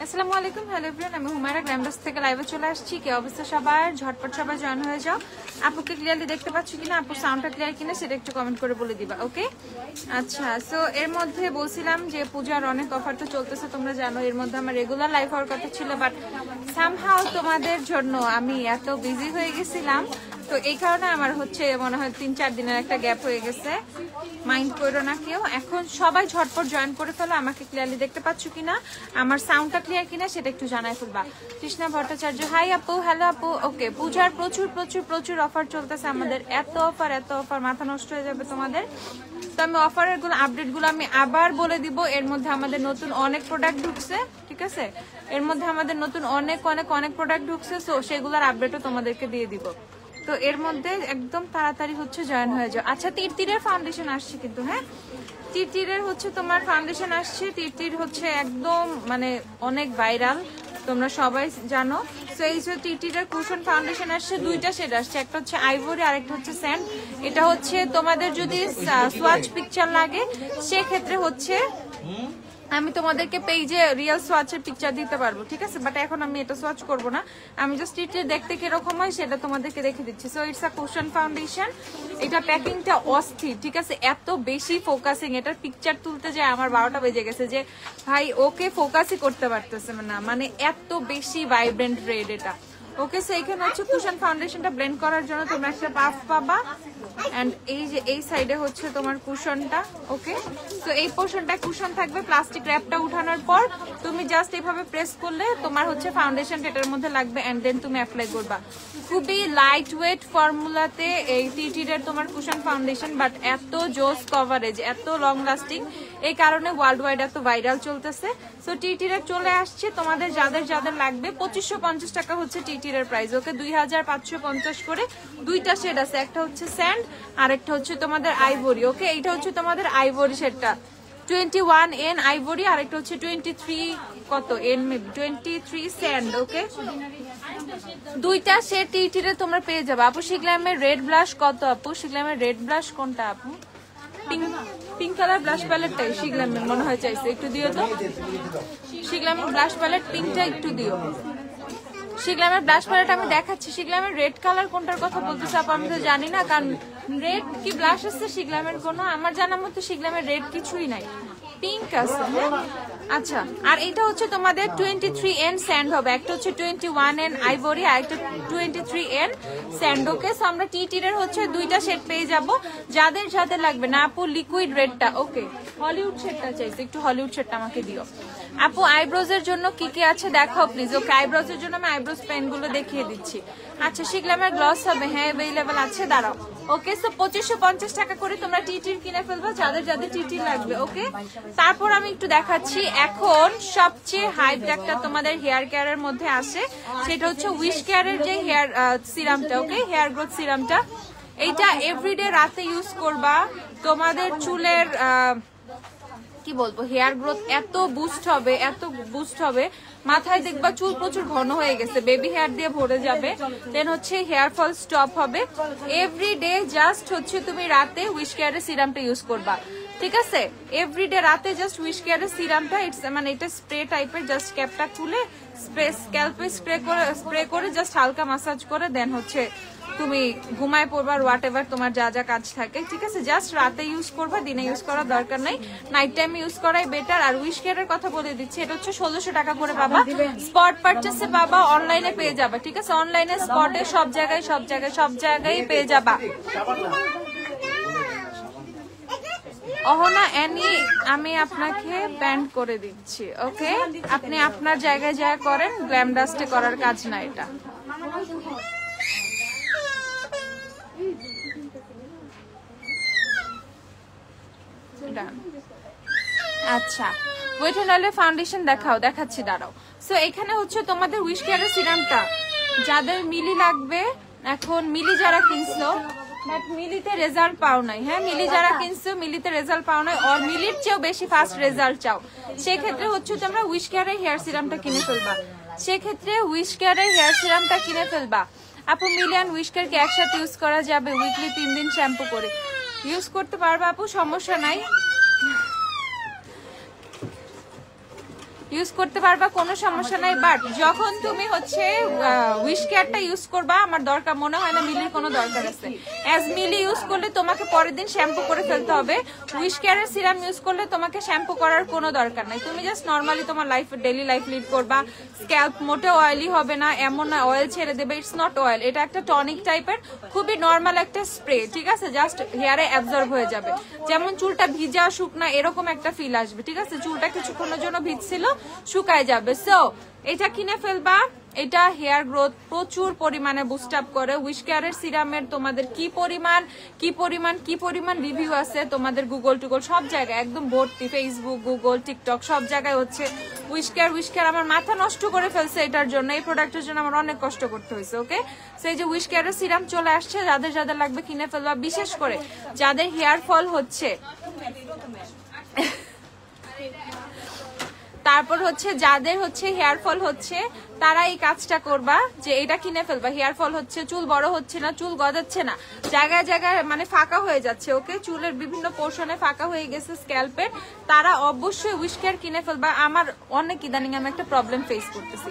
আসসালামু আলাইকুম, hello everyone, আমি হুমায়রা গ্ল্যামডাস থেকে লাইভে চলে আসছি। কি অবস্থা সবার? ঝটপট সবাই জয়েন হয়ে যাও। আপুকে ক্লিয়ারলি দেখতে পাচ্ছ কিনা, আপুর সাউন্ডটা ক্লিয়ার কিনা সেটা একটু কমেন্ট করে বলে দিবা, ওকে? আচ্ছা, সো এর মধ্যে বলছিলাম যে পূজার অনেক অফার তো চলতেছে, তোমরা জানো। এর মধ্যে আমার রেগুলার লাইভ হওয়ার কথা ছিল, বাট সামহাও তোমাদের জন্য আমি এত বিজি হয়ে গেছিলাম, তো এই কারণে আমার হচ্ছে মনে হয় 3-4 দিনের একটা গ্যাপ হয়ে গেছে। মাইন্ড করো না কেউ। এখন সবাই ঝটপট জয়েন করে ফেলো। আমাকে ক্লিয়ারলি দেখতে পাচ্ছ কিনা, আমার সাউন্ডটা ক্লিয়ার কিনা সেটা একটু জানাই ফেলবা। কৃষ্ণা ভট্টাচার্য, হাই আপু, হ্যালো আপু। ওকে, পূজার প্রচুর প্রচুর প্রচুর অফার চলতেছে আমাদের। এত অফার, মাথা নষ্ট হয়ে যাবে তোমাদের। তো আমি অফারের আপডেটগুলো আমি আবার বলে দিব। এর মধ্যে আমাদের নতুন অনেক প্রোডাক্ট ঢুকছে, ঠিক আছে? এর মধ্যে আমাদের নতুন অনেক অনেক অনেক প্রোডাক্ট ঢুকছে, সো সেগুলোর আপডেটও তোমাদেরকে দিয়ে দিব। তো এর মধ্যে একদম তাড়াতাড়ি হচ্ছে জয়েন হয়ে যাও। আচ্ছা, তিরতিরের ফাউন্ডেশন আসছে কিন্তু, হ্যাঁ, তিরতিরের হচ্ছে তোমার ফাউন্ডেশন আসছে। তিরতির হচ্ছে একদম মানে অনেক ভাইরাল, তোমরা সবাই জানো। তো এই যে তিরতিরের কুশন ফাউন্ডেশন আসছে, দুইটা শেড আসছে, একটা হচ্ছে আইভরি আর একটা হচ্ছে স্যান্ড। এটা হচ্ছে তোমাদের যদি সোয়াচ পিকচার লাগে সেক্ষেত্রে হচ্ছে আমি তোমাদেরকে পেজে রিয়েল সোয়াচের পিকচার দিতে পারবো, ঠিক আছে? বাট এখন আমি এটা সোয়াচ করব না, আমি জাস্ট এটা দেখতে কিরকম হয় সেটা তোমাদেরকে দেখে দিচ্ছি। So it's a cushion foundation. এটা প্যাকিংটা অস্থির, ঠিক আছে? এত বেশি ফোকাসিং, এটার পিকচার তুলতে যায় আমার 12টা বেজে গেছে, যে ভাই ওকে ফোকাসই করতে পারতেছে না, মানে এত বেশি ভাইব্রেন্ট রেড এটা। ওকে, সো এখানে হচ্ছে কুশন ফাউন্ডেশনটা ব্লেন্ড করার জন্য তোমরা একটা পাফ পাবা, এন্ড এই যে এই সাইডে হচ্ছে তোমার কুশনটা। ওকে, তো এই পোর্শনটা কুশন থাকবে। প্লাস্টিক র্যাপটা উঠানোর পর তুমি জাস্ট এইভাবে প্রেস করলে তোমার হচ্ছে ফাউন্ডেশনটা এটার মধ্যে লাগবে, এন্ড দেন তুমি অ্যাপ্লাই করবা। খুবই লাইট ওয়েট ফর্মুলাতে এই টিটির তোমার কুশন ফাউন্ডেশন, বাট এত জোস কভারেজ, এত লং লাস্টিং, এই কারণে ওয়ার্ল্ড ওয়াইড এত ভাইরাল চলতেছে। সো টিটির চলে আসছে, তোমাদের যাদের যাদের লাগবে 2550 টাকা হচ্ছে টিটির প্রাইস। ওকে, 2550 করে দুইটা শেড আছে, একটা হচ্ছে স্যান্ড আর একটা হচ্ছে তোমাদের আইভরি। ওকে, এইটা হচ্ছে তোমাদের আইভরি শেডটা 21N আইভরি, আর একটা হচ্ছে 23 কত এন, মেবি 23 স্যান্ড। ওকে, দুইটা শেড টিটিরে তোমরা পেয়ে যাবে। আপু শিগলামের রেড ব্লাশ কত? আপু শিগলামের রেড ব্লাশ কোনটা? আপু পিঙ্ক কালার ব্লাশ প্যালেটটাই শিগলামের মনে হয় চাইছে, একটু দিও তো। শিগলামের ব্লাশ প্যালেট পিঙ্কটা একটু দিও। শিগলামের ব্লাশ প্যালেট আমি দেখাচ্ছি। শিগলামের রেড কালার কোনটার কথা বলতেছে আপু আমি তো জানি না, কারণ রেড কি ব্লাশ আছে শিগলামের কোনো? আমার জানার মতো শিগলামের রেড কিছুই নাই, পিঙ্ক আছে। হ্যাঁ, আচ্ছা, আর এটা হচ্ছে তোমাদের 23N স্যান্ড হবে। একটা হচ্ছে 21N আইভরি আর একটা 23N স্যান্ড। ওকে, সো আমরা টিটির হচ্ছে দুইটা শেড পেয়ে যাব। যাদের যাদের লাগবে না আপু লিকুইড রেডটা, ওকে হলিউড শেডটা চাইছে, একটু হলিউড শেডটা আমাকে দিও। আপু আইব্রোজের জন্য কি কি আছে দেখাও প্লিজ। ওকে, আইব্রোজের জন্য আমি আইব্রোজ পেন গুলো দেখিয়ে দিচ্ছি। আচ্ছা, শিগলামের গ্লস হবে, হ্যাঁ অ্যাভেলেবেল আছে, দাঁড়াও। ওকে, সো 2550 টাকা করে তোমরা টিটির কিনে ফেলবা যাদের যাদের টিটি লাগবে। ওকে, তারপর আমি একটু দেখাচ্ছি এখন সবচেয়ে হাইপ একটা তোমাদের হেয়ার কেয়ারের মধ্যে আসে, সেটা হচ্ছে উইশ কেয়ারের যে হেয়ার সিরামটা। ওকে, হেয়ার গ্রোথ সিরামটা, এইটা এভরিডে রাতে ইউজ করবা। তোমাদের চুলের কি বলবো, হেয়ার গ্রোথ এত বুস্ট হবে, এত বুস্ট হবে। মাথায় দেখবা চুল প্রচুর ঘন হয়ে গেছে, বেবি হেয়ার দিয়ে ভরে যাবে। দেন হচ্ছে হেয়ার ফল স্টপ হবে। এভরিডে জাস্ট হচ্ছে তুমি রাতে উইশ কেয়ারের সিরামটা ইউজ করবা, ঠিক আছে? এভরিডে রাতে জাস্ট উইশ কেয়ারের সিরামটা, ইটস মানে এটা স্প্রে টাইপের, জাস্ট ক্যাপটা খুলে স্ক্যাল্পে স্প্রে করে জাস্ট হালকা মাসাজ করে দেন হচ্ছে তুমি ঘুমায় পড়বার, হোয়াট এভার তোমার যা যা কাজ থাকে, ঠিক আছে? জাস্ট রাতে ইউজ করবা, দিনে ইউজ করার দরকার নাই, নাইট টাইমে ইউজ করাই বেটার। আর উইশ কেয়ারের কথা বলে দিচ্ছি, এটা হচ্ছে 1600 টাকা করে পাবা, স্পট পারচেসে পাবা, অনলাইনে পেয়ে যাবা, ঠিক আছে? অনলাইনে স্পটে সব জায়গায় পেয়ে যাবা। অহনা অ্যানি, আমি আপনাকে ব্যান্ড করে দিচ্ছি। ওকে, আপনি আপনার জায়গায় যা করেন, গ্ল্যামডাস্টে করার কাজ না এটা। আচ্ছা, ওয়েট এন্ড অয়েলের ফাউন্ডেশন দেখাচ্ছি, দাঁড়াও। সো এখানে হচ্ছে তোমাদের উইশ কেয়ারের সিরামটা যাদের মিলি লাগবে, এখন মিলি যারা কিনছো বাট মিলিতে রেজাল্ট পাও নাই, হ্যাঁ মিলি যারা কিনছো মিলিতে রেজাল্ট পাও নাই, আর মিলির চেয়েও বেশি ফাস্ট রেজাল্ট চাও, সেক্ষেত্রে হচ্ছে তোমরা উইশ কেয়ারের হেয়ার সিরামটা কিনে ফেলবা। আপু মিলি অ্যান্ড উইশ কেয়ারকে একসাথে ইউজ করা যাবে? উইকলি 3 দিন শ্যাম্পু করে ইউজ করতে পারবা আপু, সমস্যা নাই। ইউজ করতে পারবা, কোনো সমস্যা নাই। বাট যখন তুমি হচ্ছে উইশ কেয়ারটা ইউজ করবা, আমার দরকার মনে হয় না মিলির কোনো দরকার আছে। অ্যাজ মিলি ইউজ করলে তোমাকে পরের দিন শ্যাম্পু করে ফেলতে হবে। উইশ কেয়ারের সিরাম ইউজ করলে তোমাকে শ্যাম্পু করার কোনো দরকার নাই। তুমি জাস্ট নর্মালি তোমার ডেইলি লাইফ লিড করবা। স্ক্যাল্প মোটে অয়েলি হবে না, এমন না অয়েল ছেড়ে দেবে। ইটস নট অয়েল, এটা একটা টনিক টাইপের, খুবই নর্মাল একটা স্প্রে, ঠিক আছে? জাস্ট হেয়ারে অ্যাবজর্ব হয়ে যাবে। যেমন চুলটা ভিজা শুকনা এরকম একটা ফিল আসবে, ঠিক আছে? চুলটা কিছুক্ষণের জন্য ভিজছিল, শুকায় যাবে। সো এটা কিনে ফেলবা। এটা হেয়ার গ্রোথ প্রচুর পরিমাণে বুস্ট আপ করে। উইশ কেয়ারের সিরামের তোমাদের কি পরিমাণ রিভিউ আছে তোমাদের গুগল টুগল সব জায়গায় একদম ভর্তি, ফেসবুক, গুগল, টিকটক সব জায়গায় হচ্ছে উইশ কেয়ার। আমার মাথা নষ্ট করে ফেলছে এটার জন্য, এই প্রোডাক্টের জন্য আমার অনেক কষ্ট করতে হয়েছে। ওকে, সেই যে উইশ কেয়ারের সিরাম চলে আসছে, যাদের যাদের লাগবে কিনে ফেলবা। বিশেষ করে যাদের হেয়ার ফল হচ্ছে, তারপর হচ্ছে যাদের হচ্ছে হেয়ার ফল হচ্ছে, তারা এই কাজটা করবা যে এটা কিনে ফেলবা। হেয়ার ফল হচ্ছে, চুল বড় হচ্ছে না, চুল গজাচ্ছে না, জায়গায় জায়গায় মানে ফাঁকা হয়ে যাচ্ছে। ওকে, চুলের বিভিন্ন পোর্শনে ফাঁকা হয়ে গেছে স্ক্যাল্পের, তারা অবশ্যই উইশ কেয়ার কিনে ফেলবা। আমার অনেক ইদানিং আমি একটা প্রবলেম ফেস করতেছি,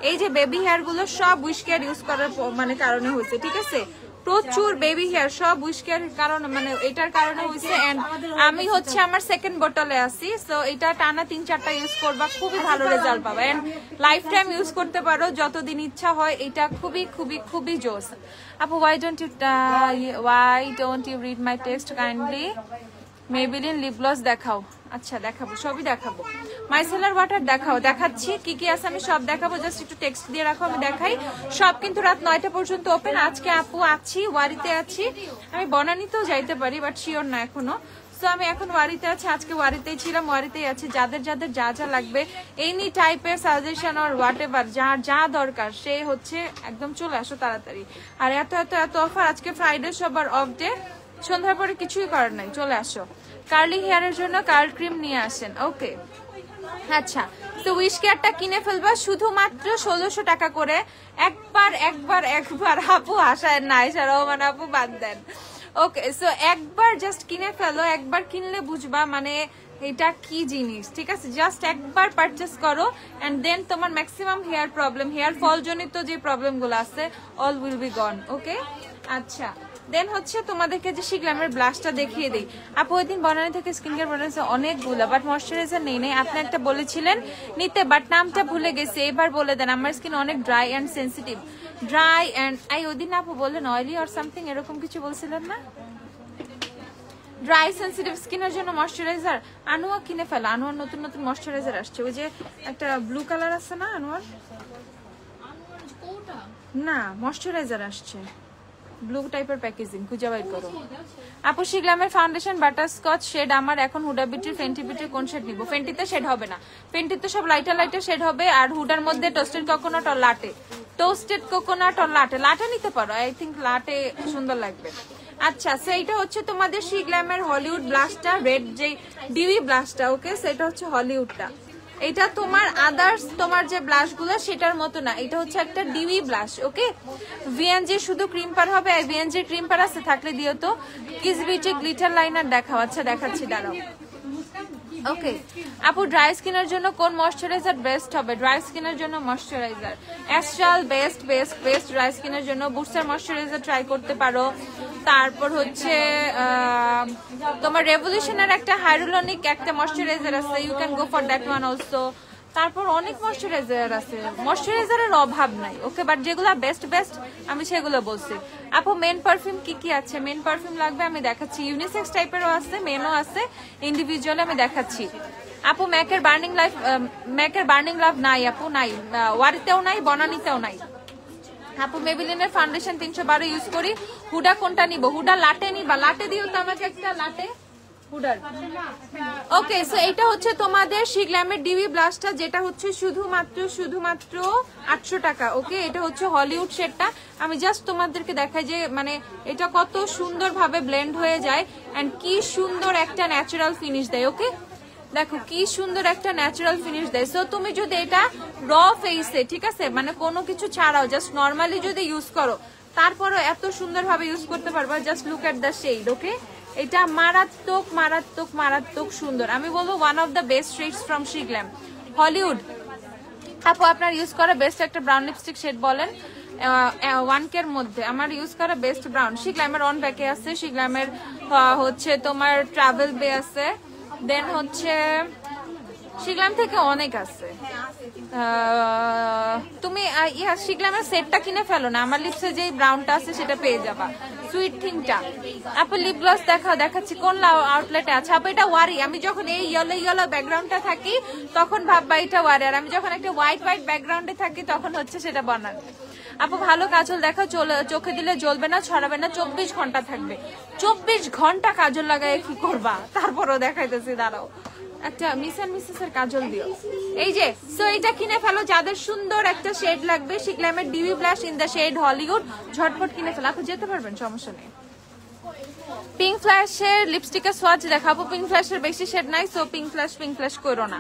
এই যে বেবি হেয়ার গুলো সব উইশ কেয়ার ইউজ করার মানে কারণে হয়েছে, ঠিক আছে? প্রচুর বেবি হেয়ার সব উইশ কেয়ারের কারণে, মানে এটার কারণে হয়েছে। এন্ড আমি হচ্ছে আমার সেকেন্ড বোতলে আছি। সো এটা টানা 3-4টা ইউজ করবা, খুবই ভালো রেজাল্ট পাবা। এন্ড লাইফ টাইম ইউজ করতে পারো যতদিন ইচ্ছা হয়। এটা খুবই খুবই খুবই জোস। আপু why don't you read my text kindly? Maybelline lip gloss দেখাও। আচ্ছা দেখাবো, সবই দেখাবো। মাইসেলার ওয়াটার দেখাও, দেখাচ্ছি কি কি আছে আমি সব দেখাবো। জাস্ট একটু টেক্সট দিয়ে রাখো, আমি দেখাই। সব কিন্তু রাত 9টা পর্যন্ত ওপেন। আজকে আপু আছি, ওয়ারিতে আছি। আমি বনানীতেও যাইতে পারি, বাট শিওর না এখনো। সো আমি এখন ওয়ারিতে আছি, আজকে ওয়ারিতেই ছিলাম, ওয়ারিতেই আছি। যাদের যাদের যা যা লাগবে, এনি টাইপের সাজেশন অর হোয়াট এভার, যার যা দরকার সে হচ্ছে একদম চলে আসো তাড়াতাড়ি। আর এত এত এত অফার, আজকে ফ্রাইডে সবার অফ ডে, সন্ধ্যার পরে কিছুই করার নাই, চলে আসো। কার্লি হেয়ারের জন্য কার্ল ক্রিম নিয়ে আসেন। ওকে, আচ্ছা। তো উইশ কেয়ারটা কিনে ফেলবা শুধুমাত্র 1600 টাকা করে। একবার আপু আশায় নাই, রহমান আপু বাদ দেন। ওকে, সো একবার জাস্ট কিনে ফেলো, একবার কিনলে বুঝবা মানে এটা কি জিনিস, ঠিক আছে? জাস্ট একবার পারচেস করো এন্ড দেন তোমার maximum hair problem, hair fall জনিত যে প্রবলেম গুলো আছে, all will be gone. Okay, আচ্ছা। দেন হচ্ছে তোমাদেরকে যে শিখলামের ব্লাশটা দেখিয়ে দিই। আপু ওই দিন বনানী থেকে স্কিন কেয়ার প্রোডাক্টস অনেকগুলো, বাট ময়শ্চারাইজার নেই। আপনি একটা বলেছিলেন নিতে, বাট নামটা ভুলে গেছে, এবার বলে দেন। আমার স্কিন অনেক dry and sensitive. Dry and ওই দিন আপু বললেন অয়েলি অর সামথিং, এরকম কিছু বলছিলেন না? ড্রাই সেন্সিটিভ স্কিনের জন্য ময়শ্চারাইজার আনোয়ার কিনে ফেলা। আনোয়ার নতুন নতুন ময়শ্চারাইজার আসছে, ওই যে একটা ব্লু কালার আছে না আনোয়ার, না ময়শ্চারাইজার আসছে ব্লু টাইপের প্যাকেজিং, খুঁজে বাইর করো। আপু শিগলামের ফাউন্ডেশন বাটারস্কচ শেড আমার এখন। হুডা বিউটির, ফেন্টি বিউটির কোন শেড নিব? ফেন্টিতে শেড হবে না, ফেন্টিতে সব লাইটার লাইটার শেড হবে। আর হুডার মধ্যে টোস্টেড কোকোনাট আর লাটে, টোস্টেড কোকোনাট আর লাটে, লাটে নিতে পারো। আই থিঙ্ক লাটে সুন্দর লাগবে। আচ্ছা, সেইটা হচ্ছে তোমাদের শিগলামের হলিউড ব্লাশটা, রেড যে ডিউই ব্লাশটা। ওকে, সেটা হচ্ছে হলিউডটা। এটা তোমার আদার্স তোমার যে ব্লাশ গুলো সেটার মতো না, এটা হচ্ছে একটা ডিউই ব্লাশ। ওকে, ভিএনজি শুধু ক্রিম পার হবে। আর ভিএনজি ক্রিম পার আছে থাকলে দিও তো। কিস বিউটি গ্লিটার লাইনার দেখাও। আচ্ছা দেখাচ্ছি, দাঁড়াও। ওকে আপু, ড্রাই স্কিনের জন্য কোন ময়শ্চারাইজার বেস্ট হবে? ড্রাই স্কিনের জন্য moisturiser Astral best best best. Dry স্কিনের জন্য বুস্টার ময়শ্চারাইজার ট্রাই করতে পারো। তারপর হচ্ছে তোমার রেভলিউশনের একটা হাইরুলনিক একটা ময়শ্চারাইজার আছে, you can go for that one also. তারপর অনেক ময়শ্চারাইজার আছে, ময়শ্চারাইজারের অভাব নাই। ওকে, বাট যেগুলো বেস্ট বেস্ট আমি সেগুলো বলছি। আপু মেন পারফিউম কি কি আছে? মেন পারফিউম লাগবে আমি দেখাচ্ছি, ইউনিসেক্স টাইপেরও আছে, মেনও আছে, ইন্ডিভিজুয়ালি আমি দেখাচ্ছি। আপু ম্যাকের বার্নিং লাভ নাই আপু, নাই, ওয়ারিতেও নাই, বনানীতেও নাই। আপু মেবিলিনের ফাউন্ডেশন 312 ইউজ করি। হুডা কোনটা নিব? হুডা লাটে নিবা? লাটে দিও তো আমাকে একটা লাটে হুডার। ওকে, সো এটা হচ্ছে তোমাদের শিগলামের ডিউই ব্লাশটা, যেটা হচ্ছে শুধুমাত্র 800 টাকা। ওকে, এটা হচ্ছে হলিউড শেডটা। আমি জাস্ট তোমাদেরকে দেখাই যে মানে এটা কত সুন্দর ভাবে ব্লেন্ড হয়ে যায় এন্ড কি সুন্দর একটা ন্যাচারাল ফিনিশ দেয়। ওকে, দেখো কি সুন্দর একটা ন্যাচারাল ফিনিশ দেয়। সো তুমি যদি এটা র ফেসে, ঠিক আছে, মানে কোনো কিছু ছাড়াও জাস্ট নর্মালি যদি ইউজ করো, তারপরও এত সুন্দর ভাবে ইউজ করতে পারবা। Just look at the shade. Okay, এটা মারাত্মক মারাত্মক মারাত্মক সুন্দর। আমি বলবো one of the best shades from Sheglam. Hollywood আপু আপনার ইউজ করা বেস্ট একটা ব্রাউন লিপস্টিক শেড বলেন 1K এর মধ্যে। আমার ইউজ করা বেস্ট ব্রাউন শিগ্লামের অন ব্যাকে আছে, শিগ্লামের হচ্ছে তোমার ট্রাভেল বে আছে, দেন হচ্ছে শিগ্লাম থেকে অনেক আছে। তুমি শিগ্লামের সেটটা কিনে ফেলো না, আমার লিপসে যে ব্রাউনটা আছে সেটা পেয়ে যাবা, সুইট থিংটা। আপু লিপ গ্লস দেখাচ্ছি কোন আউটলেটে আছে। আপু এটা ওয়ারি, আমি যখন এই ইয়েলো ব্যাকগ্রাউন্ডটা থাকি তখন ভাববা এটা ওয়ারি, আর আমি যখন একটা হোয়াইট ব্যাকগ্রাউন্ডে থাকি তখন হচ্ছে সেটা বানান। আপু ভালো কাজল দেখো, চোখে দিলে জ্বলবে না, ছড়াবে না, 24 ঘন্টা থাকবে। 24 ঘন্টা কাজল লাগায় কি করবা, তারপরও দেখাইতেছি, দাঁড়াও একটা মিস এন্ড মিসেস এর কাজল দিও। এই যে সো এটা কিনে ফেলো, যাদের সুন্দর একটা শেড লাগবে শিগ্লামের DB blush in the shade Hollywood, ঝটপট কিনে ফেলো। আপু যেতে পারবেন, সমস্যা নেই। পিঙ্ক ফ্ল্যাশের লিপস্টিকের সোয়াচ দেখাবো, পিঙ্ক ফ্ল্যাশের বেশি শেড নাই, সো পিঙ্ক ফ্ল্যাশ করো না,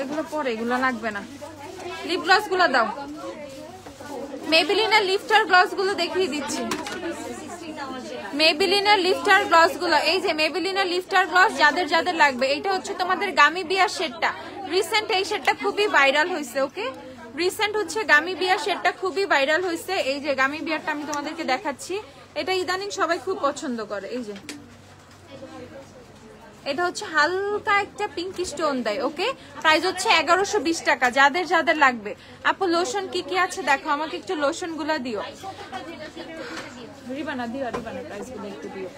এগুলো পরে, এগুলো লাগবে না। লিপ গ্লস গুলো দাও, মেবিলিনের লিফটার গ্লস গুলো দেখিয়ে দিচ্ছি, মেবিলিনের লিফটার গ্লস গুলো। এই যে মেবিলিনের লিফটার গ্লস যাদের লাগবে, এটা হচ্ছে তোমাদের গামি বিয়ার শেডটা, রিসেন্ট এই শেডটা খুবই ভাইরাল হয়েছে। ওকে, রিসেন্ট হচ্ছে গামি বিয়ার শেডটা খুবই ভাইরাল হয়েছে। এই যে গামি বিয়ারটা আমি তোমাদেরকে দেখাচ্ছি, এটা ইদানিং সবাই খুব পছন্দ করে। এই যে এটা হচ্ছে হালকা একটা পিঙ্ক স্টোন দেয়। ওকে, প্রাইস হচ্ছে 1120 টাকা, যাদের লাগবে। আপু লোশন কি কি আছে দেখো, আমাকে একটু লোশন গুলা দিও, রিবানা প্রাইস গুলো একটু দিও,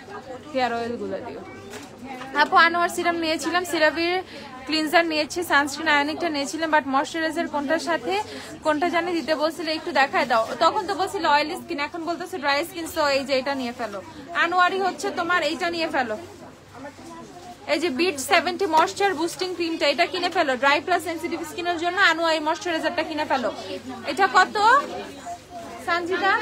হেয়ার অয়েল গুলো দিও। আপু আনোয়ার সিরাম নিয়েছিলাম, সিরাভির ক্লিনজার নিয়েছি, সানস্ক্রিন আয়নিকটা নিয়েছিলাম, বাট ময়শ্চারাইজার কোনটার সাথে কোনটা জানি দিতে বলছিল, একটু দেখায় দাও। তখন তো বলছিল অয়েলি স্কিন, এখন বলতেছে ড্রাই স্কিন, সো এই যে এটা নিয়ে ফেলো। আনোয়ারি হচ্ছে তোমার এইটা নিয়ে ফেলো, এই যে বিট 70 ময়শ্চার বুস্টিং ক্রিমটা, এটা কিনে ফেলো, ড্রাই প্লাস সেনসিটিভ স্কিনের জন্য। আনোয়ারি ময়শ্চারাইজারটা কিনে ফেলো, এটা কত সানজিদা?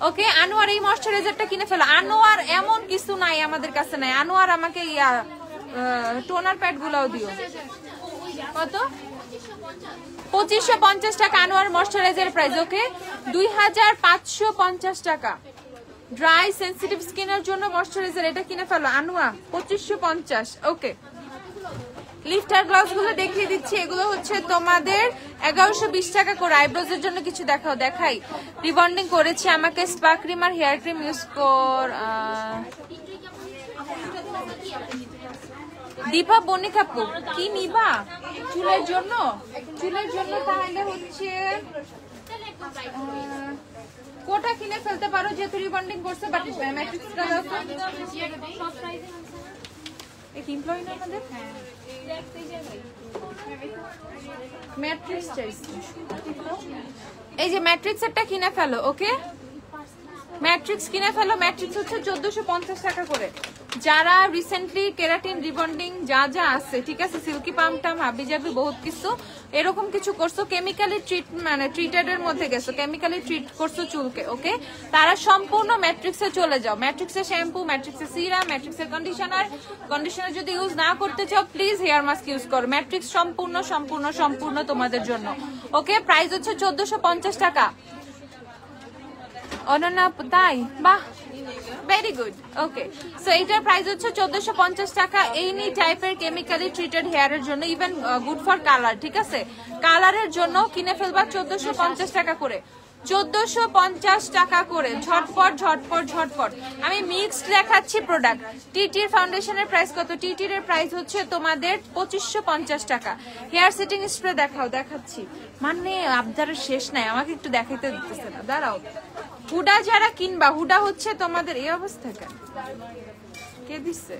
ওকে, আনোয়ার এই ময়শ্চারাইজারটা কিনে ফেলো। আনোয়ার এমন কিছু নাই আমাদের কাছে নাই, আনোয়ার আমাকে টোনার প্যাড গুলাও দিও। কত? 2550 টাকা আনোয়ার ময়শ্চারাইজার প্রাইস। ওকে, 2550 টাকা ড্রাই সেনসিটিভ স্কিনের জন্য ময়শ্চারাইজার, এটা কিনে ফেলো আনোয়া 2550। ওকে, লিফটার গ্লস গুলো দেখিয়ে দিচ্ছি, এগুলো হচ্ছে তোমাদের 1120 টাকা করে। আইব্রোজ এর জন্য কিছু দেখাই, রিবন্ডিং করেছি, আমাকে স্পা ক্রিম আর হেয়ার ক্রিম ইউজ কর। দীপা বনিকাপু কি নিবা চুলের জন্য? তাহলে হচ্ছে কোটা কিনে ফেলতে পারো, যেহেতু রিবন্ডিং করছে, বাট ম্যাট্রিক্সটা দাও তো। এক এমপ্লয়ি না আমাদের ম্যাট্রিক্স চাইছি, এই যে ম্যাট্রিক্সেরটা কিনে ফেলো। ওকে, ম্যাট্রিক্স কিনে ফেলো, ম্যাট্রিক্স হচ্ছে 1450 টাকা করে। যারা রিসেন্টলি কেরাটিন রিবন্ডিং যা আছে, ঠিক আছে, সিল্কি পাম্পটাম হাবি জাবি বহুত কিছু এরকম কিছু করছো, কেমিক্যালি ট্রিটেড এর মধ্যে গেছো, কেমিক্যালি ট্রিট করছো চুলকে, ওকে, তারা সম্পূর্ণ ম্যাট্রিক্সে চলে যাও। ম্যাট্রিক্সের শ্যাম্পু, ম্যাট্রিক্সের সিরাম, ম্যাট্রিক্সের কন্ডিশনার যদি ইউজ না করতে চাও প্লিজ হেয়ার মাস্ক ইউজ করো। ম্যাট্রিক্স সম্পূর্ণ তোমাদের জন্য। ওকে, প্রাইস হচ্ছে 1450 টাকা। অনন্যা, তাই? বাহ, ভেরি গুড। ওকে, সো এইটার প্রাইস হচ্ছে 1450 টাকা। এনি টাইপের কেমিক্যালি ট্রিটেড হেয়ারের জন্য, ইভেন গুড ফর কালার, ঠিক আছে, কালারের জন্য কিনে ফেলবা 1450 টাকা করে। 1450 টাকা করে, ঝটপট। আমি মিক্সড দেখাচ্ছি প্রোডাক্ট। টিটির ফাউন্ডেশনের প্রাইস কত? টিটির এর প্রাইস হচ্ছে তোমাদের 2550 টাকা। হেয়ার সেটিং স্প্রে দেখাচ্ছি, মানে আবদারের শেষ নাই, আমাকে একটু দেখাইতে দিতেছে না, দাঁড়াও। হুডা যারা কিনবা, হুডা হচ্ছে তোমাদের এই অবস্থা কেন, কে দিচ্ছে?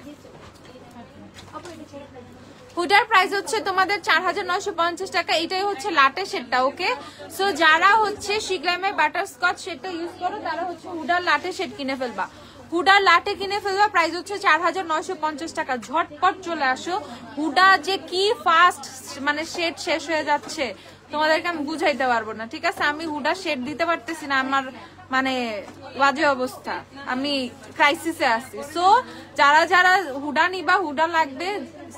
হুডার প্রাইস হচ্ছে তোমাদের 4950 টাকা। এটাই হচ্ছে লাটে শেডটা। ওকে, সো যারা হচ্ছে শিগ্লামে বাটারস্কচ শেডটা ইউজ করো তারা হচ্ছে হুডার লাটে শেড কিনে ফেলবা, হুডার লাটে কিনে ফেলবা, প্রাইস হচ্ছে 4950 টাকা। ঝটপট চলে আসো, হুডা যে কি ফাস্ট মানে শেড শেষ হয়ে যাচ্ছে তোমাদেরকে আমি বুঝাইতে পারবো না, ঠিক আছে, আমি হুডা শেড দিতে পারতেছি না, আমার মানে বাজে অবস্থা, আমি ক্রাইসিসে আছি। সো যারা হুডা নিবা, হুডা লাগবে,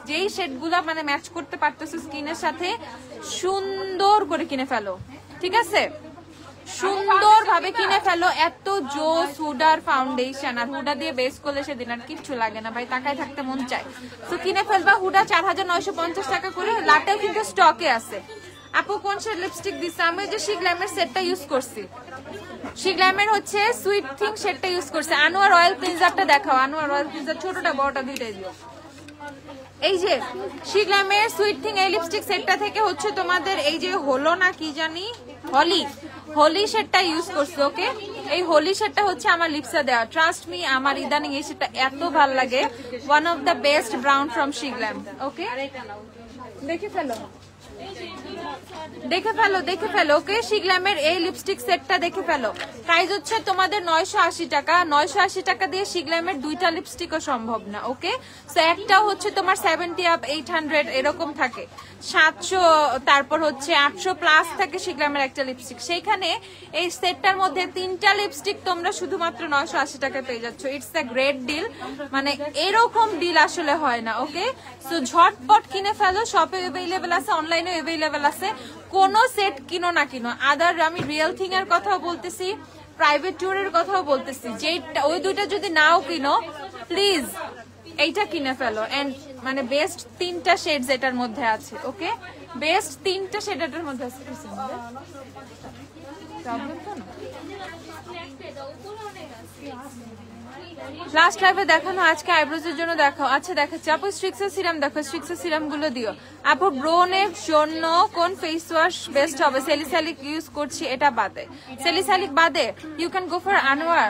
যেই শেড গুলা মানে ম্যাচ করতে পারতেছো স্কিনের সাথে সুন্দর করে কিনে ফেলো, ঠিক আছে, সুন্দরভাবে কিনে ফেলো। এত জোস হুডার ফাউন্ডেশন, আর হুডা দিয়ে বেস করলে সেদিন আর কিচ্ছু লাগে না ভাই, তাকায় থাকতে মন চায়। তো কিনে ফেলবা হুডা 4950 টাকা করে। লাটেও কিন্তু স্টকে আছে। আপু কোন শেড লিপস্টিক দিছে? আমি যে শিগ্ল্যামের সেটটা ইউজ করছি, শিগ্ল্যামের হচ্ছে সুইট থিং শেডটা ইউজ করছে। আনোয়ার অয়েল ক্লিনজারটা দেখাও, আনোয়ার অয়েল ক্লিনজার ছোটটা বড়টা দুইটাই দিও। এই যে শিগ্ল্যামের সুইট থিং এই লিপস্টিক সেটটা থেকে হচ্ছে তোমাদের এই যে হলো না কি জানি হোলি শেডটা ইউজ করছে। ওকে, এই হোলি শেডটা হচ্ছে আমার লিপসে দেওয়া। ট্রাস্ট মি, আমার ইদানিং এই শেডটা এত ভালো লাগে। One of the best brown from Sheglam. Okay, দেখে ফেলো দেখে ফেলো। ওকে, শিগ্ল্যামের এই লিপস্টিক সেটটা দেখে ফেলো। প্রাইস হচ্ছে তোমাদের 980 টাকা। 980 টাকা দিয়ে শিগ্ল্যামের দুইটা লিপস্টিকও সম্ভব না। ওকে, সো একটা হচ্ছে তোমার 70 আপ 800 এরকম থাকে, 700, তারপর হচ্ছে 800 প্লাস থাকে শিগ্ল্যামের একটা লিপস্টিক। সেইখানে এই সেটটার মধ্যে তিনটা লিপস্টিক তোমরা শুধুমাত্র 980 টাকা পেয়ে যাচ্ছ। ইটস আ গ্রেট ডিল, মানে এরকম ডিল আসলে হয় না। ওকে, সো ঝটপট কিনে ফেলো। শপে অ্যাভেলেবেল আছে, অনলাইনে অ্যাভেলেবেল আছে। কোন সেট কিনো না কিনো, আদার আমি রিয়েল থিং এর কথাও বলতেছি, প্রাইভেট ট্যুরের কথাও বলতেছি, যেটা ওই দুইটা যদি নাও কিনো প্লিজ এইটা কিনে ফেলো। এন্ড মানে বেস্ট 3টা শেডস এটার মধ্যে আছে। ওকে, বেস্ট 3টা শেড এটার মধ্যে আছে। লাস্ট লাইভে দেখানো, আজকে আইব্রোজের জন্য দেখাও। আচ্ছা দেখাচ্ছি আপু। স্ট্রিক্সের সিরাম দেখো, স্ট্রিক্সের সিরাম গুলো দিও। আপু ব্রোনের জন্য কোন ফেস ওয়াশ বেস্ট হবে? সেলিসালিক ইউজ করছি, এটা বাদে, সেলিসালিক বাদে ইউ ক্যান গো ফর আনোয়া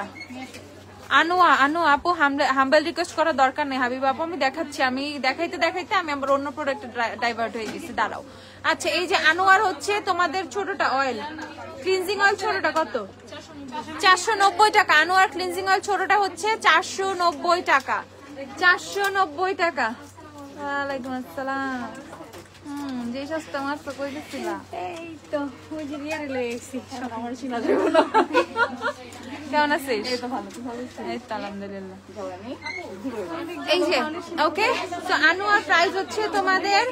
আপু। হাম্বল রিকোয়েস্ট করার দরকার নেই হাবিব আপু, আমি দেখাচ্ছি। আমি দেখাইতে আমি আমার অন্য প্রোডাক্টে ডাইভার্ট হয়ে গেছি, দাঁড়াও। আচ্ছা, এই যে আনোয়ার হচ্ছে তোমাদের ছোটটা অয়েল ক্লিনজিং অয়েল, ছোটটা কত? 490 টাকা। আনোয়ার ক্লিনজিং অয়েল ছোটটা হচ্ছে 490 টাকা। 490 টাকা। ওয়ালাইকুম আসসালাম। যে সস্তা মাছ তো কই দিছিলা? এই তো ওই যে নিয়ে এসেছি আমার সিনাদের গুলো। কেমন আছিস? এই তো ভালো, তুই ভালো আছিস? এই তো আলহামদুলিল্লাহ। এই যে ওকে, তো আনোয়ার প্রাইস হচ্ছে তোমাদের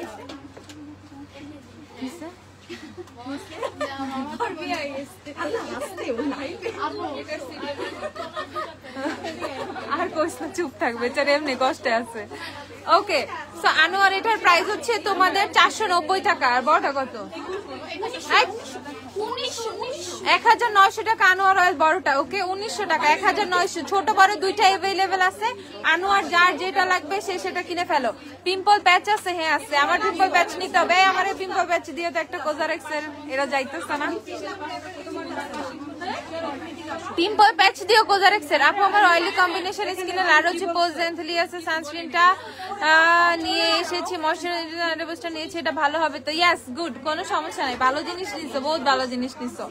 আর কোস না, চুপ থাকবে, বেচারি এমনি কষ্টে আছে। ওকে, সো আনোয়ার এটার প্রাইস হচ্ছে তোমাদের 490 টাকা। আর বড়টা কত? 1900 টাকা। আনোয়ার অয়েল বড়টা। ওকে, 1900 টাকা, 1900। ছোট বড় দুইটা অ্যাভেলেবেল আছে। আনোয়ার যার যেটা লাগবে সে সেটা কিনে ফেলো। পিম্পল প্যাচ আছে? হ্যাঁ আছে। আমার পিম্পল প্যাচ নিতে হবে। আমার পিম্পল প্যাচ দিয়ে তো একটা কোজারেক্সের, এরা যাইতেছে না। পিম্পল প্যাচ দিও কোজারেক্সের। আপু আমার অয়েলি কম্বিনেশন স্কিনের আর হচ্ছে পোজ জেন্টলি আছে, সানস্ক্রিনটা নিয়ে এসেছি, ময়শ্চারাইজারটা নিয়েছি, এটা ভালো হবে তো? ইয়েস, গুড, কোনো সমস্যা নাই, ভালো জিনিস নিছো, বহুত ভালো জিনিস নিছো।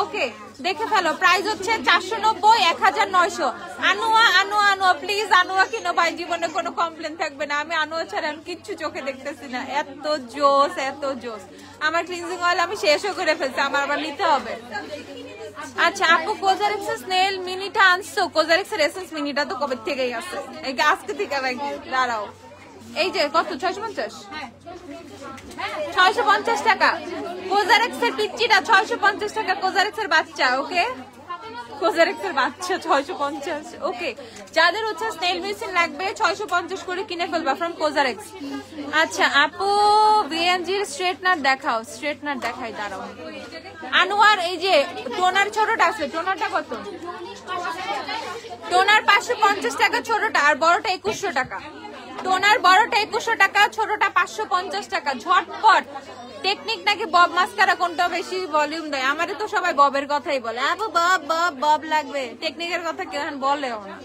ওকে, দেখে ফেলো। প্রাইস হচ্ছে 490, 1900। আনোয়া প্লিজ আনোয়া কিনো ভাই, জীবনে কোনো কমপ্লেন থাকবে না। আমি আনোয়া ছাড়া কিচ্ছু চোখে দেখতেছি না, এত জোস এত জোস। আমার ক্লিনজিং অয়েল আমি শেষও করে ফেলছি, আমার আবার নিতে হবে। আচ্ছা আপু, কোজারেক্স স্নেল মিনিটা আনছো? কোজারেক্সের এসেন্স মিনিটা তো কবে থেকেই আছে, এই আজকে থেকে নাকি? দাঁড়াও, এই যে কত? 650 টাকা কোজারেক্সের পিচ্চিটা, 650 টাকা কোজারেক্সের বাচ্চা। ওকে, কোজারেক্সের বাচ্চা 650। ওকে, যাদের হচ্ছে স্নেল মেশিন লাগবে 650 করে কিনে ফেলবা ফ্রম কোজারেক্স। আচ্ছা আপু, ভিএনজির স্ট্রেটনার দেখাও। স্ট্রেটনার দেখাই, দাঁড়াও। আনোয়ার এই যে টোনার ছোটটা আছে, টোনারটা কত? টোনার 550 টাকা ছোটটা, আর বড়টা 2100 টাকা। টোনার বড়টা 2100 টাকা, ছোটটা 550 টাকা। ঝটপট। টেকনিক নাকি বব মাস্কারা কোনটা বেশি ভলিউম দেয়? আমারে তো সবাই ববের কথাই বলে, আপু বব লাগবে। টেকনিকের কথা কেউ এখন বলেও না,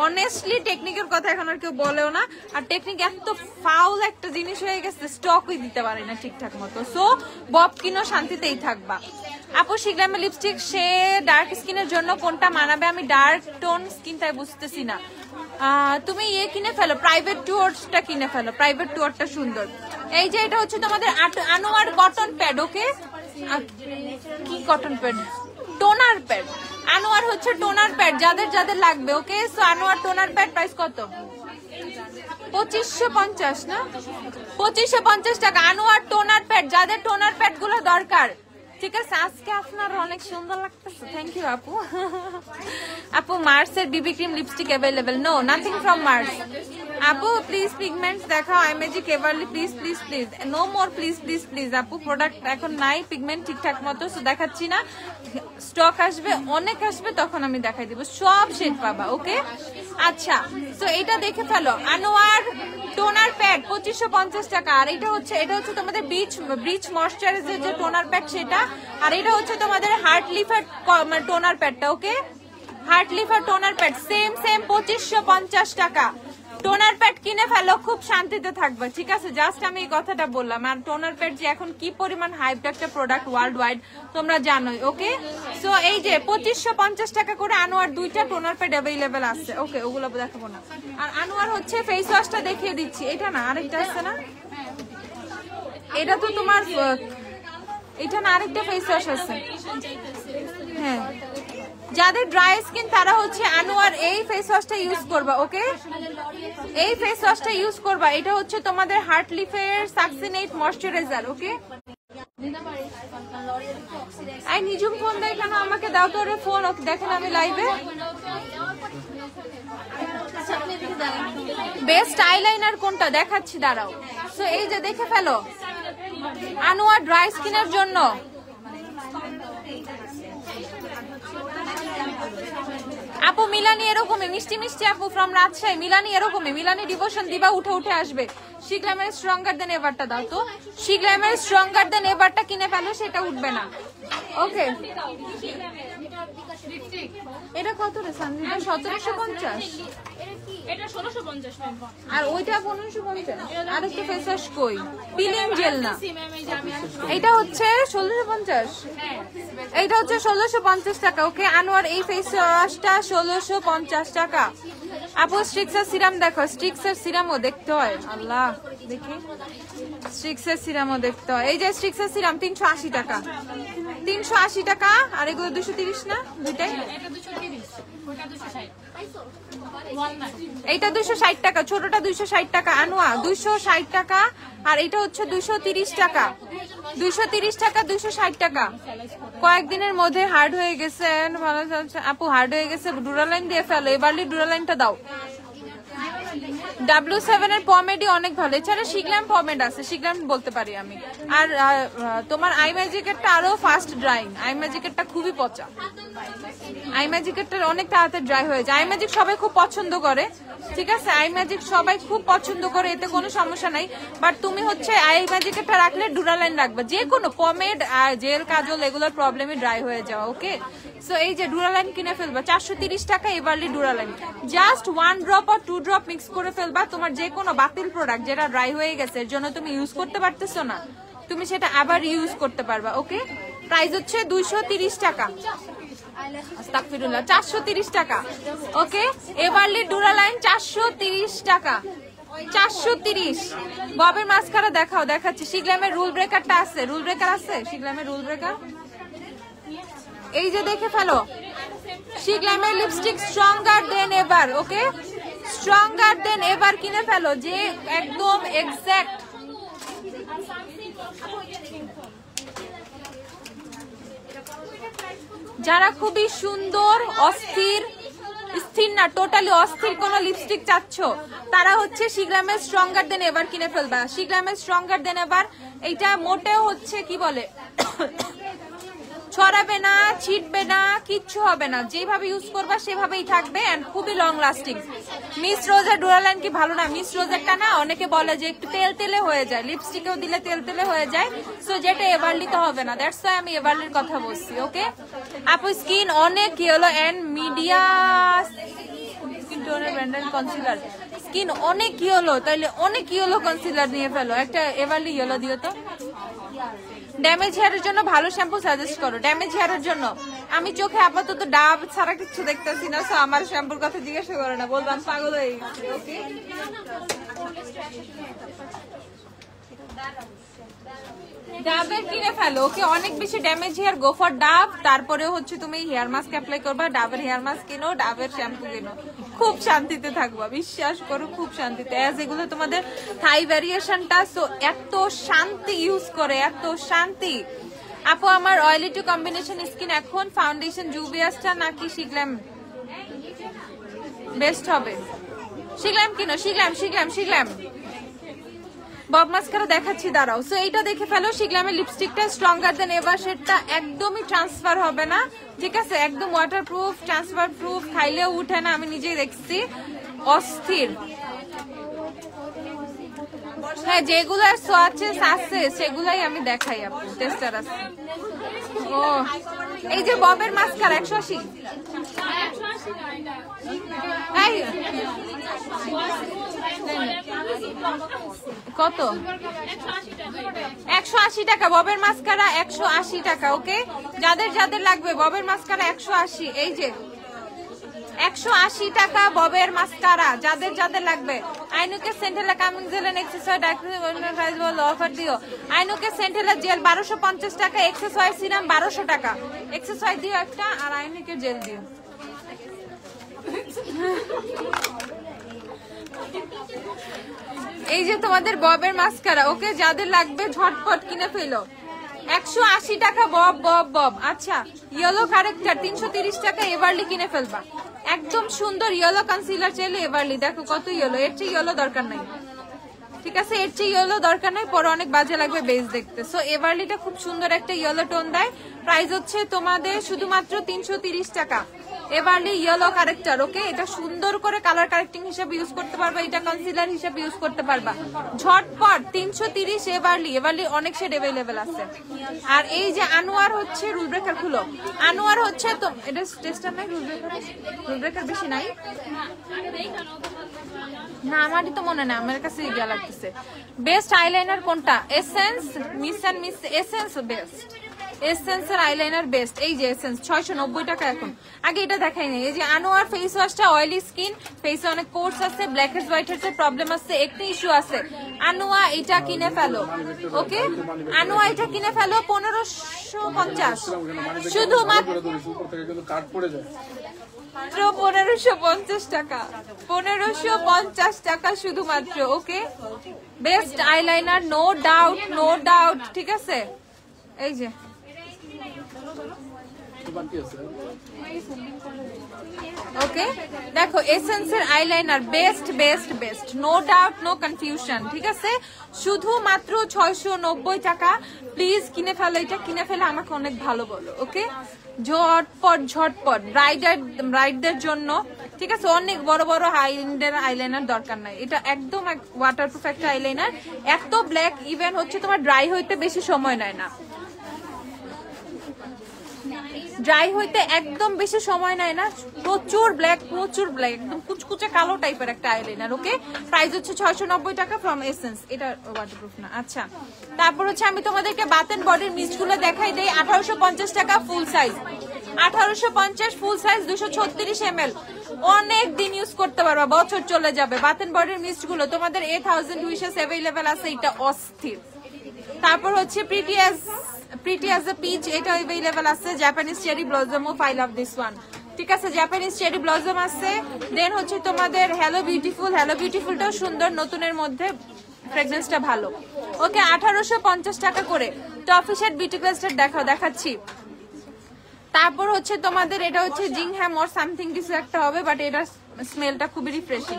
অনেস্টলি টেকনিকের কথা এখন আর কেউ বলেও না। আর টেকনিক এত ফাউল একটা জিনিস হয়ে গেছে, স্টকই দিতে পারে না ঠিকঠাক মতো। সো বব কিনো, শান্তিতেই থাকবা। আপু শিগ্ল্যামের লিপস্টিক সে ডার্ক স্কিনের জন্য কোনটা মানাবে? আমি ডার্ক টোন স্কিন তাই বুঝতেছি না। তুমি ইয়ে কিনে ফেলো, প্রাইভেট ট্যুরটা কিনে ফেলো, প্রাইভেট ট্যুরটা সুন্দর। এই যে এটা হচ্ছে তোমাদের আনোয়ার কটন প্যাড। ওকে, কি cotton pad? Toner pad. Anua হচ্ছে টোনার প্যাড, যাদের যাদের লাগবে। Okay, so Anua toner pad price কত? 2550 না, 2550 টাকা। আনোয়ার টোনার প্যাড, যাদের টোনার প্যাড গুলো দরকার ঠিক আছে, আজকে আপনার অনেক সুন্দর লাগতেছে, থ্যাংক ইউ আপু। আপু মার্সের BB cream lipstick available? No, nothing from Mars. আপু প্লিজ পিগমেন্টস দেখাও, আই ম্যাজিক এভারলি please please please, no more please please please. আপু প্রোডাক্ট এখন নাই, পিগমেন্ট ঠিকঠাক মতো দেখাচ্ছি না, স্টক আসবে, অনেক আসবে, তখন আমি দেখাই দিব, সব শেড পাবা। ওকে আচ্ছা, তো এটা দেখে ফেলো, আনোয়ার টোনার প্যাড 2550 টাকা। আর এটা হচ্ছে তোমাদের ব্রিচ ময়শ্চারাইজার যে টোনার প্যাড সেটা, আর এটা হচ্ছে তোমাদের হার্ট লিফার টোনার প্যাডটা। ওকে, হার্ট লিফার টোনার প্যাড সেম 2550 টাকা। টোনার প্যাড কিনে ফেলো, খুব শান্তিতে থাকবে, ঠিক আছে? জাস্ট আমি এই কথাটা বললাম। আর টোনার প্যাড যে এখন কি পরিমাণ হাইপড একটা প্রোডাক্ট ওয়ার্ল্ড ওয়াইড তোমরা জানোই। ওকে, সো এই যে 2550 টাকা করে আনোয়ার দুইটা টোনার প্যাড অ্যাভেলেবেল আছে। ওকে, ওগুলো দেখাবো না। আর আনোয়ার হচ্ছে ফেস ওয়াশটা দেখিয়ে দিচ্ছি, এটা না আরেকটা আছে না, এটা তো তোমার এটা না আরেকটা ফেস ওয়াশ আছে। হ্যাঁ, যাদের ড্রাই স্কিন তারা হচ্ছে আনোয়ার এই ফেস ওয়াশটা ইউজ করবা। ওকে, এই ফেস ওয়াশটা ইউজ করবা, এটা হচ্ছে তোমাদের হার্ট লিফের সাকসিনেট ময়শ্চারাইজার। ওকে, আই নিজুম ফোন দেয় কেন আমাকে? দাও তো ওরে ফোন, ওকে দেখেন আমি লাইভে। বেস্ট আইলাইনার কোনটা দেখাচ্ছি, দাঁড়াও। সো এই যে দেখে ফেলো, আনোয়ার ড্রাই স্কিনের জন্য। আপু মিলানি এরকমই মিষ্টি মিষ্টি, আপু ফ্রম রাজশাহী, মিলানি এরকমই, মিলানি ডিভোশন দিবা, উঠে উঠে আসবে। শি গ্ল্যামার স্ট্রঙ্গার দেন এবারটা দাও তো, শি গ্ল্যামার স্ট্রঙ্গার দেন এবারটা কিনে ফেলো, সেটা উঠবে না। ওকে, এটা কত রে সানজিদা? 1750, আর ওইটা 1550। আর একটা ফেস ওয়াশ কই, পিলিং জেল না, এটা হচ্ছে 1650, এইটা হচ্ছে 1650 টাকা। ওকে, আনোয়ার এই ফেস ওয়াশটা 1650 টাকা। আপু স্ট্রিক্সার সিরাম দেখো, স্ট্রিক্সার সিরামও দেখতে হয়, আল্লাহ দেখি, স্ট্রিক্সার সিরামও দেখতে হয়। এই যে স্ট্রিক্সার সিরাম 380 টাকা, 380 টাকা। আর এগুলো 230 না, দুইটাই এইটা 260 টাকা, ছোটটা 260 টাকা, আনোয়া 260 টাকা। আর এটা হচ্ছে 230 টাকা, 230 টাকা, 260 টাকা। কয়েকদিনের মধ্যে হার্ড হয়ে গেছে, ভালো চলছে আপু, হার্ড হয়ে গেছে, ডুরালাইন দিয়ে ফেলো, এবারলি ডুরালাইনটা দাও। W7 এর পমেডি অনেক ভালো, এছাড়া শিগল্যাম পমেড আছে, শিগল্যাম বলতে পারি আমি। আর তোমার আই ম্যাজিকেরটা আরো ফাস্ট ড্রাইং, আই ম্যাজিকেরটা খুবই পচা, আই ম্যাজিকেরটা অনেক তাড়াতাড়ি ড্রাই হয়ে যায়। আই ম্যাজিক সবাই খুব পছন্দ করে, ঠিক আছে, আই ম্যাজিক সবাই খুব পছন্দ করে, এতে কোনো সমস্যা নাই। বাট তুমি হচ্ছে আই ম্যাজিকেরটা রাখলে ডুরালাইন রাখবে, যে কোনো পমেড আর জেল কাজল এগুলোর প্রবলেমে ড্রাই হয়ে যাওয়া। ওকে, সো এই যে ডুরালাইন কিনে ফেলবা 430 টাকা, এবারলি ডুরালাইন জাস্ট 1 ড্রপ আর 2 ড্রপ মিক্স করে ফেলবা। তোমার যে কোনো বাতিল প্রোডাক্ট যেটা ড্রাই হয়ে গেছে, এর জন্য তুমি ইউজ করতে পারতেছো না, তুমি সেটা আবার ইউজ করতে পারবা। ওকে, প্রাইস হচ্ছে 230 টাকা, আস্তাগফিরুল্লাহ, 430 টাকা। ওকে, এবারলি ডুরালাইন 430 টাকা, 430। ববের মাস্কারা দেখাও, দেখাচ্ছি। শিগল্যামের রুল ব্রেকারটা আছে, রুল ব্রেকার আছে, শিগল্যামের রুল ব্রেকার, এই যে দেখে ফেলো। শিগল্যামের লিপস্টিক স্ট্রঙ্গার দেন এবার। ওকে, স্ট্রঙ্গার দেন এবার কিনে ফেলো, যে একদম এক্সাক্ট। যারা খুবই সুন্দর, অস্থির, স্থির না, টোটালি অস্থির কোন লিপস্টিক চাচ্ছ, তারা হচ্ছে শিগল্যামের স্ট্রঙ্গার দেন এবার কিনে ফেলবা। শিগল্যামের স্ট্রঙ্গার দেন এবার, এইটা মোটেও হচ্ছে কি বলে ছড়াবে না, ছিটবে না, কিচ্ছু হবে না, যেভাবে ইউজ করবা সেভাবেই থাকবে, এন্ড খুবই লং লাস্টিং। মিস রোজার ডুরালাইন কি ভালো না? মিস রোজারটা না অনেকে বলে যে একটু তেল তেলে হয়ে যায়, লিপস্টিকেও দিলে তেল তেলে হয়ে যায়, সো যেটা এভারলি তো হবে না, দ্যাটস ওয়াই আমি এভারলির কথা বলছি। ওকে আপু, স্কিন অনেক ইয়েলো এন্ড মিডিয়া স্কিন টোনের ব্র্যান্ডেড কনসিলার, স্কিন অনেক ইয়েলো, তাইলে অনেক ইয়েলো কনসিলার নিয়ে ফেলো, একটা এভারলি ইয়েলো দিও তো। ড্যামেজ হেয়ারের জন্য ভালো শ্যাম্পু সাজেস্ট করো। ড্যামেজ হেয়ারের জন্য আমি চোখে আপাতত ডাব ছাড়া কিছু দেখতেছি না, সো আমার শ্যাম্পুর কথা জিজ্ঞাসা করো না, বলবাম পাগল হয়ে গেছি। ওকে, ডাবের কিনে ফেলো। ওকে, অনেক বেশি ড্যামেজ হেয়ার, গো ফর ডাব। তারপরে হচ্ছে তুমি হেয়ার মাস্ক অ্যাপ্লাই করবা, ডাবের হেয়ার মাস্ক কিনো, ডাবের শ্যাম্পু কিনো, খুব শান্তিতে থাকবা, বিশ্বাস করো, খুব শান্তিতে। অ্যাজ এগুলো তোমাদের থাই ভ্যারিয়েশনটা, সো এত শান্তি ইউজ করে, এত শান্তি। আপু আমার অয়েলি টু কম্বিনেশন স্কিন, এখন ফাউন্ডেশন জুভিয়াসটা নাকি শিখলাম বেস্ট হবে? শিখলাম কিনো, শিখলাম বব মাস্কারা দেখাচ্ছি, দাঁড়াও। সো এইটা দেখে ফেলো, শিখলামের লিপস্টিকটা স্ট্রঙ্গার দেন এভার শেডটা একদমই ট্রান্সফার হবে না, ঠিক আছে, একদম ওয়াটারপ্রুফ, ট্রান্সফার প্রুফ, খাইলেও উঠে না, আমি নিজেই দেখছি, অস্থির। হ্যাঁ, যেগুলার সোয়াচেস আছে সেগুলাই আমি দেখাই আপু, টেস্টার আছে। ও এই যে ববের মাস্কারা 180, কত? 180 টাকা ববের মাস্কারা, 180 টাকা। ওকে, যাদের যাদের লাগবে ববের মাস্কারা 180, এই যে 180 টাকা ববের মাস্কারা, যাদের যাদের লাগবে। আইনুকে Centella calming gel and accessory price বলো, অফার দিও। আইনুকে সেন্টেলা জেল 1250 টাকা, এক্সেসরি সিরাম 1200 টাকা। এক্সেসরি দিও একটা, আর আইনুকে জেল দিও। এই যে তোমাদের ববের মাস্কারা, ওকে, যাদের লাগবে ঝটপট কিনে ফেলো। 180 টাকা বব বব বব। আচ্ছা, ইয়েলো কারেক্টার 330 টাকা, এভারলি কিনে ফেলবা। একদম সুন্দর ইয়েলো কনসিলার চাইলে এভারলি, দেখো কত ইয়েলো, এর চেয়ে ইয়েলো দরকার নাই, ঠিক আছে, এর চেয়ে ইয়েলো দরকার নাই, পরে অনেক বাজে লাগবে বেস দেখতে। সো এভারলিটা খুব সুন্দর একটা ইয়েলো টোন দেয়। প্রাইস হচ্ছে তোমাদের শুধুমাত্র 330 টাকা। এভারলি ইয়েলো কারেক্টার, ওকে, এটা সুন্দর করে কালার কারেক্টিং হিসেবে ইউজ করতে পারবা, এটা কনসিলার হিসেবে ইউজ করতে পারবা। ঝটপট 330 এভারলি, এভারলি অনেক শেড अवेलेबल আছে। আর এই যে আনোয়ার হচ্ছে রুল ব্রেকার, খুলো। আনোয়ার হচ্ছে তো এটা টেস্টার নাই, রুল ব্রেকার বেশি নাই না, আমারই তো মনে নাই, আমার কাছে ইয়া লাগতেছে। বেস্ট আইলাইনার কোনটা? Essence, miss and miss Essence best, এসেন্সের আইলাইনার বেস্ট। এই যে এসেন্স 690 টাকা এখন, আগে এটা দেখাই নাই। এই যে আনোয়ার ফেস ওয়াশটা, অয়েলি স্কিন, ফেসে অনেক কোর্স আছে, ব্ল্যাক হেডস হোয়াইট হেডস এর প্রবলেম আছে, একটু ইস্যু আছে, আনোয়া এটা কিনে ফেলো। ওকে, আনোয়া এটা কিনে ফেলো 1550, শুধুমাত্র 1550 টাকা, 1550 টাকা শুধুমাত্র। Okay, best eyeliner, no doubt, no doubt, ঠিক আছে। এই যে ওকে, দেখো এসেন্সের eyeliner best best best, no doubt, no confusion, ঠিক আছে, শুধুমাত্র 690 টাকা। প্লিজ কিনে ফেলো, এটা কিনে ফেলে আমাকে অনেক ভালো বলো। ওকে, ঝটপট ঝটপট, ব্রাইডদের জন্য, ঠিক আছে, অনেক বড় বড় হাইল্যান্ডের আইলাইনার দরকার নাই, এটা একদম ওয়াটারপ্রুফ একটা আইলাইনার। এত ব্ল্যাক, ইভেন হচ্ছে তোমার ড্রাই হইতে বেশি সময় নেয় না, ড্রাই হইতে একদম বেশি সময় নেয় না, প্রচুর ব্ল্যাক, একদম কুচকুচে কালো টাইপের একটা আইলাইনার। ওকে, প্রাইস হচ্ছে 690 টাকা ফ্রম এসেন্স, এটা ওয়াটারপ্রুফ না। আচ্ছা, তারপর হচ্ছে আমি তোমাদেরকে বাথ এন্ড বডির মিস্ট গুলো দেখাই দেই। 1850 টাকা ফুল সাইজ, 1850 ফুল সাইজ, 236 ml, অনেক দিন ইউজ করতে পারবা, বছর চলে যাবে। বাথ এন্ড বডির মিস্ট গুলো তোমাদের 8000 উইশেস अवेलेबल আছে, এটা অস্থির। তারপর হচ্ছে প্রিটি অ্যাজ আ পিচ, এটা अवेलेबल আছে। Japanese cherry blossom, I love this one, ঠিক আছে, জাপানিজ চেরি ব্লজম আছে। দেন হচ্ছে তোমাদের হ্যালো বিউটিফুলটাও সুন্দর, নতুনের মধ্যে ফ্রেগনেন্সটা ভালো। ওকে, 1850 টাকা করে। টফি শেড বিউটি ক্লাস্টার দেখাচ্ছি। তারপর হচ্ছে তোমাদের এটা হচ্ছে জিংহ্যাম অর সামথিং কিছু একটা হবে, বাট এটা স্মেলটা খুবই রিফ্রেশিং।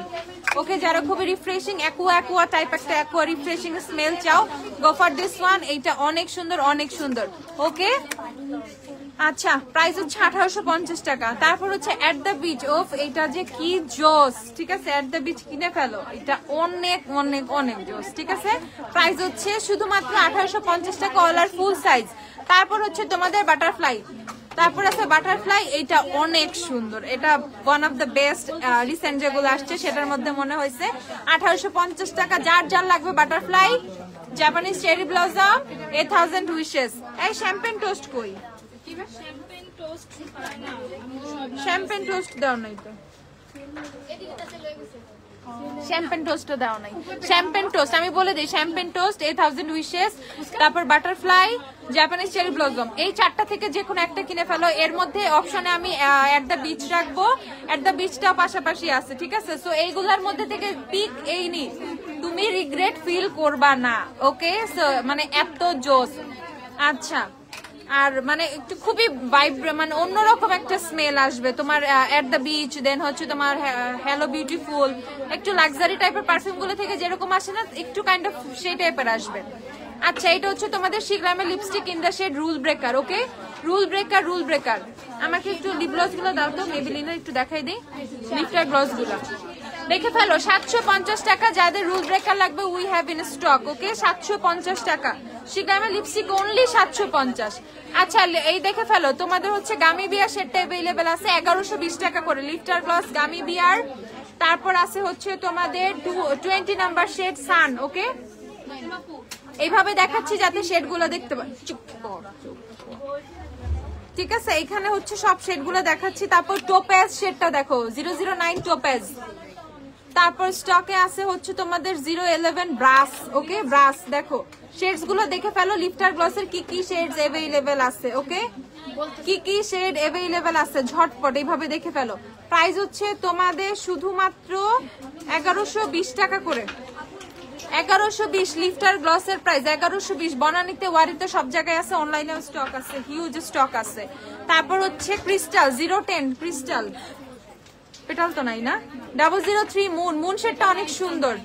ওকে, যারা খুবই রিফ্রেশিং অ্যাকুয়া টাইপ একটা অ্যাকুয়া রিফ্রেশিং স্মেল চাও, গো ফর দিস ওয়ান, এইটা অনেক সুন্দর, অনেক সুন্দর। ওকে, আচ্ছা, প্রাইস হচ্ছে 1850 টাকা। তারপর হচ্ছে এট দ্য বিচ, ওফ এটা যে কি জোস, ঠিক আছে, এট দ্য বিচ কিনে ফেলো, এটা অনেক অনেক অনেক জোস, ঠিক আছে। প্রাইস হচ্ছে শুধুমাত্র 1850 টাকা, অল আর ফুল সাইজ। তারপর হচ্ছে তোমাদের বাটারফ্লাই, তারপর আছে বাটারফ্লাই, এটা অনেক সুন্দর, এটা one of the best recent যেগুলো আসছে সেটার মধ্যে মনে হয়েছে। 1850 টাকা, যার যার লাগবে butterfly, Japanese cherry blossom, 8000 wishes. এই শ্যাম্পেন টোস্ট কই? শ্যাম্পেন টোস্ট দাও নাই তো, শ্যাম্পেন টোস্টও দাও নাই। শ্যাম্পেন টোস্ট আমি বলে দিই, শ্যাম্পেন টোস্ট 8000 উইশেস, তারপর বাটারফ্লাই, জাপানিজ চেরি ব্লজম, এই চারটা থেকে যে কোনো একটা কিনে ফেলো। এর মধ্যে অপশনে আমি এট দ্য বিচ রাখবো, এট দ্য বিচটাও পাশাপাশি আছে, ঠিক আছে। সো এইগুলার মধ্যে থেকে পিক এই নি, তুমি রিগ্রেট ফিল করবা না। ওকে, সো মানে এত জোস। আচ্ছা, আর মানে একটু খুবই মানে অন্যরকম একটা স্মেল আসবে তোমার এট দ্য বিচ, দেন হচ্ছে তোমার হ্যালো বিউটিফুল, একটু লাক্সারি টাইপের পারফিউম গুলো থেকে যেরকম আসে না, একটু কাইন্ড অফ সেই টাইপের আসবে। আচ্ছা, এটা হচ্ছে তোমাদের শিগ্রামের lipstick in the shade rule breaker. Okay, rule breaker. আমাকে একটু লিপ গ্লস গুলো দাও তো, মেবিলিনের একটু দেখাই দিই লিপস্টিক গ্লস গুলো। দেখে ফেলো, 750 টাকা। যাদের রুল ব্রেকার লাগবে উই হ্যাভ ইন স্টক। ওকে, 750 টাকা শিগ্রামের লিপস্টিক অনলি 750। আচ্ছা, এই দেখে ফেলো, তোমাদের হচ্ছে গামি বিয়ার শেডটা अवेलेबल আছে 1120 টাকা করে, লিফটার গ্লস গামি বিয়ার। তারপর আছে হচ্ছে তোমাদের 20 নাম্বার শেড সান। ওকে, এইভাবে দেখাচ্ছি যাতে শেড গুলো দেখতে পাই। ঠিক আছে, এখানে হচ্ছে সব শেড গুলো দেখাচ্ছি। তারপর টোপেজ শেডটা দেখো, 009 টোপেজ। তারপর স্টকে আছে হচ্ছে তোমাদের 011 ব্রাস। ওকে, ব্রাস দেখো, শেডস গুলো দেখে ফেলো। লিফটার গ্লসের কি কি শেডস अवेलेबल আছে। ওকে, কি কি শেড अवेलेबल আছে ঝটপট এইভাবে দেখে ফেলো। প্রাইস হচ্ছে তোমাদের শুধুমাত্র 1120 টাকা করে। 1120 লিফটার গ্লসের প্রাইস 1120। বনানীতে, ওয়ারিতে সব জায়গায় আছে, অনলাইনেও স্টক আছে, হিউজ স্টক আছে। তারপর হচ্ছে ক্রিস্টাল 010 ক্রিস্টাল, পেটাল তো নাই না, 003 মুন শেডটা অনেক সুন্দর।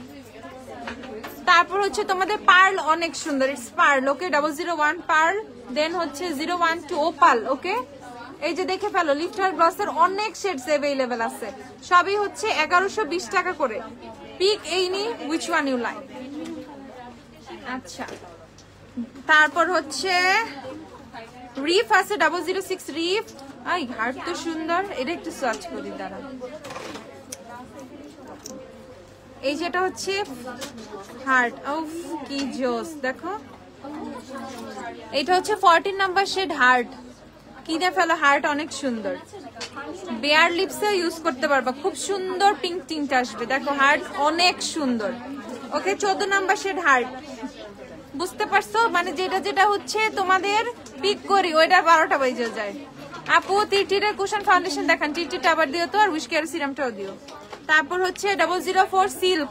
তারপর হচ্ছে তোমাদের পার্ল অনেক সুন্দর, it's pearl. Okay, 001 pearl. Then হচ্ছে 012 ওপাল। ওকে, এই যে দেখে ফেলো, লিফটার গ্লসের অনেক শেডস अवेलेबल আছে, সবই হচ্ছে 1120 টাকা করে। Pick any which one you like. আচ্ছা, তারপর হচ্ছে রিফ আছে 006 রিফ। আই হার্ট তো সুন্দর, এটা একটু সার্চ করি দাঁড়া। এই যেটা হচ্ছে হার্ট, উফ কি জোস, দেখো এটা হচ্ছে 14 নাম্বার শেড হার্ট। কিনে ফেলো, হার্ট অনেক সুন্দর, বেয়ার লিপসে ইউজ করতে পারবা, খুব সুন্দর পিঙ্ক টিন্ট আসবে। দেখো হার্ট অনেক সুন্দর। ওকে, 14 নাম্বার শেড হার্ট। বুঝতে পারছো, মানে যেটা যেটা হচ্ছে তোমাদের পিক করি ওইটা 12টা বেজে যায়। আপু টিটির কুশন ফাউন্ডেশন দেখান, টিটিটা আবার দিও তো, আর উইশ কেয়ার সিরামটাও দিও। তারপর হচ্ছে 004 সিল্ক,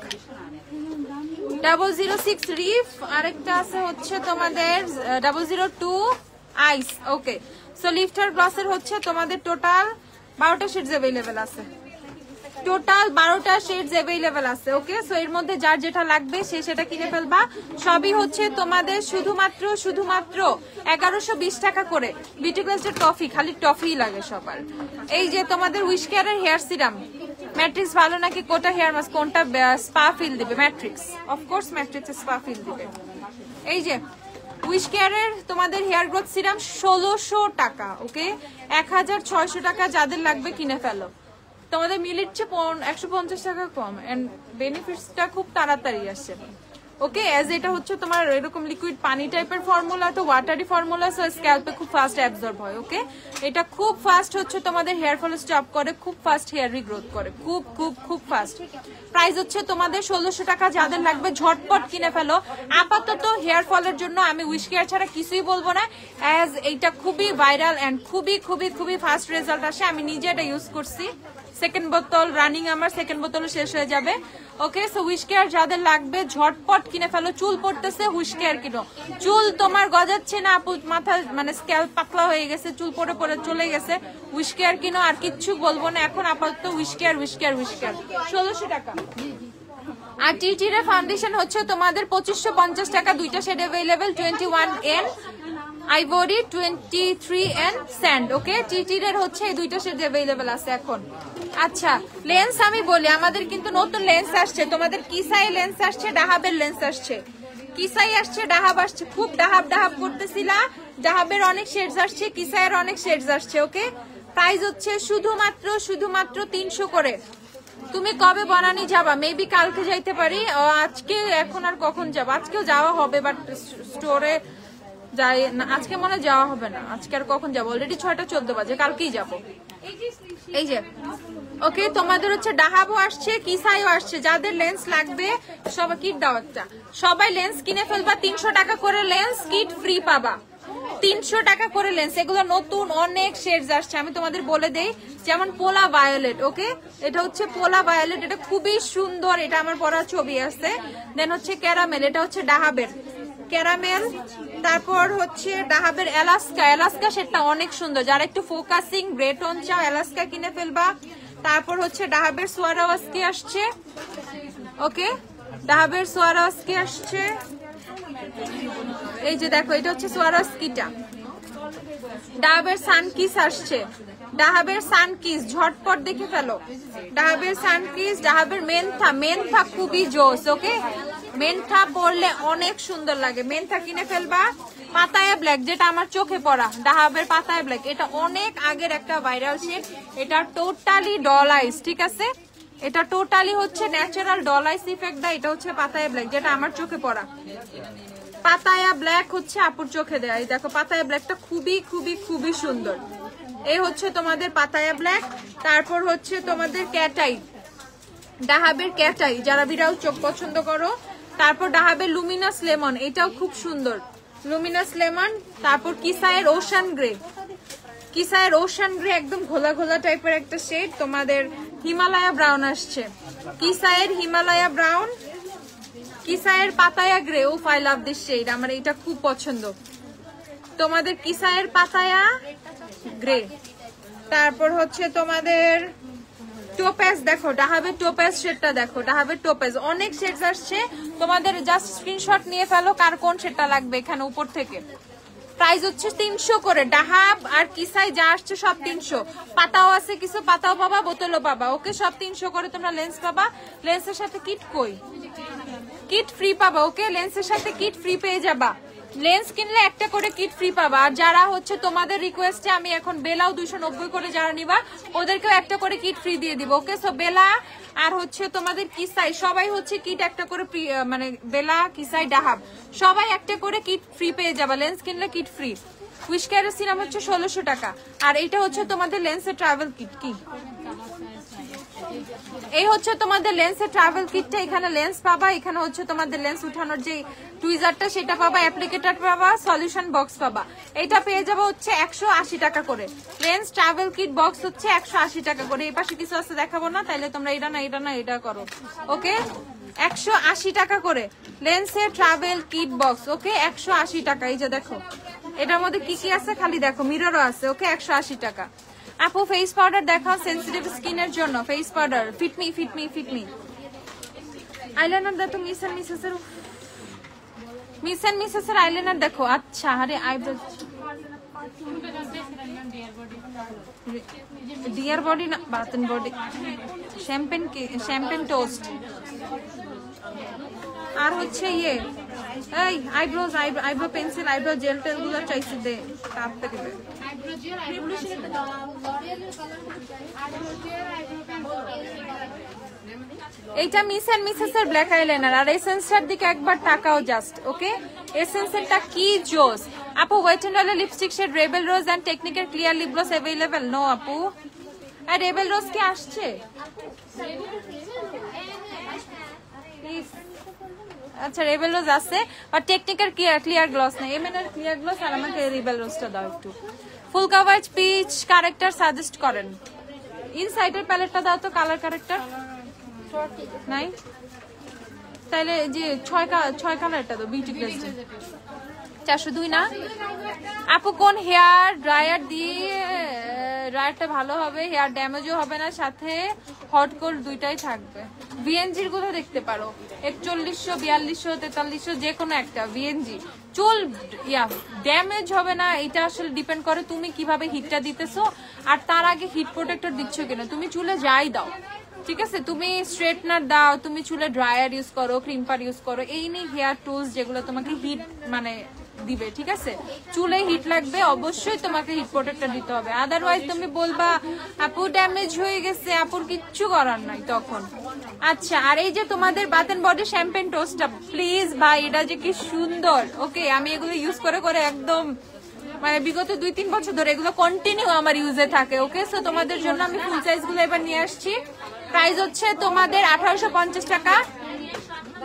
006 রিফ, আরেকটা আছে হচ্ছে তোমাদের 002 আইস। ওকে, সো লিফটার গ্লসের হচ্ছে তোমাদের টোটাল 12টা শেডস अवेलेबल আছে, টোটাল 12টা শেডস अवेलेबल আছে। ওকে, সো এর মধ্যে যার যেটা লাগবে সে সেটা কিনে ফেলবা। সবই হচ্ছে তোমাদের শুধুমাত্র 1120 টাকা করে। বিউটি গ্লাসের টফি, খালি টফি লাগে সবার। এই যে তোমাদের উইশ কেয়ারের হেয়ার সিরাম, ম্যাট্রিক্স ভালো নাকি কোটা হেয়ার মাস্ক, কোনটা স্পা ফিল দিবে? Matrix, of course Matrix spa feel দিবে। এই যে উইশ কেয়ারের তোমাদের হেয়ার গ্রোথ সিরাম 1600 টাকা। ওকে, 1600 টাকা। যাদের লাগবে কিনে ফেলো, তোমাদের মিলিট 150 টাকা কম, এন্ড বেনিফিটসটা খুব তাড়াতাড়ি আসছে। ওকে, এজ এটা হচ্ছে তোমার এরকম লিকুইড পানি টাইপের ফর্মুলা, তো ওয়াটারি ফর্মুলা, সো স্ক্যাল্পে খুব ফাস্ট অ্যাবজর্ব হয়। ওকে, এটা খুব ফাস্ট হচ্ছে তোমাদের হেয়ার ফল স্টপ করে, খুব ফাস্ট হেয়ার রিগ্রোথ করে, খুব খুব খুব ফাস্ট। প্রাইস হচ্ছে তোমাদের 1600 টাকা। যাদের লাগবে ঝটপট কিনে ফেলো। আপাতত হেয়ার ফলের জন্য আমি উইশ কেয়ার ছাড়া কিছুই বলবো না, অ্যাজ এইটা খুবই ভাইরাল এন্ড খুবই খুবই খুবই ফাস্ট রেজাল্ট আসে। আমি নিজে এটা ইউজ করছি, সেকেন্ড বোতল রানিং, আমার সেকেন্ড বোতলও শেষ হয়ে যাবে। ওকে, সো উইশ কেয়ার যাদের লাগবে ঝটপট কিনে ফেলো। চুল পড়তেছে, উইশ কেয়ার কিনো। চুল তোমার গজাচ্ছে না আপু, মাথা মানে স্ক্যাল্প পাতলা হয়ে গেছে, চুল পড়ে পড়ে চলে গেছে, উইশ কেয়ার কিনো। আর কিচ্ছু বলবো না এখন, আপাতত উইশ কেয়ার 1600 টাকা। আর টিটির ফাউন্ডেশন হচ্ছে তোমাদের 2550 টাকা। দুইটা shade available, 21N ivory, 23N sand. Okay, টিটির হচ্ছে এই দুইটা শেড अवेलेबल আছে এখন। আচ্ছা, লেন্স আমি বলি, আমাদের কিন্তু নতুন লেন্স আসছে, তোমাদের কিসাই লেন্স আসছে, ডাহাবের লেন্স আসছে, কিসাই আসছে, ডাহাব আসছে। খুব ডাহাব করতেছিলা, ডাহাবের অনেক শেডস আসছে, কিসাইয়ের অনেক শেডস আসছে। ওকে, প্রাইস হচ্ছে শুধুমাত্র 300 করে। তুমি কবে বনানী যাবা? মেবি কালকে যাইতে পারি, আজকে এখন আর কখন যাবো, আজকেও যাওয়া হবে বাট স্টোরে যাই না, আজকে মনে যাওয়া হবে না। আজকে আর কখন যাবো, অলরেডি 6:14 বাজে, কালকেই যাবো। এই যে ওকে, তোমাদের হচ্ছে ডাহাবও আসছে, কিসাইও আসছে। যাদের লেন্স লাগবে সবাই কিট দাও একটা, সবাই লেন্স কিনে ফেলবা। 300 টাকা করে লেন্স, কিট ফ্রি পাবা। 300 টাকা করে লেন্স। এগুলো নতুন অনেক শেডস আসছে, আমি তোমাদের বলে দেই। যেমন পোলা ভায়োলেট। ওকে, এটা হচ্ছে পোলা ভায়োলেট, এটা খুবই সুন্দর, এটা আমার পরা ছবি আছে। দেন হচ্ছে ক্যারামেল, এটা হচ্ছে ডাহাবের। ক্যারামেল, তারপর হচ্ছে ডাহাবের এলাস্কা। এলাস্কা সেটা অনেক সুন্দর, যারা একটু ফোকাসিং গ্রে টোন চাও এলাস্কা কিনে ফেলবা। তারপর হচ্ছে ডাহাবের সোয়ারাওয়াস্কি আসছে, ওকে ডাহাবের সোয়ারাওয়াস্কি আসছে, এই যে দেখো এটা হচ্ছে সোয়ারাওয়াস্কিটা। ডাহাবের সানকিস আসছে, ডাহাবের সানকিস ঝটপট দেখে ফেলো। ডাহাবের সানকিস, ডাহাবের মেনথা, মেনথা খুবই জোস, ওকে মেনথা পরলে অনেক সুন্দর লাগে, মেনথা কিনে ফেলবা। পাতায়া ব্ল্যাক, যেটা আমার চোখে পড়া, ডাহাবের পাতায়া ব্ল্যাক, এটা অনেক আগের একটা ভাইরাল শেড, এটা টোটালি ডল আইস, ঠিক আছে এটা টোটালি হচ্ছে ন্যাচারাল ডল আইস ইফেক্ট দেয়। এটা হচ্ছে পাতায়া ব্ল্যাক, যেটা আমার চোখে পড়া। পাতায়া ব্ল্যাক হচ্ছে আপুর চোখে দেয়, এই দেখো পাতায়া ব্ল্যাকটা খুবই খুবই খুবই সুন্দর। এই হচ্ছে তোমাদের পাতায়া ব্ল্যাক। তারপর হচ্ছে তোমাদের ক্যাটাই, ডাহাবের ক্যাটাই, যারা বিড়াল চোখ পছন্দ করো। তারপর ডাহাবের লুমিনাস লেমন, এটাও খুব সুন্দর, লুমিনাস লেমন। তারপর কিসায়ের ওশান গ্রে, কিসায়ের ওশান গ্রে একদম ঘোলা ঘোলা টাইপের একটা শেড। তোমাদের হিমালয়া ব্রাউন আসছে, কিসায়ের হিমালয়া ব্রাউন, কিসায়ের Pattaya grey. Oh I love this shade, আমার এটা খুব পছন্দ। তোমাদের কিসায়ের পাতায়া গ্রে। তারপর হচ্ছে তোমাদের টোপেজ, দেখো ডাহাবের টোপেজ শেডটা দেখো, ডাহাবের টোপেজ অনেক শেডস আসছে, তোমাদের জাস্ট স্ক্রিনশট নিয়ে ফেলো কার কোন শেডটা লাগবে। এখানে উপর থেকে প্রাইস হচ্ছে 300 করে, ডাহাব আর কিসাই যা আসছে সব 300। পাতাও আছে কিছু, পাতাও পাবা, বোতলও পাবা, ওকে সব 300 করে। তোমরা লেন্স পাবা, লেন্সের সাথে কিট কই, কিট ফ্রি পাবা, ওকে লেন্সের সাথে কিট ফ্রি পেয়ে যাবা। লেন্স কিনলে একটা করে কিট ফ্রি পাবা। আর যারা হচ্ছে তোমাদের রিকোয়েস্টে আমি এখন বেলাও 290 করে যারা নিবা ওদেরকেও একটা করে কিট ফ্রি দিয়ে দিব, ওকে সো বেলা আর হচ্ছে তোমাদের কিসাই সবাই হচ্ছে কিট একটা করে, মানে বেলা কিসাই ডাহাব সবাই একটা করে কিট ফ্রি পেয়ে যাবা, লেন্স কিনলে কিট ফ্রি। উইশ কেরোসিন হচ্ছে 1600 টাকা। আর এটা হচ্ছে তোমাদের লেন্সের ট্রাভেল কিট, কি এই হচ্ছে তোমাদের লেন্সের ট্রাভেল কিটটা। এখানে লেন্স পাবা, এখানে হচ্ছে তোমাদের লেন্স উঠানোর যে টুইজারটা সেটা পাবা, অ্যাপ্লিকেটর পাবা, সলিউশন বক্স পাবা। এটা পেয়ে যাবো হচ্ছে 180 টাকা করে। লেন্স ট্রাভেল কিট বক্স হচ্ছে 180 টাকা করে। এই পাশে কিছু আছে দেখাবো না, তাইলে তোমরা এটা না এটা না এটা করো, ওকে 180 টাকা করে লেন্সের ট্রাভেল কিট বক্স, ওকে 180 টাকা। এই যে দেখো এটার মধ্যে কি কি আছে খালি দেখো, মিররও আছে, ওকে 180 টাকা। আপু ফেস পাউডার দেখাও সেন্সিটিভ স্কিনের জন্য, face powder fit me fit me fit me. Eyeliner দেখো মিস এন্ড মিসেসের, মিস এন্ড মিসেসের আইলাইনার দেখো। আচ্ছা আরে আইব্রো, ডিয়ার বডি না বাতন বডি, শ্যাম্পেন কি শ্যাম্পেন টোস্ট। আর হচ্ছে ইয়ে এই eyebrows, eyebrow pencil, eyebrow gel টেল গুলো চাইছি দে তাড়াতাড়ি দে। এইটা মিস এন্ড মিসেস এর ব্ল্যাক আইলাইনার। আর এসেন্সটার দিকে একবার তাকাও জাস্ট, ওকে এসেন্সেরটা কি জোস। আপু ওয়েট এন্ড ওয়ালের lipstick shade rebel rose and টেকনিকের clear lip gloss available? No আপু। আর রেবেল রোজ কি আসছে? আচ্ছা রেবেল রোজ আছে, আর টেকনিকের ক্লিয়ার গ্লস নেই। এমএনআর ক্লিয়ার গ্লস আর আমাকে রেবেল রোজটা দাও একটু। Full coverage peach Character suggest করেন। ইনসাইডের প্যালেটটা দাও তো, কালার ক্যারেক্টার নাই তাহলে যে 6 কালারটা দাও, বিউটি প্লেস 402 না। আপু কোন হেয়ার ড্রায়ার দিয়ে ড্রায়ারটা ভালো হবে, হেয়ার ড্যামেজও হবে না, সাথে হট কোল্ড দুইটাই থাকবে? ভিএনজির গুলো দেখতে পারো, 4100 4200 4300 যে কোনো একটা ভিএনজি। চুল ড্যামেজ হবে না, এটা আসলে ডিপেন্ড করে তুমি কিভাবে হিটটা দিতেছো আর তার আগে হিট প্রোটেক্টর দিচ্ছ কিনা। তুমি চুলে যাই দাও, ঠিক আছে, তুমি স্ট্রেটনার দাও, তুমি চুলে ড্রায়ার ইউজ করো, ক্রিম্পার ইউজ করো, এই নিয়ে হেয়ার টুলস যেগুলো তোমাকে হিট মানে দিবে, ঠিক আছে। চুলে হিট লাগবে অবশ্যই তোমাকে হিট প্রোটেক্টর দিতে হবে, আদারওয়াইজ তুমি বলবা আপু ড্যামেজ হয়ে গেছে, আপুর কিচ্ছু করার নাই তখন। আচ্ছা আর এই যে তোমাদের বাথ এন্ড বডি শ্যাম্পেন টোস্টটা, প্লিজ ভাই এটা যে কি সুন্দর, ওকে আমি এগুলো ইউজ করে করে একদম মানে বিগত 2-3 বছর ধরে এগুলো কন্টিনিউ আমার ইউজে থাকে, ওকে। সো তোমাদের জন্য আমি ফুল সাইজ গুলো এবার নিয়ে আসছি। প্রাইস হচ্ছে তোমাদের 1850 টাকা।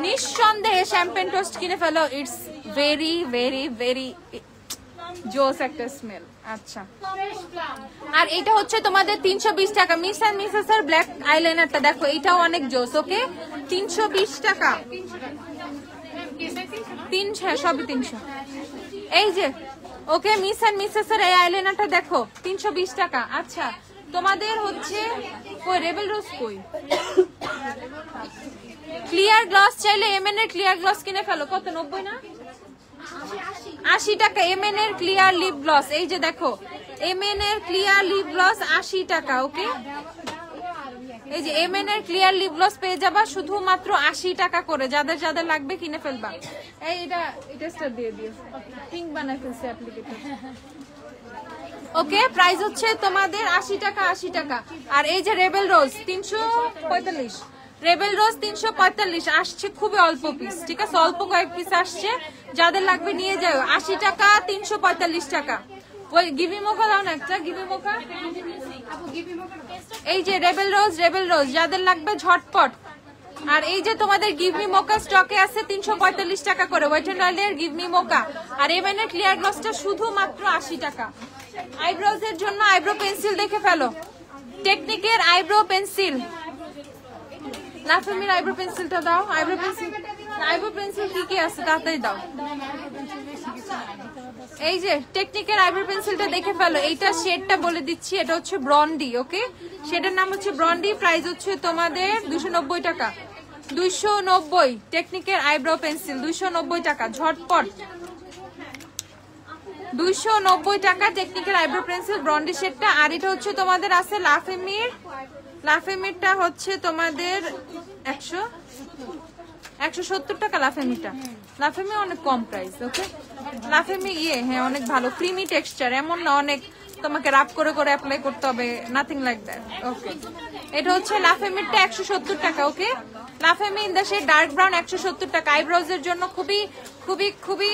নিঃসন্দেহে শ্যাম্পেন টোস্ট কিনে ফেলো, ইটস ভেরি ভেরি ভেরি জোস একটা স্মেল। আচ্ছা আর এটা হচ্ছে তোমাদের 320 টাকা। মিস এন্ড মিসেস এর ব্ল্যাক আইলাইনারটা দেখো, এটাও অনেক জোস, ওকে 320 টাকা। 300, সবই 300। এই যে ওকে মিস এন্ড মিসেসের এই আইলাইনারটা দেখো 320 টাকা। আচ্ছা তোমাদের হচ্ছে কই রেবেল রোজ কই? ক্লিয়ার গ্লস চাইলে এমএন এর ক্লিয়ার গ্লস কিনে ফেলো। কত 90 না 80 টাকা এমএন এর ক্লিয়ার লিপ গ্লস। এই যে দেখো এমএন এর ক্লিয়ার লিপ গ্লস 80 টাকা। ওকে এই যে এমএন এর ক্লিয়ার লিপ গ্লস পেয়ে যাবা শুধুমাত্র 80 টাকা করে। যাদের যাদের লাগবে কিনে ফেলবা। এই এটা স্টার দিয়ে দিও, পিঙ্ক বানাই ফেলছে অ্যাপ্লিকেটর। ওকে প্রাইস হচ্ছে তোমাদের 80 টাকা 80 টাকা। আর এই যে রেবেল রোজ 345, রেবেল রোজ 345 আসছে, খুবই অল্প পিস, ঠিক আছে অল্প কয়েক পিস আসছে। যাদের লাগবে নিয়ে যাও। 80 টাকা 345 টাকা। ওই গিভি মোকা দাও না একটা, গিভি মোকা। এই যে রেবেল রোজ যাদের লাগবে ঝটপট। আর এই যে তোমাদের গিভমি মোকা স্টকে আছে 345 টাকা করে, ওয়েট এন্ড অয়েলের গিভমি মোকা। আর এমএন এর ক্লিয়ার গ্লসটা শুধুমাত্র 80 টাকা। আইব্রোজ এর জন্য আইব্রো পেন্সিল দেখে ফেলো, টেকনিকের আইব্রো পেন্সিল। লাফামির আইব্রো পেন্সিলটা দাও। আইব্রো পেন্সিল কি আছে তাড়াতাড়ি দাও। এই যে টেকনিকের আইব্রো পেন্সিলটা দেখে ফেলো। এইটা শেডটা বলে দিচ্ছি, এটা হচ্ছে ব্রন্ডি। ওকে শেডের নাম হচ্ছে ব্রন্ডি। প্রাইস হচ্ছে তোমাদের 290 টাকা। 290 টেকনিকের আইব্রো পেন্সিল 290 টাকা। ঝটপট 290 টাকা টেকনিকের আইব্রো পেন্সিল ব্রন্ডি শেডটা। আর এটা হচ্ছে তোমাদের আছে লাফেমিরটা হচ্ছে তোমাদের 170 টাকা। লাফেমি অনেক কম প্রাইস। ওকে লাফেমি হ্যাঁ অনেক ভালো, ক্রিমি টেক্সচার, এমন না অনেক তোমাকে রাব করে করে অ্যাপ্লাই করতে হবে, নাথিং লাইক দ্যাট। ওকে এটা হচ্ছে লাফেমিরটা 170 টাকা। ওকে লাফেমি in the shade dark brown 170 টাকা। আইব্রোজ এর জন্য খুবই খুবই খুবই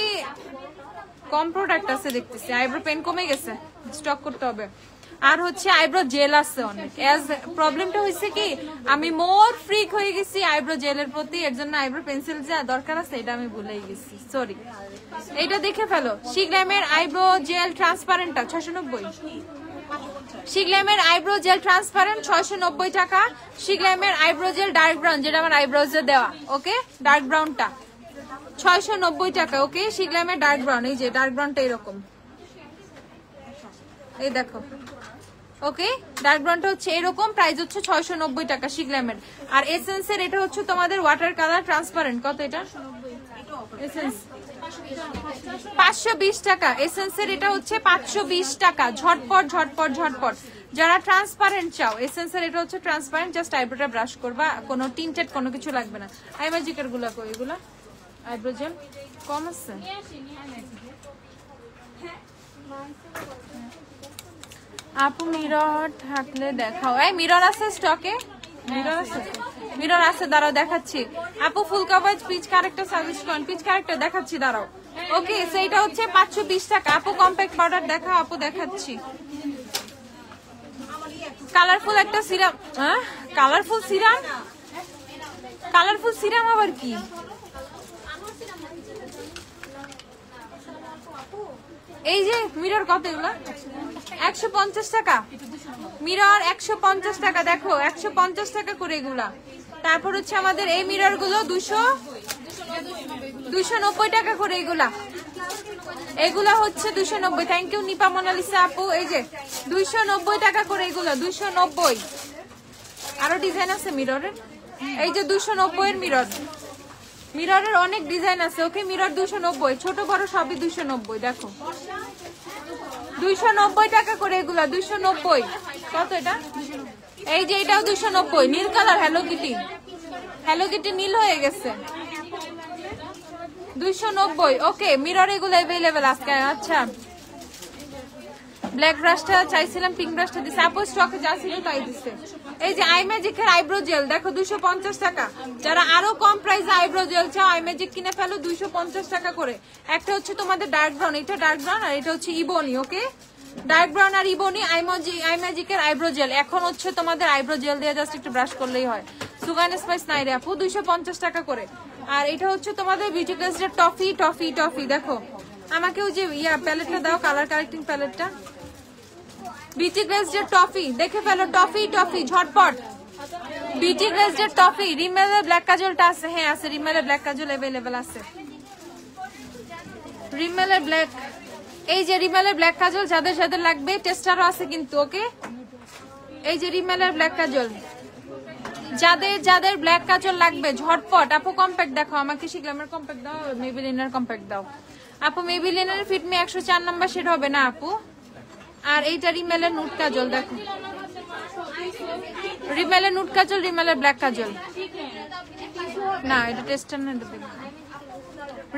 কম প্রোডাক্ট আছে দেখতেছি। আইব্রো পেন কমে গেছে, স্টক করতে হবে। আর হচ্ছে আইব্রো জেল আছে অনেক। প্রবলেমটা হয়েছে কি আমি মোর ফ্রিক হয়ে গেছি আইব্রো জেলের প্রতি, এর জন্য আইব্রো পেন্সিল যা দরকার আছে এটা আমি ভুলেই গেছি, সরি। এইটা দেখে ফেলো, শিগ্ল্যামের আইব্রো জেল ট্রান্সপারেন্টটা 690। শিগ্ল্যামের আইব্রো জেল ট্রান্সপারেন্ট 690 টাকা। শিগ্ল্যামের আইব্রো জেল ডার্ক ব্রাউন, যেটা আমার আইব্রোজে দেওয়া, ওকে ডার্ক ব্রাউনটা 690 টাকা। ওকে শিগ্ল্যামের ডার্ক ব্রাউন, এই যে ডার্ক ব্রাউনটা এরকম, এই দেখো। ওকে ডার্ক ব্রাউনটা হচ্ছে এরকম, প্রাইস হচ্ছে 690 টাকা শিগ্ল্যামের। আর এসেন্সের এটা হচ্ছে তোমাদের ওয়াটার কালার ট্রান্সপারেন্ট, কত এটা? এসেন্স 520 টাকা। এসেন্সের এটা হচ্ছে 520 টাকা। ঝটপট ঝটপট ঝটপট যারা ট্রান্সপারেন্ট চাও, এসেন্সের এটা হচ্ছে ট্রান্সপারেন্ট, জাস্ট আইব্রোটা ব্রাশ করবা, কোনো টিন্টেড কোনো কিছু লাগবে না। আই ম্যাজিকের গুলা কই? এগুলা আইব্রো জেল কম আছে। আপু মিরর থাকলে দেখাও। এই মিরর আছে স্টকে? মিরর আছে দাঁড়াও দেখাচ্ছি। আপু full coverage peach Character suggest করেন, পিচ ক্যারেক্টার দেখাচ্ছি দাঁড়াও। ওকে সেইটা হচ্ছে 520 টাকা। আপু কম্প্যাক্ট পাউডার দেখাও। আপু দেখাচ্ছি। কালারফুল একটা সিরাম, হ্যাঁ কালারফুল সিরাম, কালারফুল সিরাম আবার কি? এই যে মিরর কত এগুলো? 150 টাকা। মিরর 150 টাকা, দেখো 150 টাকা করে এগুলা। তারপর হচ্ছে আমাদের এই মিরর গুলো 290 টাকা করে এগুলা। এগুলা হচ্ছে 290। থ্যাংক ইউ নিপা মোনালিসা আপু। এই যে 290 টাকা করে এগুলো, 290। আরো ডিজাইন আছে মিররের, এই যে 290 এর মিরর, মিররের অনেক ডিজাইন আছে। ওকে মিরর 290, ছোট বড় সবই 290। দেখো 290 টাকা করে এগুলা, 290। কত এটা? এই যে এটাও 290, নীল colour, Hello Kitty, Hello Kitty নীল হয়ে গেছে, 290। ওকে মিরর এগুলো अवेलेबल আজকে। আচ্ছা ব্ল্যাক ব্রাশটা চাইছিলাম, পিঙ্ক ব্রাশটা দিছে আপু, স্টকে যা ছিল তাই দিছে। এই যে আই ম্যাজিকের আইব্রো জেল দেখো 250 টাকা। যারা আরো কম প্রাইসে আইব্রো জেল চাও আই ম্যাজিক কিনে ফেলো 250 টাকা করে। একটা হচ্ছে তোমাদের ডার্ক ব্রাউন, এটা ডার্ক ব্রাউন, আর এটা হচ্ছে ইবোনি। ওকে ডার্ক ব্রাউন আর ইবোনি আই ম্যাজিকের আইব্রো জেল। এখন হচ্ছে তোমাদের আইব্রো জেল দিয়ে জাস্ট একটু ব্রাশ করলেই হয়। সুগার স্পাইস নাই রে আপু, 250 টাকা করে। আর এটা হচ্ছে তোমাদের বিউটি প্লাসের টফি টফি টফি। দেখো আমাকে ওই যে প্যালেটটা দাও, কালার কারেক্টিং প্যালেটটা। বিউটি গ্লেজের টফি দেখে ফেলো, টফি টফি ঝটপট। বিউটি গ্লেজের টফি। রিমেলের ব্ল্যাক কাজলটা আছে? হ্যাঁ আছে, রিমেলের ব্ল্যাক কাজল अवेलेबल আছে। রিমেলের ব্ল্যাক, এই যে রিমেলের ব্ল্যাক কাজল যাদের যাদের লাগবে, টেস্টারও আছে কিন্তু। ওকে, এই যে রিমেলের ব্ল্যাক কাজল, যাদের যাদের ব্ল্যাক কাজল লাগবে ঝটপট। আপু কম্প্যাক্ট দেখো, আমাকে শিখলামের কম্প্যাক্ট দাও, মেবিলিনের কম্প্যাক্ট দাও। আপু মেবিলিনের ফিটমি 104 নাম্বার সেটা হবে না আপু। আর এইটা রিমেলের নুট কাজল দেখো, রিমেলের নুট কাজল, রিমেলের ব্ল্যাক কাজল না, এটা টেস্টার না, এটা দেখো।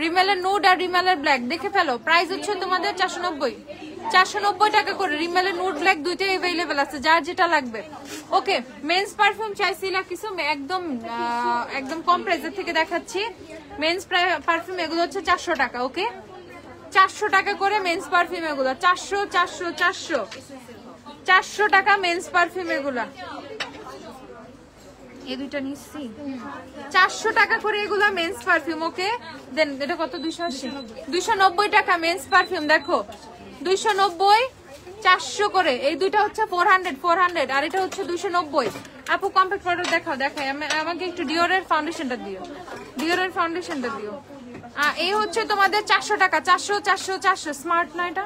রিমেলের নুড আর রিমেলের ব্ল্যাক দেখে ফেলো। প্রাইস হচ্ছে তোমাদের 490 টাকা করে। রিমেলের নুড ব্ল্যাক দুইটাই अवेलेबल আছে, যার যেটা লাগবে। ওকে, মেন্স পারফিউম চাইছিলা কিছু, একদম একদম কম প্রাইসের থেকে দেখাচ্ছি। মেন্স পারফিউম এগুলো হচ্ছে 400 টাকা। ওকে, 400 টাকা করে মেন্স পারফিউম এগুলো, 400 টাকা মেন্স পারফিউম এগুলা। এই দুইটা নিচ্ছি 400 টাকা করে এগুলা মেন্স পারফিউম। ওকে, দেন এটা কত? 290 টাকা মেন্স পারফিউম দেখো, 290, 400 করে। এই দুইটা হচ্ছে 400 আর এটা হচ্ছে 290। আপু কম্প্যাক্ট প্রোডাক্ট দেখাও, দেখাই আমাকে একটু ডিওরের ফাউন্ডেশনটা দিও, ডিওরের ফাউন্ডেশনটা দিও। এই হচ্ছে তোমাদের 400 টাকা, 400 স্মার্ট না এটা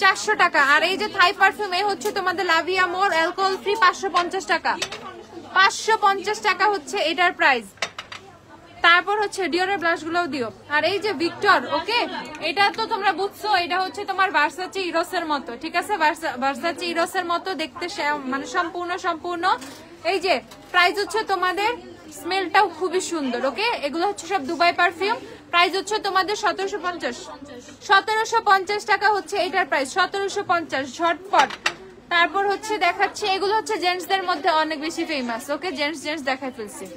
400 টাকা। আর এই যে থাই পারফিউম, এই হচ্ছে তোমাদের লাভিয়া মোর অ্যালকোহল ফ্রি 550 টাকা, 550 টাকা হচ্ছে এটার প্রাইস। তারপর হচ্ছে ডিওরের ব্লাশ গুলোও দিও। আর এই যে ভিক্টর, ওকে, এটা তো তোমরা বুঝছো, এটা হচ্ছে তোমার ভার্সাচে ইরোসের মতো, ঠিক আছে, ভার্সাচে ইরোসের মতো দেখতে, মানে সম্পূর্ণ। এই যে প্রাইস হচ্ছে তোমাদের, স্মেলটাও খুবই সুন্দর। ওকে, এগুলো হচ্ছে সব দুবাই পারফিউম। প্রাইস হচ্ছে তোমাদের 1750 টাকা হচ্ছে এটার প্রাইস, 1750 ঝটপট। তারপর হচ্ছে দেখাচ্ছি, এগুলো হচ্ছে জেন্টসদের মধ্যে অনেক বেশি ফেমাস। ওকে, জেন্টস দেখাই ফেলছি।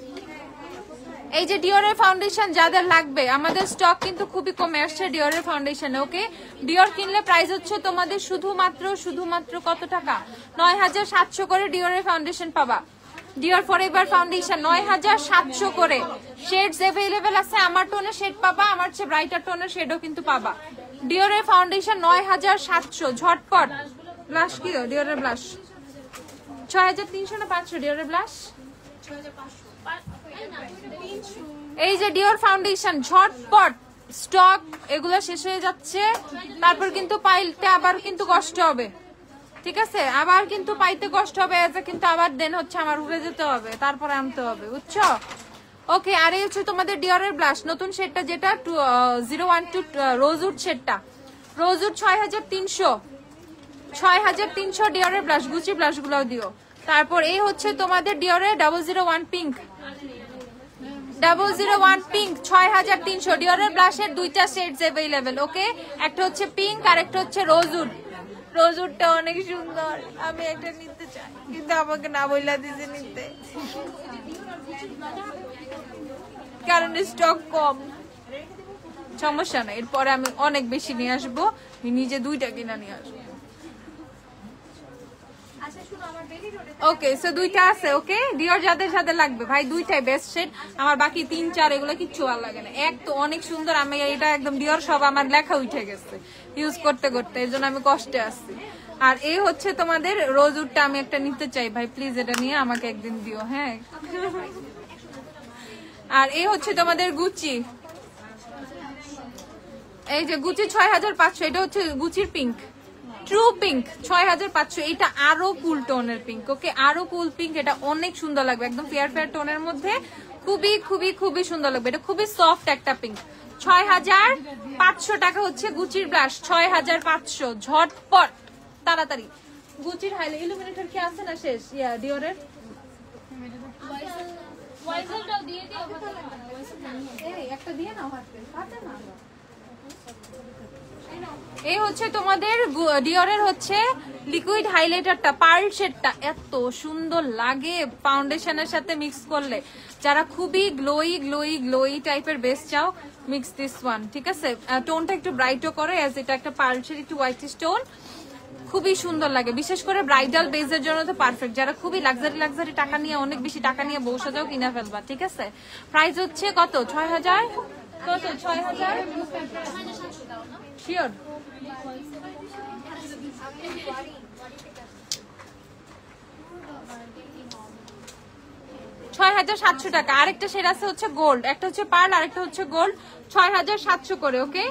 এই যে ডিওরের ফাউন্ডেশন যাদের লাগবে, আমাদের স্টক কিন্তু খুবই কমে আসছে ডিওরের ফাউন্ডেশন। ওকে, ডিওর কিনলে প্রাইস হচ্ছে তোমাদের শুধুমাত্র কত টাকা? 9700 করে ডিওরের ফাউন্ডেশন পাবা। ডিওর ফরএভার ফাউন্ডেশন 9700 করে। শেডস अवेलेबल আছে, আমার টোনের শেড পাবা, আমার চেয়ে ব্রাইটার টোনের শেডও কিন্তু পাবা। ডিওরের ফাউন্ডেশন 9700 ঝটপট। ব্লাশ কি ডিওরের ব্লাশ 6300 না 500? ডিওরের ব্লাশ 6500। এই যে ডিওর ফাউন্ডেশন ঝটপট, স্টক এগুলো শেষ হয়ে যাচ্ছে। তারপর কিন্তু পাইতে আবার কিন্তু কষ্ট হবে, ঠিক আছে, আবার কিন্তু পাইতে কষ্ট হবে, কিন্তু আবার দেন হচ্ছে আমার উড়ে যেতে হবে, তারপরে আনতে হবে, বুঝছো? ওকে, আর এই হচ্ছে তোমাদের ডিওরের ব্লাশ নতুন শেডটা, যেটা 012 রোজউড শেডটা, রোজউড 6300 ডিওরের ব্লাশ, গুচি ব্লাশ গুলো দিও। তারপর এই হচ্ছে তোমাদের ডিওরের 001 পিঙ্ক, 001 পিঙ্ক 6300 ডিওরের ব্লাশের দুইটা শেডস अवेलेबल। ওকে, একটা হচ্ছে পিঙ্ক আর একটা হচ্ছে রোজউড। রোজউডটা অনেক সুন্দর, আমি একটা নিতে চাই, কিন্তু আমাকে না বইলা দিতে নিতে, কারণ স্টক কম। সমস্যা নাই, এরপরে আমি অনেক বেশি নিয়ে আসবো, নিজে দুইটা কিনা নিয়ে আসবো। ওকে, সো দুইটা আছে। ওকে, ডিওর যাদের যাদের লাগবে ভাই, দুইটাই বেস্ট শেড। আমার বাকি 3-4 এগুলো কিচ্ছু ভালো লাগে না। এক তো অনেক সুন্দর, আমি এটা একদম ডিওর সব আমার লেখা উঠে গেছে ইউজ করতে করতে, এর জন্য আমি কষ্টে আসছি। আর এই হচ্ছে তোমাদের রোজউডটা, আমি একটা নিতে চাই ভাই, প্লিজ এটা নিয়ে আমাকে একদিন দিও, হ্যাঁ। আর এই হচ্ছে তোমাদের গুচি, এই যে গুচি 6500, এটা হচ্ছে গুচির পিঙ্ক, ট্রু পিঙ্ক 6500। এটা আরো কুল টোনের পিঙ্ক। ওকে, আরো কুল পিঙ্ক, এটা অনেক সুন্দর লাগবে, একদম ফেয়ার টোনের মধ্যে, খুবই সুন্দর লাগবে। এটা খুবই সফট একটা পিঙ্ক। 6500 টাকা হচ্ছে গুচির ব্লাশ, 6500 ঝটপট তাড়াতাড়ি। গুচির হাইলে ইলুমিনেটর কি আছে না শেষ? ইয়া ডিওরের ওয়াইজেলটাও দিয়ে দিও, এই একটা দিয়ে নাও হাতে না। এই হচ্ছে তোমাদের ডিওরের হচ্ছে লিকুইড হাইলাইটারটা, পার্ল শেডটা এত সুন্দর লাগে ফাউন্ডেশনের সাথে মিক্স করলে। যারা খুবই গ্লোই টাইপের বেস চাও, মিক্স দিস ওয়ান, ঠিক আছে। টোনটা একটু ব্রাইটও করে, অ্যাজ এটা একটা পার্ল শেড, একটু হোয়াইট স্টোন, খুবই সুন্দর লাগে। বিশেষ করে ব্রাইডাল বেজের জন্য তো পারফেক্ট। যারা খুবই লাক্সারি টাকা নিয়ে, অনেক বেশি টাকা নিয়ে বউ সাজাও কিনা ফেলবা, ঠিক আছে। প্রাইস হচ্ছে কত? 6000, কত 6000 শিওর। 6700 টাকা। আরেকটা শেড আছে হচ্ছে গোল্ড, একটা হচ্ছে পার্ল, আরেকটা হচ্ছে গোল্ড, 6700 করে। ওকে,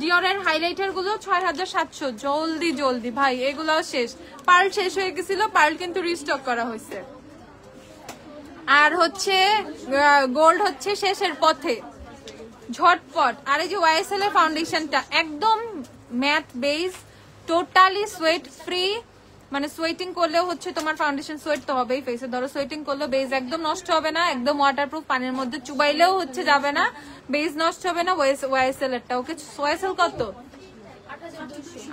ডিওরের হাইলাইটার গুলো 6700। জলদি জলদি ভাই, এগুলো শেষ। পার্ল শেষ হয়ে গেছিল, পার্ল কিন্তু রিস্টক করা হয়েছে। আর হচ্ছে গোল্ড হচ্ছে শেষের পথে, ঝটপট। আর এই যে ওয়াইএসএল এর ফাউন্ডেশনটা একদম matte base, totally sweat free, মানে সোয়েটিং করলেও হচ্ছে তোমার ফাউন্ডেশন সোয়েট তো হবেই ফেসে, ধরো সোয়েটিং করলেও বেস একদম নষ্ট হবে না, একদম ওয়াটারপ্রুফ, পানির মধ্যে চুবাইলেও হচ্ছে যাবে না, বেস নষ্ট হবে না। ওয়াইএসএল এরটা ওকে, ওয়াইএসএল কত?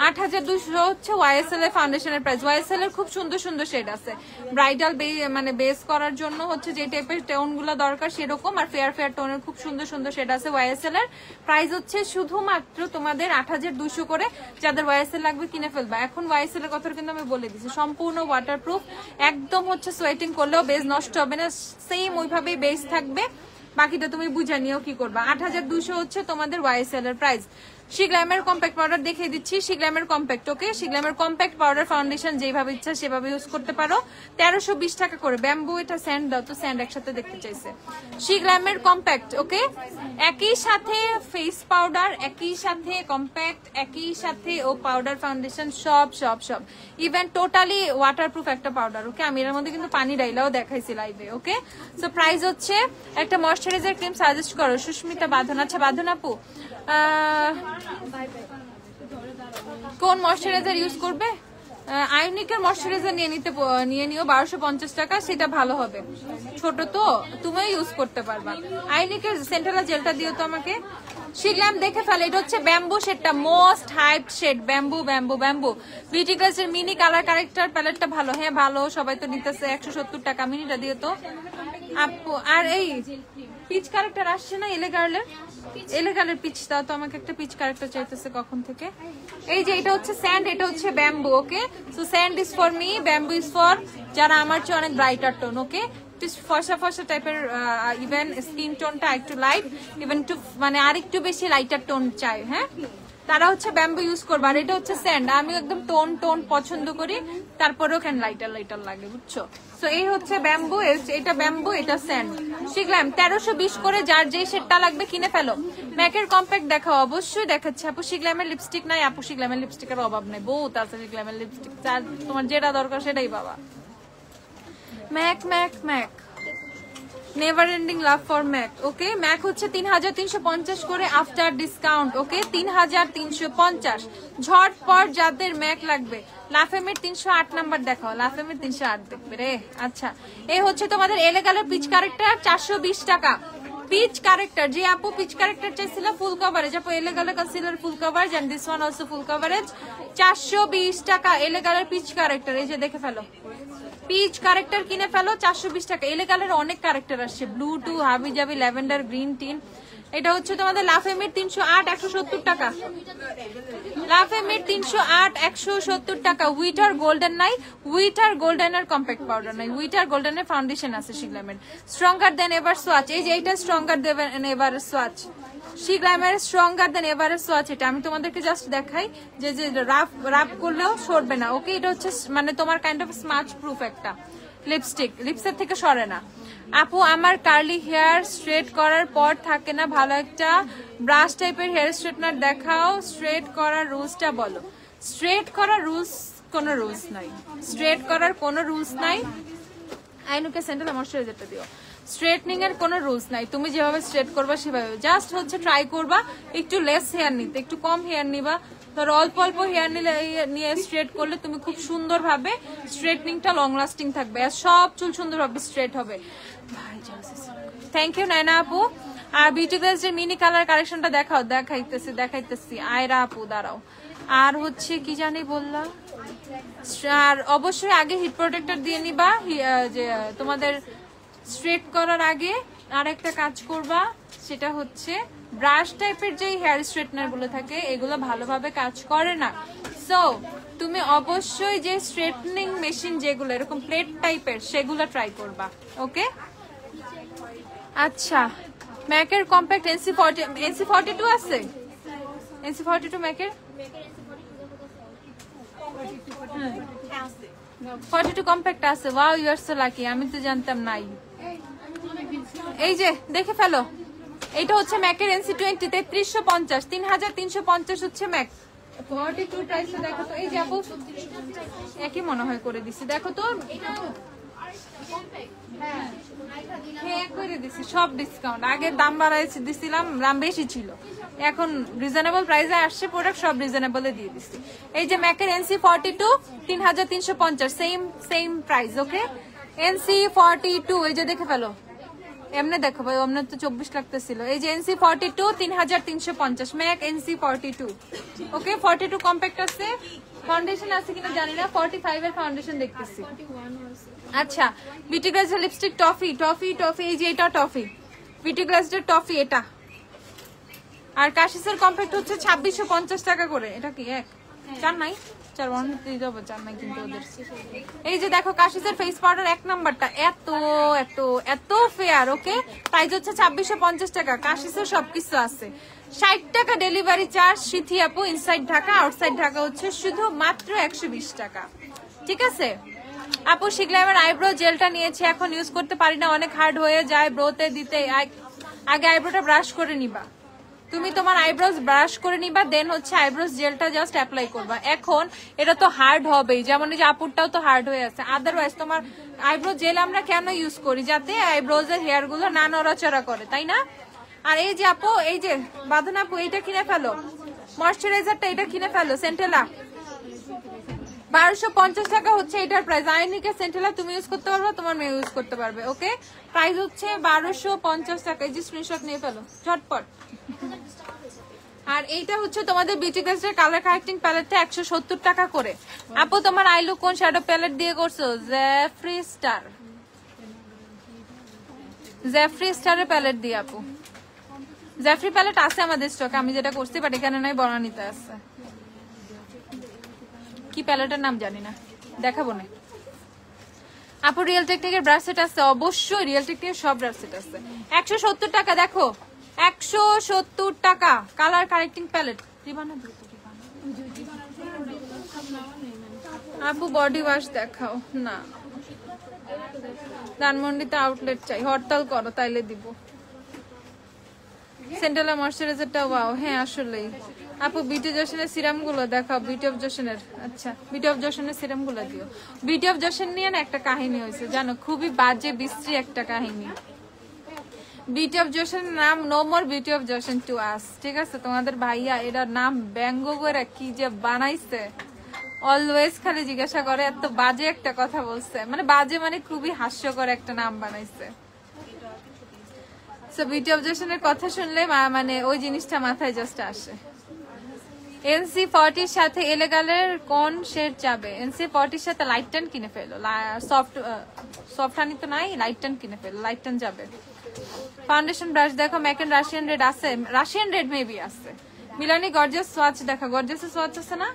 8200 হচ্ছে ওয়াইএসএল এর ফাউন্ডেশনের প্রাইস। ওয়াইএসএল এর খুব সুন্দর সুন্দর শেড আছে, ব্রাইডাল মানে বেস করার জন্য হচ্ছে যে টাইপের টোন গুলো দরকার সেরকম, আর ফেয়ার ফেয়ার টোনের খুব সুন্দর সুন্দর শেড আছে। ওয়াইএসএল এর প্রাইস হচ্ছে শুধুমাত্র তোমাদের 8200 করে। যাদের ওয়াইএসএল লাগবে কিনে ফেলবা। এখন ওয়াইএসএল এর কথা কিন্তু আমি বলে দিচ্ছি, সম্পূর্ণ ওয়াটারপ্রুফ, একদম হচ্ছে সোয়েটিং করলেও বেস নষ্ট হবে না, সেম ওইভাবেই বেস থাকবে। বাকিটা তুমি বুঝে নিও কি করবা। 8200 হচ্ছে তোমাদের ওয়াইএসএল এর প্রাইস। শিগ্ল্যামের কম্প্যাক্ট পাউডার দেখিয়ে দিচ্ছি, শিগ্ল্যামের কম্প্যাক্ট। ওকে, শিগ্ল্যামের কম্প্যাক্ট পাউডার ফাউন্ডেশন যেভাবে ইচ্ছা সেভাবে ইউজ করতে পারো। 1320 টাকা করে। ব্যাম্বু, এটা স্যান্ড দাও তো, স্যান্ড একসাথে দেখতে চাইছে। শিগ্ল্যামের কম্প্যাক্ট, ওকে, একই সাথে ফেস পাউডার, একই সাথে কম্প্যাক্ট, একই সাথে ও পাউডার ফাউন্ডেশন, সব সব সব ইভেন টোটালি ওয়াটারপ্রুফ একটা পাউডার। ওকে, আমি এর মধ্যে কিন্তু পানি ডাইলাও দেখাইছি লাইভে। ওকে, সো প্রাইস হচ্ছে, একটা ময়শ্চারাইজার ক্রিম সাজেস্ট করো সুস্মিতা বাঁধন। আচ্ছা বাঁধন আপু, কোন ময়শ্চারাইজার ইউজ করবে? আইউনিকের ময়শ্চারাইজার নিয়ে নিও 1250 টাকা, সেটা ভালো হবে। ছোট তো তুমিও ইউজ করতে পারবা। আইউনিকের সেন্ট্রাল জেলটা দিও তো আমাকে। শিগলাম দেখে ফেলে, এটা হচ্ছে ব্যাম্বু শেডটা, most hype shade, bamboo bamboo bamboo. Beauty গ্লাসের মিনি কালার কারেক্টার প্যালেটটা ভালো। হ্যাঁ ভালো, সবাই তো নিতেছে। 170 টাকা। মিনিটা দিও তো আপু। আর এই পিচ কারেক্টার আসছে না এলেগার্লের পিচ দাও তো আমাকে একটা। পিচ কারেক্টার চাইতেছে কখন থেকে। এই যে এটা হচ্ছে স্যান্ড, এটা হচ্ছে bamboo. Okay, so sand is for me, bamboo is for যারা আমার চেয়ে অনেক ব্রাইটার টোন। ওকে, ফর্সা ফর্সা টাইপের, ইভেন স্কিন টোনটা একটু লাইট, ইভেন একটু মানে আর একটু বেশি লাইটার টোন চাই, হ্যাঁ, তারা হচ্ছে ব্যাম্বু ইউজ করবে। আর এটা হচ্ছে স্যান্ড, আমি একদম টোন টোন পছন্দ করি, তারপরেও কেন লাইটার লাইটার লাগে, বুঝছো? তো এই হচ্ছে ব্যাম্বু, এটা ব্যাম্বু, এটা স্যান্ড। শিখলাম 1320 করে। যার যেই শেডটা লাগবে কিনে ফেলো। ম্যাকের কম্প্যাক্ট দেখাও, অবশ্যই দেখাচ্ছে আপু। শিখলামের লিপস্টিক নাই আপু, শিখলামের লিপস্টিকের অভাব নাই, বহুত আছে শিখলামের লিপস্টিক, তোমার যেটা দরকার সেটাই বাবা। Mac Mac Mac, never ending love for Mac. Okay, Mac হচ্ছে 3350 করে আফটার ডিসকাউন্ট। ওকে, 3350। ঝটপট যাদের ম্যাক লাগবে। লাফেমের 308 নাম্বার দেখাও, লাফেমের 308 দেখবে রে। আচ্ছা, এই হচ্ছে তোমাদের এলেগালের পিচ কারেক্টার, 420 টাকা। পিচ কারেক্টার, যে আপু পিচ কারেক্টার চাইছিল ফুল কভারেজ, আপু এলেগালের concealer full coverage and this one also full coverage, 420 টাকা। এলেগালের পিচ কারেক্টার, এই যে দেখে ফেলো, পিচ কারেক্টার কিনে ফেলো 420 টাকা। এলেগালের অনেক কারেক্টার আসছে, ব্লু টু, হাবি জাবি, ল্যাভেন্ডার, গ্রিন টিন। এটা হচ্ছে তোমাদের লাফেমির 308, 170 টাকা। লাফেমির 308, 170 টাকা। উইটার গোল্ডেন নাই, উইটার গোল্ডেনের কম্প্যাক্ট পাউডার নাই, উইটার গোল্ডেনের ফাউন্ডেশন আছে শিগলামের। স্ট্রঙ্গার দেন এভার সোয়াচ, এই যে এইটা স্ট্রঙ্গার দেন এভার সোয়াচ। শিগলামের স্ট্রঙ্গার দেন এভার সোয়াচ, এটা আমি তোমাদেরকে জাস্ট দেখাই যে রাফ করলেও সরবে না। ওকে, এটা হচ্ছে মানে তোমার কাইন্ড অফ স্মাচ প্রুফ একটা লিপস্টিক, লিপসের থেকে সরে না। আপু আমার কার্লি হেয়ার স্ট্রেট করার পর থাকে না, ভালো একটা ব্রাশ টাইপের হেয়ার স্ট্রেটনার দেখাও। স্ট্রেট করার রুলসটা বলো। স্ট্রেট করার রুলস, কোনো রুলস নাই, স্ট্রেট করার কোনো রুলস নাই। আইনুকে সেন্টার ময়শ্চারাইজারটা দিও। স্ট্রেটনিং এর কোনো রুলস নাই, তুমি যেভাবে স্ট্রেট করবা সেভাবে। জাস্ট হচ্ছে ট্রাই করবা একটু লেস হেয়ার নিতে, একটু কম হেয়ার নিবা। ধরো অল্প অল্প হেয়ার নিয়ে স্ট্রেট করলে তুমি খুব সুন্দর ভাবে স্ট্রেটনিংটা লং লাস্টিং থাকবে, আর সব চুল সুন্দর ভাবে স্ট্রেট হবে। থ্যাংক ইউ নাইনা আপু। আর বিউটি গ্লাসের মিনি কালার কালেকশনটা দেখাও, দেখাইতেছি। আয়রা আপু দাঁড়াও। আর হচ্ছে কি জানি বললাম, আর অবশ্যই আগে হিট প্রোটেক্টর দিয়ে নিবা, যে তোমাদের স্ট্রেট করার আগে। আর একটা কাজ করবা, সেটা হচ্ছে ব্রাশ টাইপের যে হেয়ার স্ট্রেটনার গুলো থাকে এগুলো ভালোভাবে কাজ করে না। সো তুমি অবশ্যই যে স্ট্রেটনিং মেশিন যেগুলো এরকম প্লেট টাইপের সেগুলো ট্রাই করবা। ওকে, আচ্ছা। ম্যাকের কম্প্যাক্ট NC42 আছে, NC42 ম্যাকের 42 কম্প্যাক্ট আছে। Wow, you are so lucky, আমি তো জানতাম নাই। এই যে দেখে ফেলো, এইটা হচ্ছে ম্যাকের NC20 3350, 3350 হচ্ছে ম্যাক। 42 প্রাইসটা দেখো তো। এই যে আপু একই মনে হয় করে দিছি, দেখো তো। হ্যাঁ করে দিছি, সব ডিসকাউন্ট। আগে দাম বাড়াইছি দিছিলাম, দাম বেশি ছিল, এখন রিজনেবল প্রাইসে আসছে প্রোডাক্ট, সব রিজনেবলে দিয়ে দিছি। এই যে ম্যাকের NC42 3350, সেম প্রাইস। ওকে NC42 এই যে দেখে ফেলো, এমনি দেখো ভাই, এমনি তো 24 লাগতেছিল। এই যে NC42 3350 ম্যাক NC42। ওকে 42 কম্প্যাক্ট আছে, ফাউন্ডেশন আছে কিনা জানি না, 45 এর ফাউন্ডেশন দেখতেছি। আচ্ছা বিউটি গ্লাসের লিপস্টিক টফি, এই যে এটা টফি, বিউটি গ্লাসের টফি এটা। আর কাশিসের কম্প্যাক্ট হচ্ছে 2650 টাকা করে। এটা কি এক চার নাই, চার দিয়ে দেবো, চার নাই কিন্তু ওদের। এই যে দেখো কাশিসের ফেস পাউডার 1 নাম্বারটা, এত এত এত ফেয়ার। ওকে প্রাইস হচ্ছে 2650 টাকা। কাশিসের সবকিছু আছে, 60 টাকা ডেলিভারি চার্জ। সিথি আপু ইনসাইড ঢাকা, আউটসাইড ঢাকা হচ্ছে শুধু মাত্র 120 টাকা। ঠিক আছে আপু, শিখলে আমার আইব্রো জেলটা নিয়েছি, এখন ইউজ করতে পারি না, অনেক হার্ড হয়ে যায় ব্রোতে দিতে। আগে আইব্রোটা ব্রাশ করে নিবা, তুমি তোমার আইব্রোজ ব্রাশ করে নিবা, দেন হচ্ছে আইব্রোজ জেলটা জাস্ট অ্যাপ্লাই করবা। এখন এটা তো হার্ড হবেই, যেমন এই যে আপুরটাও তো হার্ড হয়ে আছে। আদারওয়াইজ তোমার আইব্রো জেল আমরা কেন ইউজ করি? যাতে আইব্রোজের হেয়ার গুলো না নড়াচড়া করে, তাই না? আর এই যে আপু, এই যে বাঁধন আপু, এইটা কিনে ফেলো, ময়শ্চারাইজারটা এটা কিনে ফেলো, সেন্টেলা 1250 টাকা হচ্ছে এটার প্রাইস। আইনিকের সেন্টেলা তুমি ইউজ করতে পারবে, তোমার মেয়ে ইউজ করতে পারবে। ওকে প্রাইস হচ্ছে 1250 টাকা। এই যে স্ক্রিনশট নিয়ে ফেলো ঝটপট। আর এইটা হচ্ছে তোমাদের বিউটি গ্লাসের কালার কারেক্টিং প্যালেটটা 170 টাকা করে। আপু তোমার আইলুক কোন শ্যাডো প্যালেট দিয়ে করছো? জেফ্রি স্টারের প্যালেট দিয়ে আপু। জেফ্রি প্যালেট আছে আমাদের স্টকে, আমি যেটা করছি বাট এখানে নাই, বনানীতে আছে। কি প্যালেটের নাম জানি না, দেখাবো না। আপু রিয়েল টেকনিকের ব্রাশ সেট আছে? অবশ্যই রিয়েল টেকনিকের সব ব্রাশ সেট আছে। 170 টাকা, দেখো 170 টাকা কালার কারেক্টিং প্যালেট। আপু বডি ওয়াশ দেখাও না, ধানমন্ডিতে আউটলেট চাই, হরতাল করো তাইলে দিব। সেন্টেলা ময়শ্চারাইজারটা ওয়াও, হ্যাঁ আসলেই। আপু বিউটি জশনের সিরাম গুলো দেখাও, বিউটি অফ জশনের। আচ্ছা বিউটি অফ জশনের সিরাম গুলো দিও। বিউটি অফ জশন নিয়ে না একটা কাহিনী হয়েছে জানো, খুবই বাজে বিশ্রী একটা কাহিনী। বিউটি অফ জশন নাম no more Beauty of Joseon to us. ঠিক আছে তোমাদের ভাইয়া এটার নাম ব্যঙ্গ করে কি যে বানাইছে, অলওয়েজ খালি জিজ্ঞাসা করে এত বাজে একটা কথা বলছে, মানে বাজে মানে খুবই হাস্যকর একটা নাম বানাইছে। সো বিউটি অফ জশনের কথা শুনলে মানে ওই জিনিসটা মাথায় জাস্ট আসে। NC40 সাথে এলেগালের কোন শেড যাবে? NC40 সাথে লাইট টান কিনে ফেলো, সফট হানি তো নাই, লাইট টান কিনে ফেলো, লাইট টান যাবে। ফাউন্ডেশন ব্রাশ দেখো, ম্যাকেন রাশিয়ান রেড আছে, রাশিয়ান রেড মেবি আছে। মিলানি গর্জিয়াস সোয়াচ দেখা, গর্জিয়াস সোয়াচ আছে না?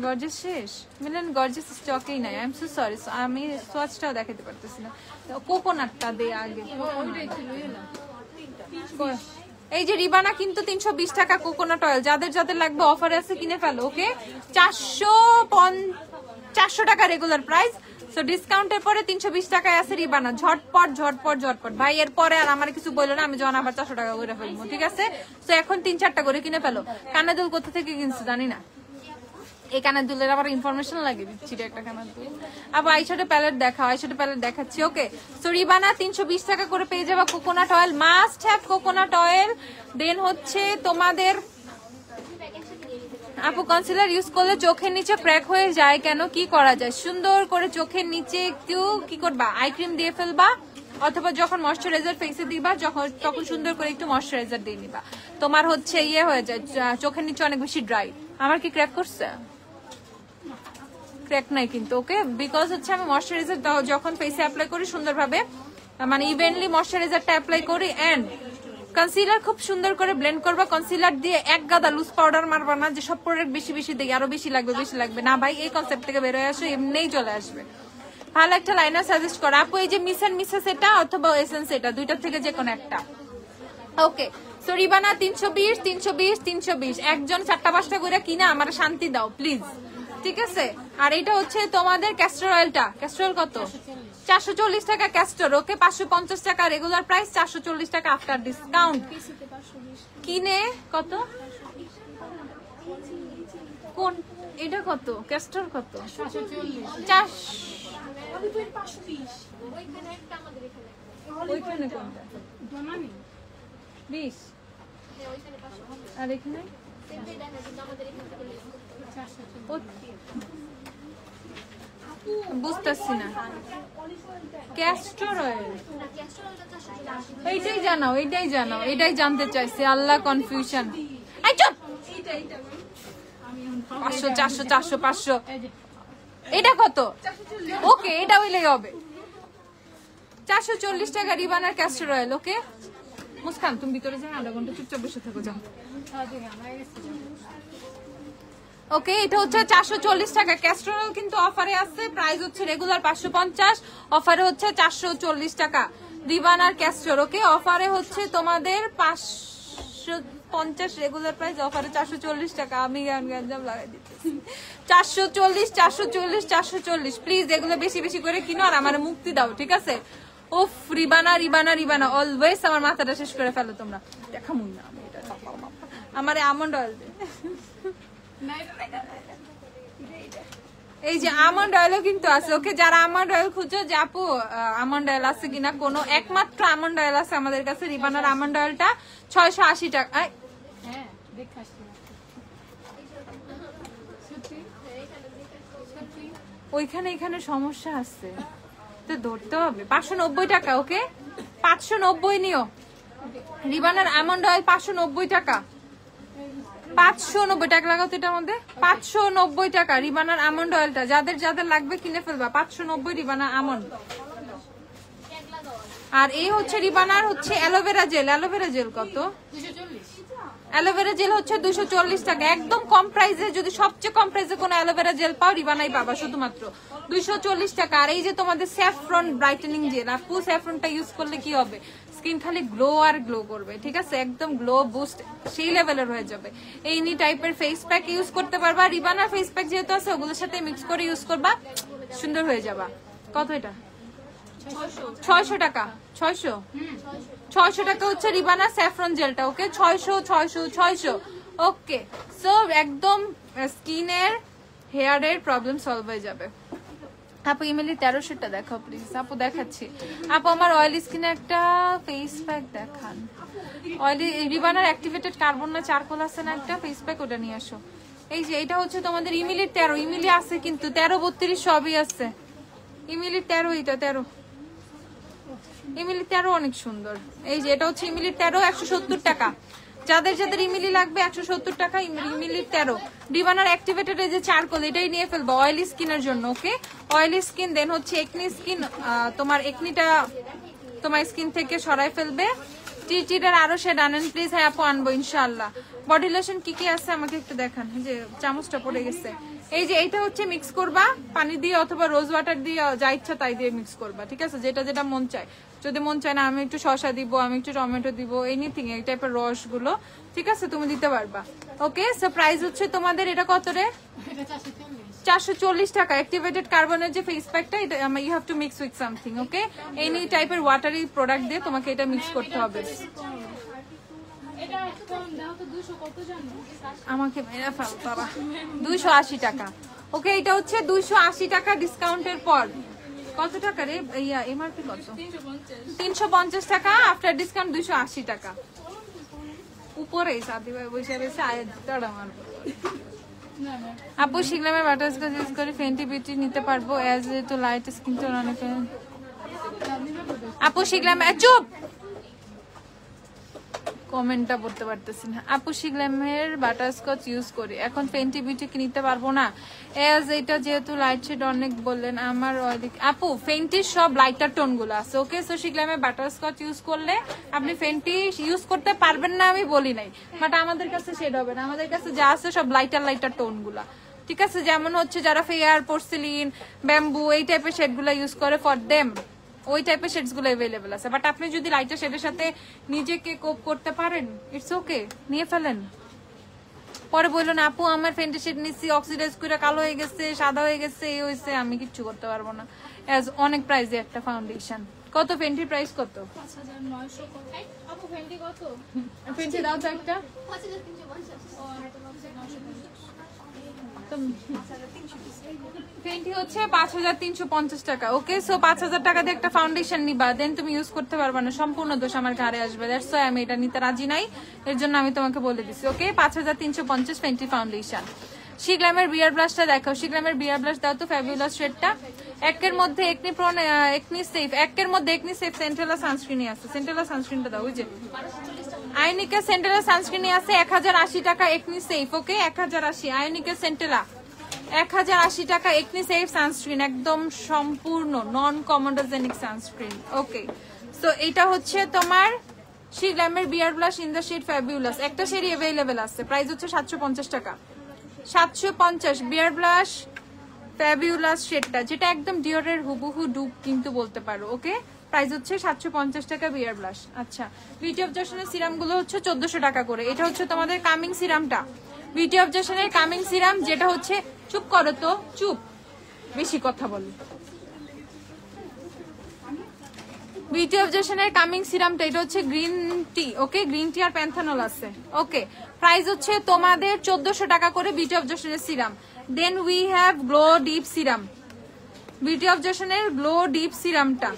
গর্জিয়াস শেষ, মিলান গর্জিয়াস স্টকেই নাই। আই এম সো সরি, আমি সোয়াচটাও দেখাতে পারতেছি না। কোকোনাটটা দে আগে। এই যে রিবানা কিন্তু 320 টাকা কোকোনাট অয়েল, যাদের যাদের লাগবে অফারে আছে কিনে ফেলো। ওকে 400 টাকা রেগুলার প্রাইস, সো ডিসকাউন্টের পরে 320 টাকায় আছে রিবানা। ঝটপট ঝটপট ঝটপট ভাই, এর পরে আর আমার কিছু বললো না, আমি যখন আবার 400 টাকা করে ফেলবো। ঠিক আছে, তো এখন 3-4টা করে কিনে ফেলো। কানের দুল কোথা থেকে কিনছো জানি না, এই কানের দুলের আবার ইনফরমেশন লাগে দিচ্ছি একটা কানের দুল। আবার আইশ্যাডো প্যালেট দেখাও, আইশ্যাডো প্যালেট দেখাচ্ছি। ওকে সো রিবানা 320 টাকা করে পেয়ে যাবা coconut oil, must have coconut oil. Then হচ্ছে তোমাদের আপু কনসিলার ইউজ করলে চোখের নিচে ক্র্যাক হয়ে যায় কেন, কি করা যায়? সুন্দর করে চোখের নিচে একটু কি করবা, আই ক্রিম দিয়ে ফেলবা, অথবা যখন ময়শ্চারাইজার ফেসে দিবা তখন সুন্দর করে একটু ময়শ্চারাইজার দিয়ে নিবা। তোমার হচ্ছে ইয়ে হয়ে যায়, চোখের নিচে অনেক বেশি ড্রাই। আমার কি ক্র্যাক করছে? ক্র্যাক নাই কিন্তু। ওকে বিকজ হচ্ছে আমি ময়শ্চারাইজার যখন ফেসে অ্যাপ্লাই করি সুন্দরভাবে, মানে ইভেনলি ময়শ্চারাইজারটা অ্যাপ্লাই করি, এন্ড কনসিলার খুব সুন্দর করে ব্লেন্ড করবা। কনসিলার দিয়ে এক গাদা লুজ পাউডার মারবা না, যে সব প্রোডাক্ট বেশি বেশি দেই, আরো বেশি লাগবে না ভাই, এই কনসেপ্ট থেকে বের হয়ে আসো, এমনিই চলে আসবে। ভালো একটা লাইনার সাজেস্ট করো আপু, এই যে মিস এন্ড মিসেস এটা অথবা এসেন্স এটা, দুইটার থেকে যে কোনো একটা। ওকে সো রিবানা 320 একজন 4টা-5টা করে কিনা আমার শান্তি দাও প্লিজ। ঠিক আছে, আর এটা হচ্ছে তোমাদের ক্যাস্টর অয়েলটা, ক্যাস্টর অয়েল কত? 440 টাকা ক্যাস্টর, ওকে 550 টাকা রেগুলার প্রাইস, 440 টাকা আফটার ডিসকাউন্ট। কিনে কত? কোন এটা কত? ক্যাস্টর কত? 440। ওইখানে কোনটা? 20 আর এখানে বুঝতেছি না। ক্যাস্টর অয়েল এইটাই জানাও, এইটাই জানাও, এটাই জানতে চাইছি। আল্লাহ কনফিউশন। 500 400 400 500 এটা কত? ওকে এটা হইলেই হবে। 440 টাকা রিবানার ক্যাস্টর অয়েল। ওকে মুস্কান তুমি ভিতরে যাও, আধা ঘন্টা চুপচাপ বসে থাকো যাও। ওকে এটা হচ্ছে 440 টাকা ক্যাস্টর অয়েল, কিন্তু অফারে আছে, প্রাইস হচ্ছে রেগুলার 550, অফারে হচ্ছে 440 টাকা রিবানার ক্যাস্টর। ওকে অফারে হচ্ছে তোমাদের 550, রেগুলার প্রাইস অফারে 440 টাকা। আমি গাঞ্জাম লাগাই দিতেছি। 440 440 440 প্লিজ এগুলো বেশি বেশি করে কিনো আর আমার মুক্তি দাও, ঠিক আছে? ওফ রিবানা রিবানা রিবানা অলওয়েজ আমার মাথাটা শেষ করে ফেলো তোমরা। দেখামুন না আমি এটা, আমারে আমন্ড অয়েল দে। এই যে আমন্ড অয়েলও কিন্তু আছে। ওকে যারা আমন্ড অয়েল খুঁজো যে আপু আমন্ড অয়েল আছে কিনা, কোনো একমাত্র আমন্ড অয়েল আছে আমাদের কাছে, রিবানার আমন্ড অয়েলটা 680 টাকা। ওইখানে এখানে সমস্যা আছে তো ধরতে হবে। 590 টাকা। ওকে 590 নিও। রিবানার আমন্ড অয়েল 590 টাকা। 590 টাকা লাগাও তো এটার মধ্যে। 590 টাকা রিবানার আমন্ড অয়েলটা, যাদের যাদের লাগবে কিনে ফেলবা। 590 রিবানার আমন্ড। আর এই হচ্ছে রিবানার হচ্ছে অ্যালোভেরা জেল। অ্যালোভেরা জেল কত? 240। অ্যালোভেরা জেল হচ্ছে 240 টাকা, একদম কম প্রাইসে। যদি সবচেয়ে কম প্রাইসে কোনো অ্যালোভেরা জেল পাও রিবানাই পাবা শুধুমাত্র 240 টাকা। আর এই যে তোমাদের স্যাফরন ব্রাইটেনিং জেল, আপু স্যাফরনটা ইউজ করলে কি হবে? স্কিন খালি গ্লো আর গ্লো করবে, ঠিক আছে? একদম গ্লো বুস্ট সেই লেভেলের হয়ে যাবে। এই টাইপের ফেস প্যাক ইউজ করতে পারবা। রিবানার ফেস প্যাক যেহেতু আছে ওগুলোর সাথে মিক্স করে ইউজ করবা, সুন্দর হয়ে যাবা। কত এটা? 600 টাকা। 600 টাকা হচ্ছে রিবানা স্যাফরন জেলটা। ওকে 600। ওকে সো একদম স্কিনের হেয়ারের প্রবলেম সলভ হয়ে যাবে। আপু ইমেলি 1300টা দেখাও প্লিজ। আপু দেখাচ্ছি। আপু আমার অয়েলি স্কিনে একটা ফেস প্যাক দেখান। অয়েলি রিবানার অ্যাক্টিভেটেড কার্বন না চারকোল আছে না একটা ফেস প্যাক, ওটা নিয়ে আসো। এই যে এটা হচ্ছে তোমাদের ইমিলির 13। ইমিলি আছে কিন্তু 13 32 সবই আছে। ইমিলির 13, এটা 13। ইমিলি 13 অনেক সুন্দর। এই যে এটা হচ্ছে ইমিলির 13, 170 টাকা। যাদের যাদের ইমিলি লাগবে 170 টাকা ইমিলির 13। রিবানার অ্যাক্টিভেটেড এই যে চারকোল, এটাই নিয়ে ফেলবো অয়েলি স্কিনের জন্য। ওকে অয়েলি স্কিন, দেন হচ্ছে একনি স্কিন, তোমার একনিটা তোমার স্কিন থেকে সরাই ফেলবে। টিটির আরো শেড আনেন প্লিজ। হ্যাঁ আপু আনবো ইনশাআল্লাহ। বডি লোশন কি কি আছে আমাকে একটু দেখান। এই যে চামচটা পড়ে গেছে। এই যে এইটা হচ্ছে মিক্স করবা পানি দিয়ে অথবা রোজ ওয়াটার দিয়ে, যা ইচ্ছা তাই দিয়ে মিক্স করবা, ঠিক আছে? যেটা যেটা মন চায়। যদি মন চায় না আমি একটু শসা দিব, আমি একটু টমেটো দিব, এনিথিং এই টাইপের রসগুলো, ঠিক আছে তুমি দিতে পারবা। ওকে সো প্রাইস হচ্ছে তোমাদের এটা কত রে? 440 টাকা। অ্যাক্টিভেটেড কার্বনের যে ফেস প্যাকটা, এটা you have to mix with something. Okay any টাইপের ওয়াটারি প্রোডাক্ট দিয়ে তোমাকে এটা মিক্স করতে হবে। আমাকে মেরে ফেল বাবা। 280 টাকা। ওকে এটা হচ্ছে 280 টাকা ডিসকাউন্টের পর। কত টাকা রে? ইয়া এমআরপি কত? 350 টাকা, আফটার ডিসকাউন্ট 280 টাকা। উপরে সাদি ভাই বসে রয়েছে, আয়াতটা মারবো। আপু শিগলামের বাটার স্কচ ইউজ করে ফেন্টি বিউটি নিতে পারবো এজ তো লাইট স্কিন টোন অনেক। আপু শিগলাম চুপ, কমেন্টটা পড়তে পারতেছি না। আপু শিগলামের বাটার স্কচ ইউজ করি, এখন ফেন্টি বিউটি কি নিতে পারবো না এজ এটা যেহেতু লাইট শেড অনেক বললেন আমার অয়েলি। আপু ফেন্টির সব লাইটার টোন গুলো আছে। ওকে সো শিগলামের বাটার স্কচ ইউজ করলে আপনি ফেন্টি ইউজ করতে পারবেন না আমি বলি নাই, বাট আমাদের কাছে শেড হবে না। আমাদের কাছে যা আছে সব লাইটার লাইটার টোন গুলা, ঠিক আছে? যেমন হচ্ছে যারা ফেয়ার, পোর্সিলিন, ব্যাম্বু এই টাইপের শেড গুলা ইউজ করে, ফর দেম ওই টাইপের শেডস গুলো अवेलेबल আছে। বাট আপনি যদি লাইটার শেডের সাথে নিজেকে কোপ করতে পারেন, ইটস ওকে, নিয়ে ফেলেন। পরে বললো না আপু আমার ফেন্টি শেড নিচ্ছি অক্সিডাইজ করে কালো হয়ে গেছে, সাদা হয়ে গেছে, এই হয়েছে, আমি কিচ্ছু করতে পারবো না। এজ অনেক প্রাইসে একটা ফাউন্ডেশন। কত ফেন্টির প্রাইস কত? 5900 কত? আপু ফেন্টি কত? ফেন্টি দাও তো একটা। 5350 ফেন্টি হচ্ছে 5350 টাকা। ওকে, সো 5000 টাকা দিয়ে একটা ফাউন্ডেশন নিবা, দেন তুমি ইউজ করতে পারবা না, সম্পূর্ণ দোষ আমার ঘাড়ে আসবে। দ্যাটস ওয়াই আমি এটা নিতে রাজি নাই, এর জন্য আমি তোমাকে বলে দিছি। ওকে, 5350 ফেন্টি ফাউন্ডেশন। শিগ্লামের বিয়ার ব্লাশটা দেখো, শিগ্লামের বিয়ার ব্লাশ দাও তো, ফ্যাবুলাস শেডটা। একের মধ্যে একনি প্রন, একনি সেফ, একের মধ্যে একনি সেফ সেন্ট্রালা সানস্ক্রিনই আছে। সেন্ট্রালা সানস্ক্রিনটা দাও, ওই যে আয়োনিকা সেন্ট্রালা সানস্ক্রিনই আছে 1080 টাকা একনি সেফ। ওকে, 1080 আয়োনিকা সেন্ট্রালা 1080 টাকা একনি সেফ সানস্ক্রিন, একদম সম্পূর্ণ non comedogenic sunscreen. Okay, so এটা হচ্ছে তোমার শিগ্লামের bear blush in the shade fabulous. একটা শেডই অ্যাভেলেবেল আছে, প্রাইস হচ্ছে 750 টাকা। 750 বিয়ার ব্লাশ ফ্যাবুলাস শেডটা, যেটা একদম ডিওরের হুবহু ডুপ কিন্তু বলতে পারো। ওকে, প্রাইস হচ্ছে 750 টাকা বিয়ার ব্লাশ। আচ্ছা, বিউটি অফ জশনের সিরাম গুলো হচ্ছে 1400 টাকা করে। এটা হচ্ছে তোমাদের কামিং সিরামটা, বিউটি অফ জশনের কামিং সিরাম, যেটা হচ্ছে, চুপ করো তো, চুপ, বেশি কথা বলো। বিউটি অফ জশনের কামিং সিরামটা, এটা হচ্ছে গ্রিন টি। ওকে, গ্রিন টি আর প্যান্থানল আছে। ওকে, প্রাইস হচ্ছে তোমাদের 1400 টাকা করে বিউটি অফ জশনের serum. Then we have glow deep serum, Beauty of জশনের গ্লো ডিপ সিরামটা।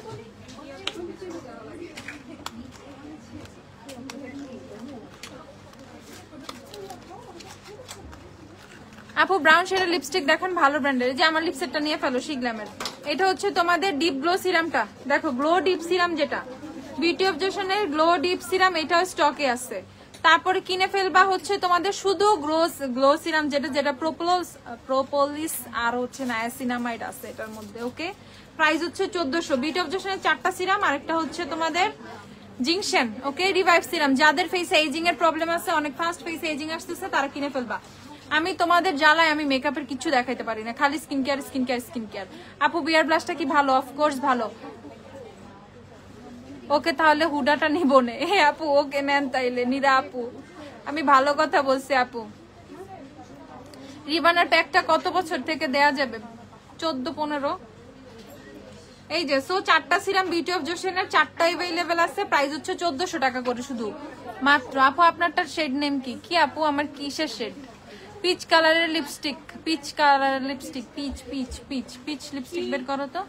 আপু ব্রাউন শেডের লিপস্টিক দেখেন, ভালো ব্র্যান্ডের, যে আমার লিপস্টিকটা নিয়ে ফেলো শিগ্লামের। এটা হচ্ছে তোমাদের ডিপ গ্লো সিরামটা, দেখো গ্লো ডিপ সিরাম, যেটা বিউটি অফ জশনের গ্লো ডিপ সিরাম, এটাও স্টকে আছে। তারপরে কিনে ফেলবা হচ্ছে তোমাদের শুধু গ্লো সিরাম, যেটা প্রোপোলিস আর হচ্ছে নায়াসিনামাইড আছে এটার মধ্যে। ওকে, প্রাইস হচ্ছে 1400। বিউটি অফ জশনের 4টা সিরাম, আর একটা হচ্ছে তোমাদের জিংশন। ওকে, রিভাইভ সিরাম, যাদের ফেসে এজিং এর প্রবলেম আছে, অনেক ফাস্ট ফেসে এজিং আসতেছে, তারা কিনে ফেলবা। আমি তোমাদের জ্বালায় আমি মেকআপের কিছু দেখাইতে পারি না, খালি skin care skin care skin care. আপু বিয়ার ব্লাশটা কি ভালো? অফকোর্স ভালো। ওকে, তাহলে হুডাটা নিব নে। আপু ওকে নেন তাইলে, নিরা আপু, আমি ভালো কথা বলছি আপু। রিবানার প্যাকটা কত বছর থেকে দেয়া যাবে? 14-15। এই যে, সো 4টা সিরাম বিউটি অফ জশনের, 4টা অ্যাভেলেবেল আছে, প্রাইস হচ্ছে 1400 টাকা করে শুধু মাত্র। আপু আপনারটার শেড নেম কি? কি আপু, আমার কিসের শেড? পিচ কালারের লিপস্টিক, পিচ কালারের lipstick, peach peach peach peach lipstick বের করো তো।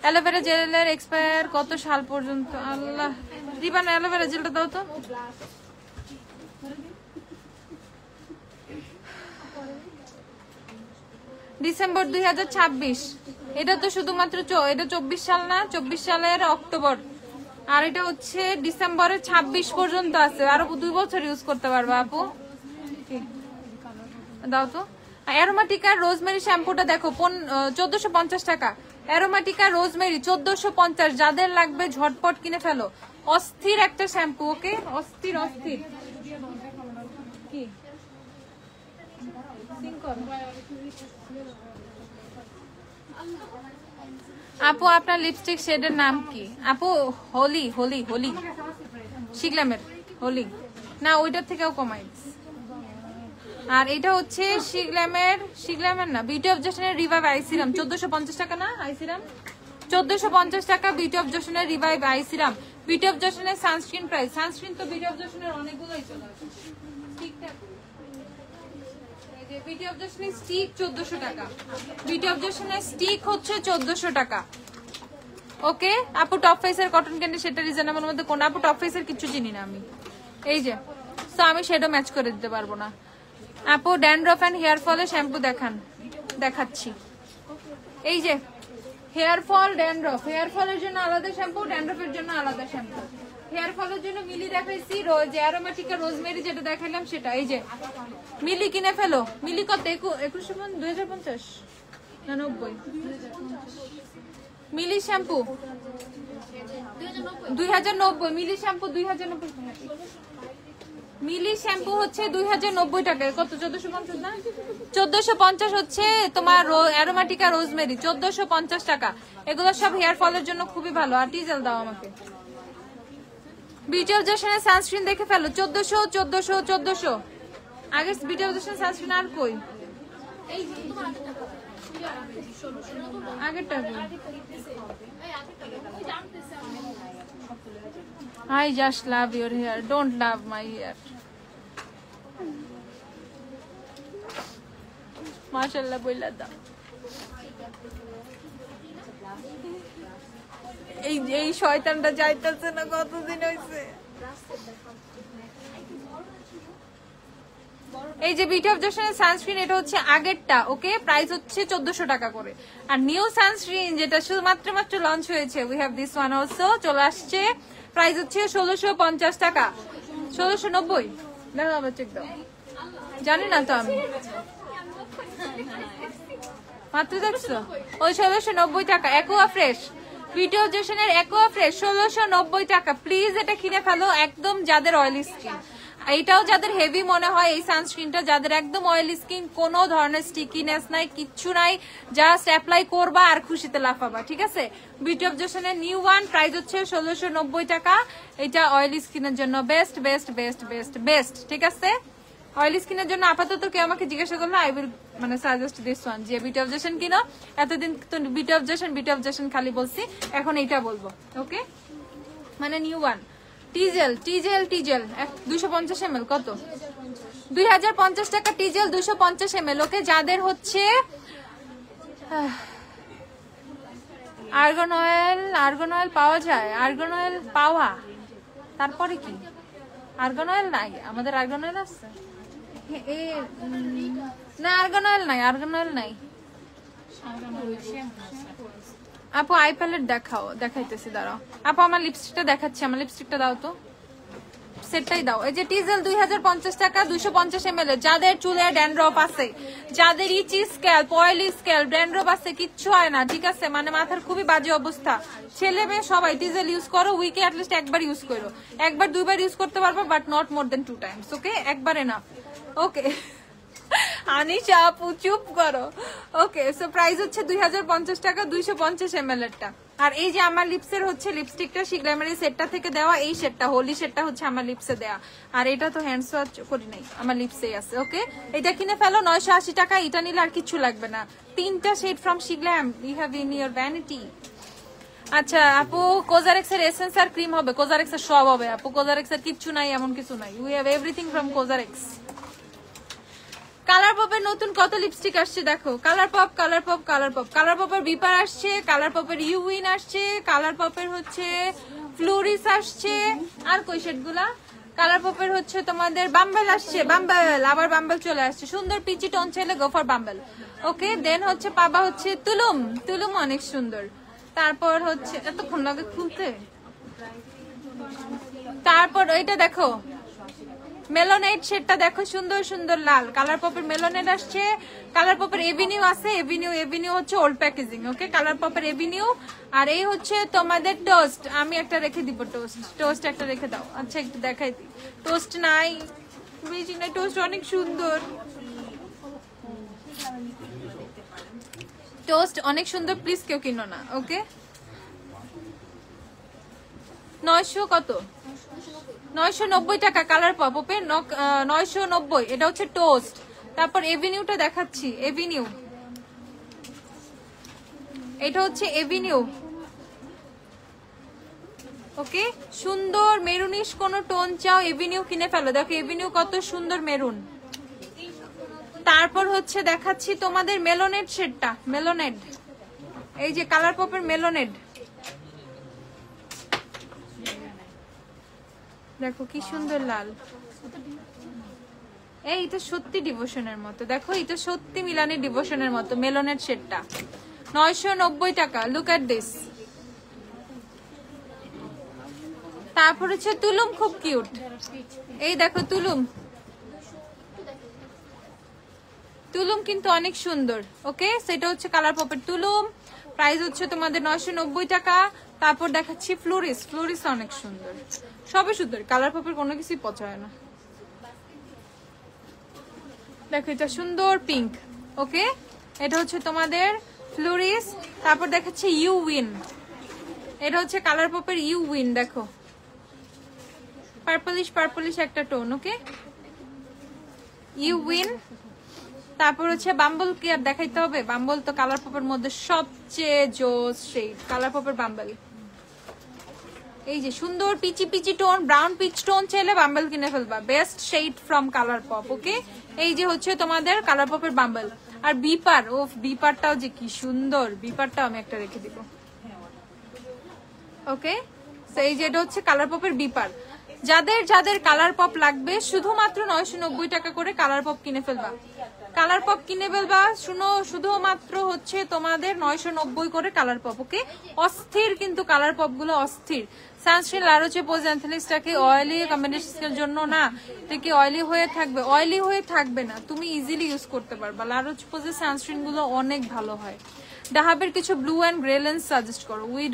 অ্যালোভেরা জেলের এক্সপায়ার কত সাল পর্যন্ত? আল্লাহ, রিবান অ্যালোভেরা জেলটা দাও তো। ডিসেম্বর 2026। এটা তো শুধুমাত্র এটা 24 সাল না, 24 সালের অক্টোবর, আর এটা হচ্ছে ডিসেম্বরের 26 পর্যন্ত আছে, আরো 2 বছর ইউজ করতে পারবা আপু। দাও তো। অ্যারোমাটিকা রোজমেরি শ্যাম্পুটা দেখো 1450 টাকা। অ্যারোমাটিকা রোজমেরি 1450, যাদের লাগবে ঝটপট কিনে ফেলো। অস্থির একটা শ্যাম্পু। ওকে, অস্থির অস্থির। কি আপু আপনার লিপস্টিক শেডের নাম কি? আপু হোলি, হোলি হোলি শিগ্লামের হোলি না, ওইটার থেকেও কমাই। আর এটা হচ্ছে শিগ্লামের না, বিউটি অফ জশনের রিভাইভ আই সিরাম 1450 টাকা না, আই সিরাম 1450 টাকা। বিউটি অফ জশনের revive eye serum. Beauty of জশনের সানস্ক্রিন প্রাইস, সানস্ক্রিন তো বিউটি অফ জশনের অনেকগুলোই চলে আসে ঠিকঠাক। বিউটি অফ জশনের স্টিক 1400 টাকা। বিউটি অফ জশনের স্টিক হচ্ছে 1400 টাকা। ওকে আপু, টপ ফেসের কটন ক্যান্ডি সেটা রিজনেবল মধ্যে কোন? আপু টপ ফেসের কিছু চিনি না আমি, এই যে, তো আমি সেটা ম্যাচ করে দিতে পারবো না। আপু ড্যান্ড্রফ এন্ড হেয়ার ফলে শ্যাম্পু দেখাচ্ছি। এই যে হেয়ার ফল ড্যান্ড্রফ, হেয়ার ফলের জন্য আলাদা শ্যাম্পু, ড্যান্ড্রফের জন্য আলাদা শ্যাম্পু। হেয়ার ফলের জন্য মিলি দেখাইছি, অ্যারোমেটিকা রোজমেরি যেটা দেখাইলাম সেটা। এই যে মিলি কিনে ফেলো। মিলি কত? 2050 না 90? মিলি শ্যাম্পু 2090, মিলি শ্যাম্পু 2090। মিলি শ্যাম্পু হচ্ছে 2090 টাকা। কত? 1450 না? 1450 হচ্ছে তোমার অ্যারোমেটিকা রোজমেরি 1450 টাকা। এগুলো সব হেয়ার ফলের জন্য খুবই ভালো। আর টিজেল দাও আমাকে। বিউটি অফ জশনের সানস্ক্রিন দেখে ফেলো 1400। আগে বিউটি অফ জশনের সানস্ক্রিন আর কই? আগেরটা I just love your hair. Don't love my hair. মাশাআল্লাহ বইলা দাও। এই শয়তানটা যাইতেছে না, কতদিন হইছে। এই যে বিউটি অফ জশনের সানস্ক্রিন, এটা হচ্ছে আগেরটা, ওকে? প্রাইস হচ্ছে 1400 টাকা করে। আর নিউ সানস্ক্রিন যেটা শুধুমাত্র লঞ্চ হয়েছে, we have this one also, চলে আসছে। প্রাইস হচ্ছে 1650 টাকা, 1690। দেখো আবার চেক দাও, জানি না তো আমি, মাত্র দেখছো? ওই 1690 টাকা। অ্যাকোয়া ফ্রেশ, বিউটি অফ জশনের অ্যাকোয়া ফ্রেশ 1690 টাকা। প্লিজ এটা কিনে ফেলো, একদম যাদের অয়েলি স্কিন। এইটাও যাদের হেভি মনে হয় এই সানস্ক্রিনটা, যাদের একদম অয়েলি স্কিন, কোনো ধরনের স্টিকিনেস নাই, কিচ্ছু নাই, জাস্ট অ্যাপ্লাই করবা আর খুশিতে লাফাবা, ঠিক আছে? বিউটি অফ জশনের নিউ ওয়ান, প্রাইস হচ্ছে 1690 টাকা। এটা অয়েলি স্কিনের জন্য best best best best best, ঠিক আছে? অয়েলি স্কিনের জন্য আপাতত কেউ আমাকে জিজ্ঞাসা করলো, I will suggest this one, যে বিউটি অফ জশন কিনো। এতদিন তো বিউটি অফ জশন খালি বলছি, এখন এইটা বলবো, ওকে? নিউ ওয়ান টিজেল 250 ml, কত? 2050 টাকা টিজেল 250 ml, ওকে? যাদের হচ্ছে আর্গন অয়েল পাওয়া যায়, আর্গন অয়েল পাওয়া, তারপরে কি? আর্গন অয়েল নাই আমাদের, আর্গন অয়েল আছে না? আর্গন অয়েল নাই। আপু আই প্যালেট দেখাইতেছি, দাঁড়াও আপু, আমার লিপস্টিকটা দেখাচ্ছি, আমার লিপস্টিকটা দাও তো, সেটটাই দাও। এই যে টিজেল 2050 টাকা 250 ml, যাদের চুলে ড্যান্ড্রফ আছে, যাদের itchy scalp, oily scalp, dandruff আছে, কিচ্ছু হয় না, ঠিক আছে? মাথার খুবই বাজে অবস্থা, ছেলে মেয়ে সবাই টিজেল ইউজ করো, উইকে অ্যাটলিস্ট একবার ইউজ করো, একবার দুইবার ইউজ করতে পারবো, but not more than 2 times, okay? একবারে না, ওকে? আনিশা আপু চুপ করো, ওকে? সো প্রাইস হচ্ছে 2050 টাকা 250 ml এরটা। আর এই যে আমার লিপসের হচ্ছে লিপস্টিকটা শিগ্রামের সেটটা থেকে দেওয়া, এই শেডটা, হোলি শেডটা হচ্ছে আমার লিপসে দেওয়া, আর এটা তো হ্যান্ড ওয়াশ করি নাই, আমার লিপসেই আছে, ওকে? এটা কিনে ফেলো, 980 টাকা। এটা নিলে আর কিছু লাগবে না, 3টা shade from Sheglam you have in your vanity. আচ্ছা আপু, কোজারেক্স এর এসেন্স আর ক্রিম হবে, কোজারেক্স এর সব হবে আপু, কোজারেক্স এর কিচ্ছু নাই, এমন কিছু নাই, we have everything from Cosrx. Colour পপের নতুন কত লিপস্টিক আসছে দেখো, কালার পপের বিপার আসছে, কালার পপের ইউইন আসছে, কালার পপের হচ্ছে ফ্লোরিস আসছে, আর কই শেডগুলা? কালার পপের হচ্ছে তোমাদের বাম্বেল আসছে, আবার বাম্বেল চলে আসছে, সুন্দর পিচি টোন চাইলে গো ফর বাম্বেল, ওকে? দেন হচ্ছে পাবা হচ্ছে তুলুম অনেক সুন্দর, তারপর হচ্ছে এতক্ষণ লাগে খুলতে, তারপর এটা দেখো মেলোনেট শেডটা দেখো, সুন্দর সুন্দর লাল, কালার পপের মেলোনেট আসছে, কালার পপের এভিনিউ আছে, এভিনিউ হচ্ছে ওল্ড প্যাকেজিং, ওকে? কালার পপের এভিনিউ। আর এই হচ্ছে তোমাদের টোস্ট, আমি একটা রেখে দিব, টোস্ট একটা রেখে দাও, আচ্ছা একটু দেখাই দিই, টোস্ট নাই, বেশি নাই, টোস্ট অনেক সুন্দর, টোস্ট অনেক সুন্দর, প্লিজ কেউ কিনো না, ওকে? 900 কত? 990 টাকা কালার পপ, ওপে 990, এটা হচ্ছে টোস্ট। তারপর এভিনিউটা দেখাচ্ছি, এভিনিউ, এটা হচ্ছে এভিনিউ, ওকে? সুন্দর মেরুনিশ কোন টোন চাও, এভিনিউ কিনে ফেলো, দেখো এভিনিউ কত সুন্দর মেরুন। তারপর হচ্ছে দেখাচ্ছি তোমাদের মেলোনেড শেডটা, মেলোনেড, এই যে কালার পপের মেলোনেড, দেখো কি সুন্দর লাল, এইটা সত্যি ডিভোশনের মতো, দেখো এটা সত্যি মিলানি ডিভোশনের মতো, মেলোনেড শেডটা 990 টাকা, লুক এট দিস। তারপর হচ্ছে তুলুম, খুব কিউট, এই দেখো তুলুম কিন্তু অনেক সুন্দর, ওকে? সেটা হচ্ছে কালার পপের তুলুম, প্রাইস হচ্ছে তোমাদের 990 টাকা। তারপর দেখাচ্ছি ফ্লোরিস অনেক সুন্দর, সবই সুন্দর, কালার পপের কোনো কিছুই পছন্দ হয় না, দেখো এটা সুন্দর পিঙ্ক, ওকে? এটা হচ্ছে তোমাদের ফ্লোরিস। তারপর দেখাচ্ছে ইউইন, এটা হচ্ছে কালার পপের ইউইন, দেখো পার্পলিশ একটা টোন, ওকে? ইউইন তারপর হচ্ছে বাম্বল কি আর দেখাইতে হবে, বাম্বল তো কালার পপের মধ্যে সবচেয়ে জোস শেড, কালার পপের বাম্বল। এই যে সুন্দর peachy peachy tone, brown peach tone চাইলে বাম্বল কিনে ফেলবা, best shade from colour pop. ওকে, এই যে হচ্ছে তোমাদের কালার পপের বাম্বল। আর বিপার, ও বিপারটাও যে কি সুন্দর, বিপারটাও আমি একটা রেখে দিব। ওকে, তো এই যে এটা হচ্ছে কালার পপের বিপার। যাদের যাদের কালার পপ লাগবে শুধুমাত্র 990 টাকা করে কালার পপ কিনে ফেলবা, কালার পপ কিনে ফেলবা। শুধুমাত্র হচ্ছে তোমাদের 990 করে কালার পপ। ওকে, অস্থির কিন্তু কালার পপ গুলো অস্থির। সানস্ক্রিন লারোচে পোজ অ্যান্থেলিক্সটাকে অয়েলি কম্বিনেশনের জন্য না, এটা কি অয়েলি হয়ে থাকবে? অয়েলি হয়ে থাকবে না, তুমি ইজিলি ইউজ করতে পারবা। লারোচে পোজের সানস্ক্রিন গুলো অনেক ভালো হয়। ডাহাবের কিছু blue and grey lens suggest করো। We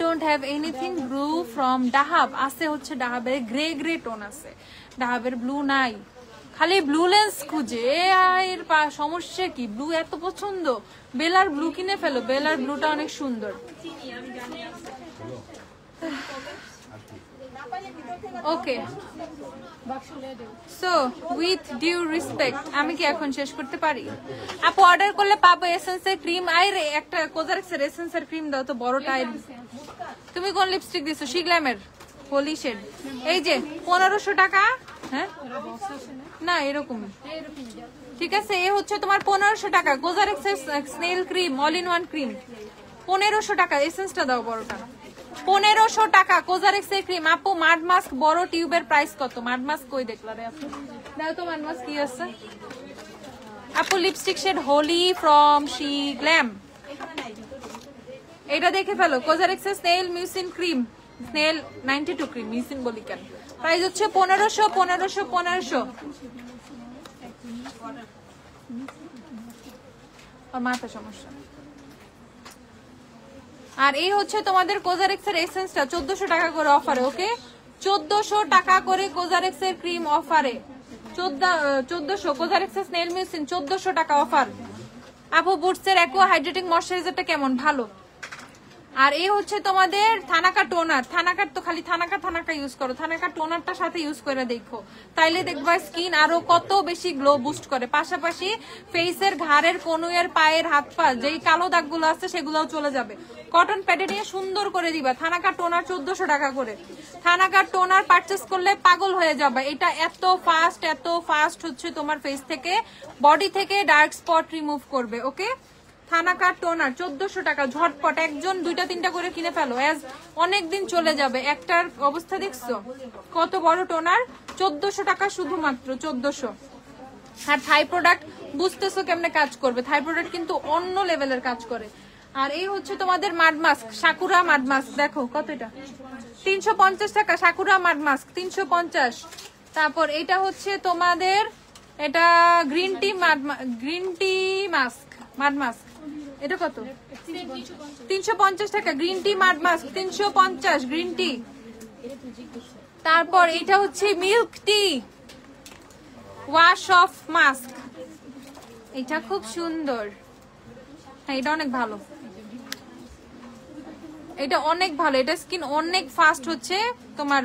don't have anything blue from Dahab. আছে হচ্ছে ডাহাবের গ্রে গ্রে টোন আছে, ডাহাবের ব্লু নাই, খালি ব্লু লেন্স খুঁজে। এর সমস্যা কি? ব্লু এত পছন্দ, বেলার ব্লু কিনে ফেলো, বেলার ব্লুটা অনেক সুন্দর। ওকে, সো উইথ ডিউ রেসপেক্ট আমি কি এখন শেষ করতে পারি? আপু অর্ডার করলে পাবো এসেন্সের ক্রিম। আইরে একটা কোজারেক্সের এসেন্সের ক্রিম দাও তো, বড়টা। তুমি কোন লিপস্টিক দিছো? শিগ্ল্যামের হোলি শেড। এই যে 1500 টাকা। হ্যাঁ না এরকমই, ঠিক আছে। এ হচ্ছে তোমার 1500 টাকা কোজারেক্সের snail cream, all in one cream. 1500 টাকা। এসেন্সটা দাও বড়টা, 1500 টাকা কোজারেক্সের ক্রিম। আপু মাড মাস্ক বড় টিউবের প্রাইস কত? মাড মাস্ক কই দেখলা রে আপু? দাও তো মাড মাস্ক কি আছে আপু? Lipstick shade holy from Sheglam, এটা দেখে ফেলো। কোজারেক্সের snail mucin cream, snail 92 cream, mucin বলি কেন। প্রাইস হচ্ছে 1500। মাথা সমস্যা। আর এই হচ্ছে তোমাদের কোজারেক্সের এসেন্সটা 1400 টাকা করে অফারে। ওকে, 1400 টাকা করে কোজারেক্সের ক্রিম অফারে। 1400 কোজারেক্সের স্নেল মিউসিন 1400 টাকা অফার। আপু বুটসের অ্যাকোয়া হাইড্রেটিং ময়শ্চারাইজারটা কেমন? ভালো। আর এই হচ্ছে তোমাদের থানাকা টোনার। থানাকার তো খালি থানাকা ইউজ করো, থানাকা টোনারটা সাথে ইউজ করে দেখো, তাইলে দেখবা স্কিন আরো কত বেশি গ্লো বুস্ট করে। পাশাপাশি ফেসের, ঘাড়ের, কনুইয়ের, পায়ের, হাত পা যেই কালো দাগগুলো আছে সেগুলোও চলে যাবে। কটন প্যাডে নিয়ে সুন্দর করে দিবা। থানাকা টোনার 1400 টাকা করে। থানাকা টোনার পারচেস করলে পাগল হয়ে যাবে। এটা এত ফাস্ট হচ্ছে তোমার ফেস থেকে, বডি থেকে ডার্ক স্পট রিমুভ করবে। ওকে, থানাকার টোনার 1400 টাকা ঝটপট। একজন 2-3টা করে কিনে ফেলো, অনেকদিন চলে যাবে। একটার অবস্থা দেখছো কত বড় টোনার? 1400 টাকা শুধুমাত্র, 1400। আর থাই প্রোডাক্ট বুঝতেছো কেমনে কাজ করবে। থাই প্রোডাক্ট কিন্তু অন্য লেভেলের কাজ করে। আর এই হচ্ছে তোমাদের মাড মাস্ক, সাকুরা মাড মাস্ক। দেখো কত, এটা 350 টাকা। Sakura মাড mask 350। তারপর এটা হচ্ছে তোমাদের, এটা গ্রিন টি মাড মাস্ক, এটা কত? 350 টাকা। Green tea মাড mask 350, green tea. তারপর এটা হচ্ছে milk tea wash of mask, এটা খুব সুন্দর। হ্যাঁ এটা অনেক ভালো, এটা অনেক ভালো। এটা স্কিন অনেক ফাস্ট হচ্ছে তোমার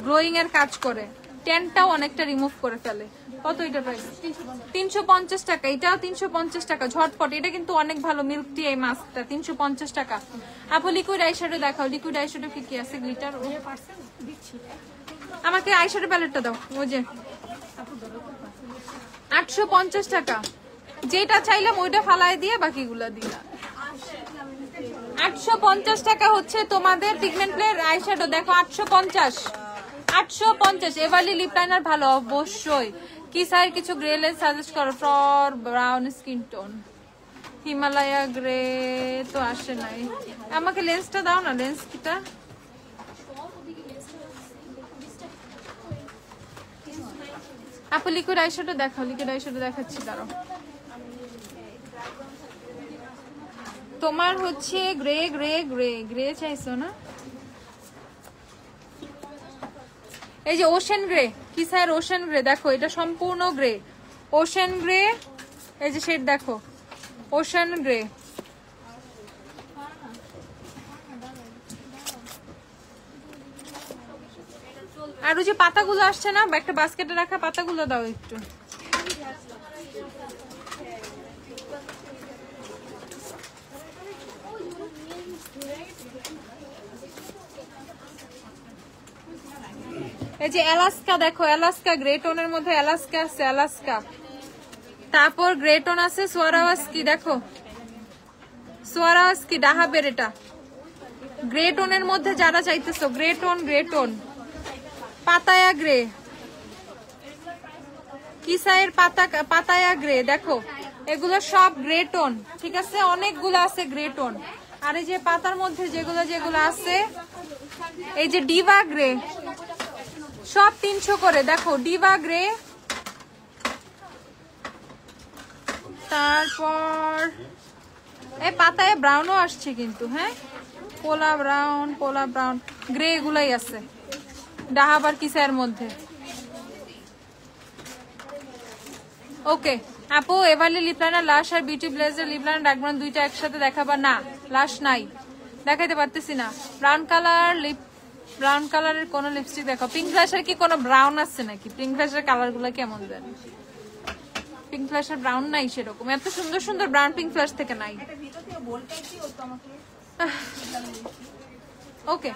গ্লোয়িং এর কাজ করে, ট্যানটাও অনেকটা রিমুভ করে ফেলে। কত এটা প্রাইস? 350 টাকা। এটাও 350 টাকা ঝটপট। এটা কিন্তু অনেক ভালো মিল্ক টি এই মাস্কটা 350 টাকা। আপু লিকুইড আইশ্যাডো দেখাও, লিকুইড আইশ্যাডো কি আছে? গ্লিটার আমাকে আইশ্যাডো প্যালেটটা দাও। ওই যে 850 টাকা। যেটা চাইলাম ওইটা ফালাই দিয়ে বাকিগুলা দিলা। 850 টাকা হচ্ছে তোমাদের পিগমেন্টের আইশ্যাডো। দেখো 850। এভারলি লিপ লাইনার ভালো অবশ্যই। কি সাইড কিছু গ্রে লেন্স সাজেস্ট করো for brown skin tone. Himalaya grey তো আসে নাই, আমাকে লেন্সটা দাও না। লেন্স কিটা আপু? লিকুইড আইশ্যাডো দেখাও, লিকুইড আইশ্যাডো দেখাচ্ছি দাঁড়াও। তোমার হচ্ছে গ্রে গ্রে গ্রে গ্রে চাইছো না? এই যে ওশেন গ্রে, কি স্যার ওশেন গ্রে। দেখো এটা সম্পূর্ণ গ্রে, ওশেন গ্রে। এই যে শেড দেখো, ওশেন গ্রে। আর ওই যে পাতাগুলো আসছে না, একটা বাস্কেটে রাখা পাতাগুলো দাও একটু। এই যে অ্যালাস্কা দেখো, অ্যালাস্কা গ্রে টোনের মধ্যে অ্যালাস্কা আছে, অ্যালাস্কা। তারপর গ্রে টোন আছে সোয়ারাওয়াস্কি, দেখো সোয়ারাওয়াস্কি ডাহাবের, এটা গ্রে টোনের মধ্যে যারা চাইতেছো, grey tone, grey tone, Pattaya grey, কিসাইয়ের পাতায়া গ্রে, দেখো এগুলো সব গ্রে টোন, ঠিক আছে, অনেকগুলো আছে গ্রে টোন। আর এই যে পাতার মধ্যে যেগুলো যেগুলো আছে, এই যে ডিভা গ্রে, সব 300 করে, দেখো ডিভা গ্রে। তারপর এই পাতায় ব্রাউনও আসছে কিন্তু, হ্যাঁ পোলা ব্রাউন, পোলা ব্রাউন গ্রে এগুলাই আছে ডাহাবার কিসের মধ্যে। ওকে আপু, এভারলি লিপলাইনার লাশ আর বিউটি ব্লেজার লিপলাইনার ডাকবান দুইটা একসাথে দেখাবা? না, লাশ নাই, দেখাইতে পারতেছি না। ব্রাউন কালার ব্রাউন কালারের কোন লিপস্টিক দেখো। পিঙ্ক ফ্ল্যাশের কি কোনো ব্রাউন আছে নাকি? পিঙ্ক ফ্ল্যাশের কালার গুলা কেমন জানি, পিঙ্ক ফ্ল্যাশের ব্রাউন নাই সেরকম, এত সুন্দর সুন্দর ব্রাউন পিঙ্ক ফ্ল্যাশ থেকে নাই। ওকে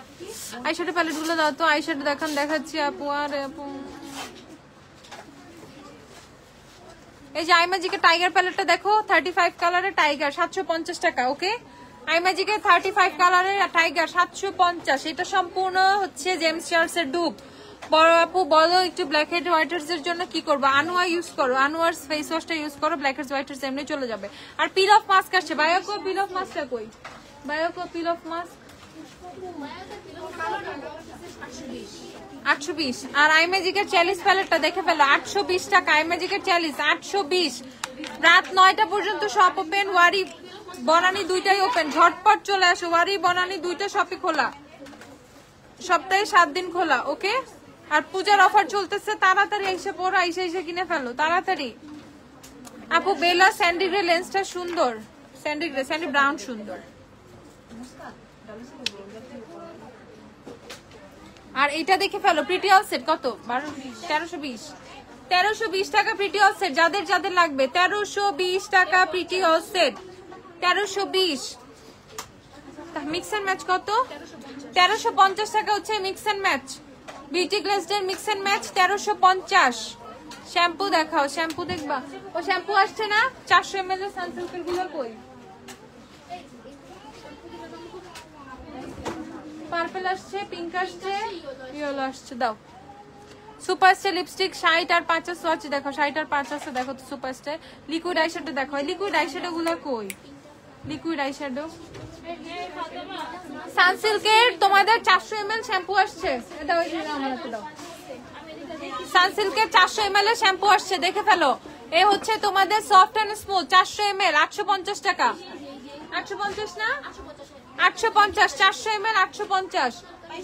আইশ্যাডো প্যালেট গুলো দাও তো, আইশ্যাডো দেখান, দেখাচ্ছি আপু। আর আপু এই যে আইম্যাজিকের টাইগার প্যালেটটা দেখো, 35 কালারের টাইগার 750 টাকা। ওকে আইম্যাজিকের 35 কালারের টাইগার 750, এটা সম্পূর্ণ হচ্ছে জেমস চার্লস এর ডুপ। বড় আপু বলো একটু ব্ল্যাক হেড হোয়াইটার্স এর জন্য কি করবো? আনোয়া ইউজ করো, আনোয়ার ফেস ওয়াশটা ইউজ করো, ব্ল্যাক হেড হোয়াইটার্স এমনি চলে যাবে। আর পিল অফ মাস্ক আসছে, বায়োকো পিল অফ মাস্কটা কই? বায়োকো পিল অফ মাস্ক 820। আর আইম্যাজিকের চ্যালিস প্যালেটটা দেখে ফেলো, 820 টাকা। আইম্যাজিকের চ্যালিস 820। রাত 9টা পর্যন্ত শপ ওপেন, ওয়ারি বনানি দুইটাই ওপেন, ঝটপট চলে আসো। ওয়ারি বনানি দুইটা শপই খোলা, সপ্তাহে 7 দিন খোলা। ওকে আর পূজার অফার চলতেছে, তাড়াতাড়ি এসে পড়ো, এসে কিনে ফেলো তাড়াতাড়ি। আপু বেলা স্যান্ডি গ্রে লেন্সটা সুন্দর, স্যান্ডি গ্রে, স্যান্ডি ব্রাউন সুন্দর। আর এটা দেখে ফেলো, প্রিটি অল সেট কত? 1320 টাকা প্রিটি অল সেট, যাদের যাদের লাগবে 1320 টাকা pretty all set, 1320। Mix and match কত? 1350 টাকা হচ্ছে মিক্স এন্ড ম্যাচ, বিউটি গ্লেজডের মিক্স এন্ড ম্যাচ 1350। শ্যাম্পু দেখাও, শ্যাম্পু দেখবা? ও শ্যাম্পু আসছে না, 400 ml এর সানসিল্কের গুলো কই? পার্পল আসছে, পিঙ্ক আসছে, ইয়েলো আসছে, দাও। সুপারস্টার লিপস্টিক 60 আর 50 আছে, দেখো 60 আর 50 আছে, দেখো তো সুপারস্টার। লিকুইড আইশ্যাডো দেখো, লিকুইড আইশ্যাডো গুলো কই? লিকুইড আইশ্যাডো সানসিল্কের তোমাদের 400 ml শ্যাম্পু আসছে, এটা ওই দিন আমার হাতে দাও। সানসিল্কের 400 ml এর শ্যাম্পু আসছে, দেখে ফেলো। এ হচ্ছে তোমাদের সফট এন্ড স্মুথ 400 ml 850 টাকা। 850 না, 850, 400 ml 850।